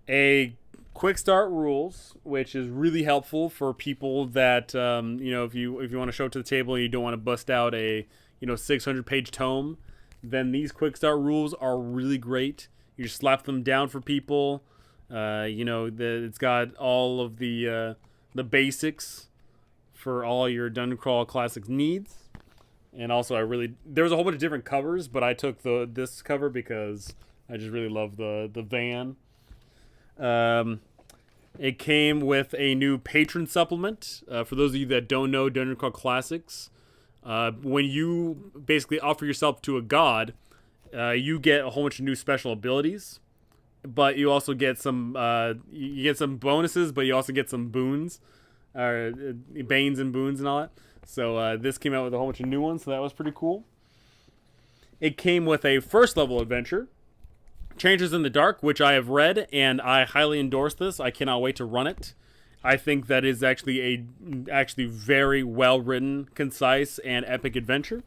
[SPEAKER 1] a Quick Start Rules, which is really helpful for people that if you want to show up to the table and you don't want to bust out a 600-page tome, then these Quick Start Rules are really great. You just slap them down for people. It's got all of the basics for all your Dungeon Crawl Classics needs. And also, there was a whole bunch of different covers, but I took this cover because I just really love the van. It came with a new patron supplement. For those of you that don't know Dungeon Crawl Classics, when you basically offer yourself to a god, you get a whole bunch of new special abilities, but you also get some bonuses, but you also get some boons, banes and boons and all that. So this came out with a whole bunch of new ones, so that was pretty cool. It came with a first level adventure, Changes in the Dark, which I have read, and I highly endorse this. I cannot wait to run it. I think that is actually very well written, concise, and epic adventure.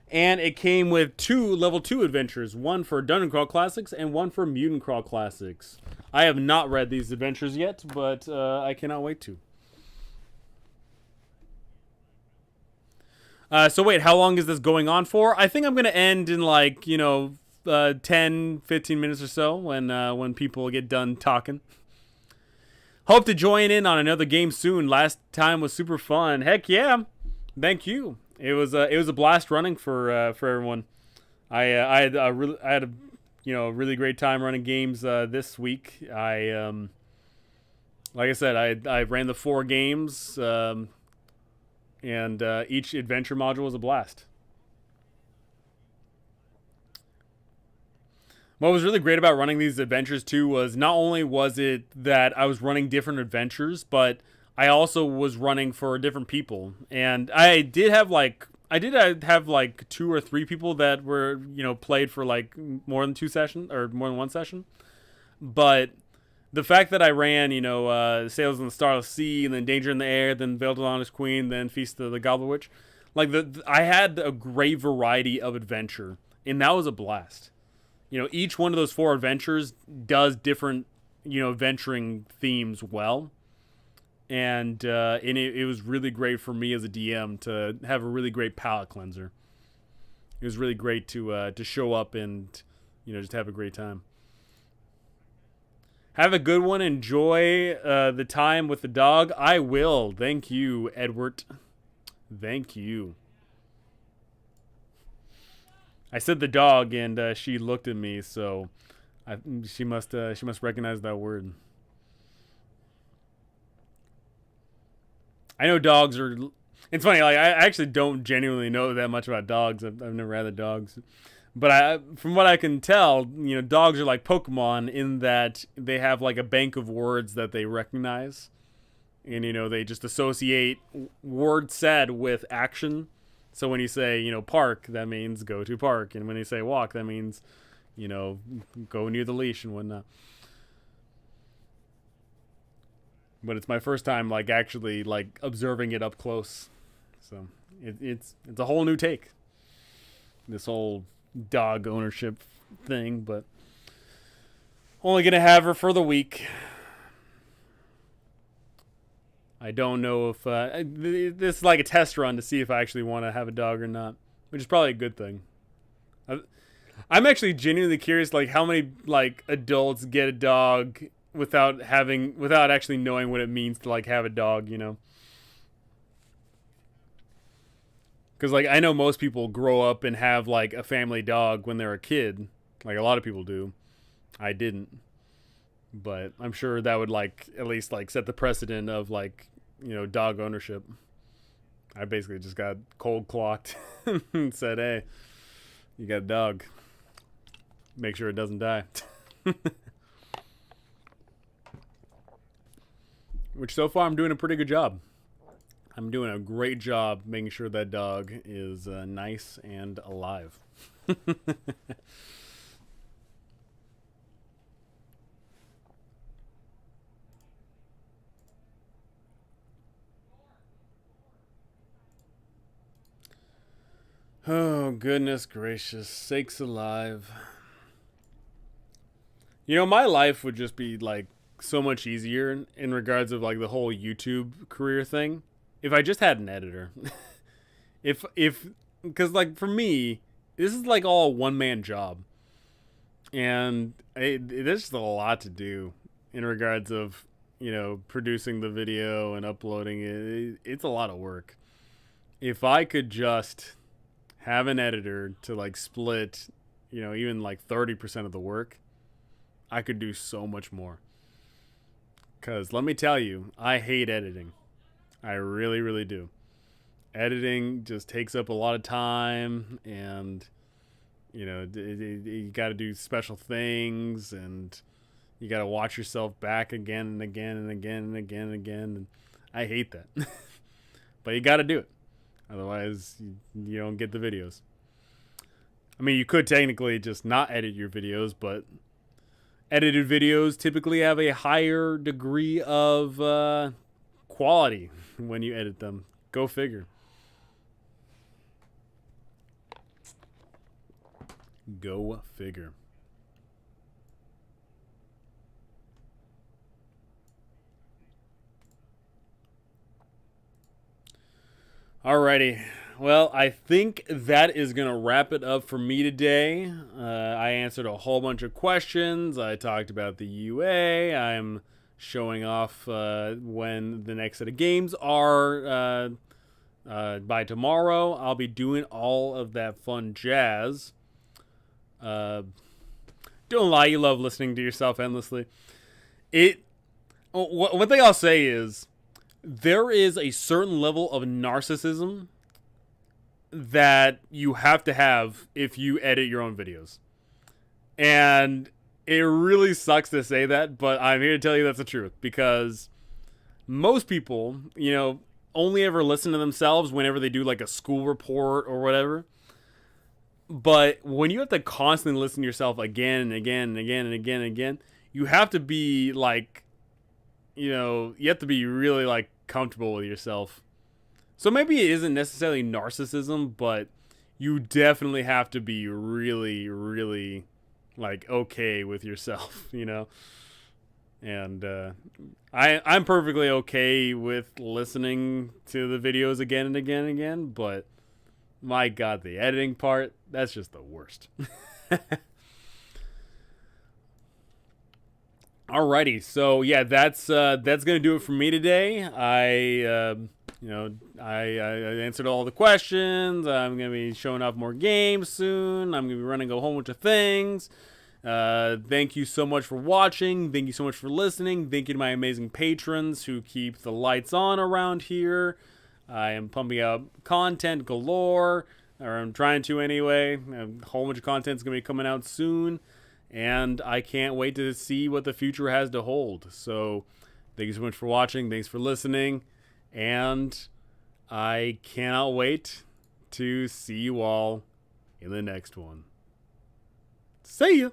[SPEAKER 1] And it came with 2 level 2 adventures, one for Dungeon Crawl Classics and one for Mutant Crawl Classics. I have not read these adventures yet, but I cannot wait to. So wait, how long is this going on for? I think I'm going to end in 10, 15 minutes or so when people get done talking. Hope to join in on another game soon. Last time was super fun. Heck yeah. Thank you. It was a blast running for everyone. I had a really great time running games this week. Like I said, I ran the 4 games, and each adventure module was a blast. What was really great about running these adventures too was not only was it that I was running different adventures, but I also was running for different people, and I did have 2 or 3 people that were played for more than 2 sessions or more than 1 session. But the fact that I ran Sails in the Starless Sea, and then Danger in the Air, then Veiled Honest Queen, then Feast of the Goblin Witch, I had a great variety of adventure, and that was a blast. Each one of those 4 adventures does different adventuring themes well. And it was really great for me as a DM to have a really great palate cleanser. It was really great to show up and just have a great time. Have a good one. Enjoy the time with the dog. I will. Thank you, Edward. Thank you. I said the dog, and she looked at me, so she must recognize that word. I know dogs are. It's funny. I actually don't genuinely know that much about dogs. I've never had the dogs, but from what I can tell, dogs are like Pokemon in that they have a bank of words that they recognize, and they just associate word said with action. So when you say park, that means go to park, and when you say walk, that means go near the leash and whatnot. But it's my first time actually observing it up close, so it's a whole new take, this whole dog ownership thing. But only gonna have her for the week. I don't know if this is a test run to see if I actually want to have a dog or not, which is probably a good thing. I'm actually genuinely curious how many adults get a dog without actually knowing what it means to have a dog. Because, like, I know most people grow up and have, like, a family dog when they're a kid. Like, a lot of people do. I didn't. But I'm sure that would, like, at least, like, set the precedent of, like, you know, dog ownership. I basically just got cold clocked and said, hey, you got a dog. Make sure it doesn't die. Which so far I'm doing a pretty good job. I'm doing a great job making sure that dog is nice and alive. Oh, goodness gracious. Sakes alive. You know, my life would just be, like, so much easier in regards of, like, the whole YouTube career thing if I just had an editor. Because, like, for me, this is, like, all a one-man job. And there's just a lot to do in regards of, you know, producing the video and uploading it. It's a lot of work. If I could just have an editor to, like, split, you know, even, like, 30% of the work, I could do so much more. Because let me tell you, I hate editing. I really, really do. Editing just takes up a lot of time, and, you know, you got to do special things, and you got to watch yourself back again and again and again and again and again. And I hate that. But you got to do it. Otherwise, you don't get the videos. I mean, you could technically just not edit your videos, but edited videos typically have a higher degree of quality when you edit them. Go figure. Go figure. Alrighty. Well, I think that is going to wrap it up for me today. I answered a whole bunch of questions. I talked about the UA. I'm showing off when the next set of games are by tomorrow. I'll be doing all of that fun jazz. Don't lie, you love listening to yourself endlessly. One thing I'll say is there is a certain level of narcissism that you have to have if you edit your own videos. And it really sucks to say that, but I'm here to tell you that's the truth. Because most people, you know, only ever listen to themselves whenever they do, like, a school report or whatever. But when you have to constantly listen to yourself again and again and again and again and again, you have to be, like, you know, you have to be really, like, comfortable with yourself. So maybe it isn't necessarily narcissism, but you definitely have to be really, really, like, okay with yourself, you know? And I'm perfectly okay with listening to the videos again and again and again, but my God, the editing part, that's just the worst. Alrighty, so yeah, that's gonna do it for me today. I answered all the questions. I'm gonna be showing off more games soon. I'm gonna be running a whole bunch of things. Thank you so much for watching. Thank you so much for listening. Thank you to my amazing patrons who keep the lights on around here. I am pumping out content galore, or I'm trying to anyway. A whole bunch of content's gonna be coming out soon. And I can't wait to see what the future has to hold. So thank you so much for watching. Thanks for listening. And I cannot wait to see you all in the next one. See ya.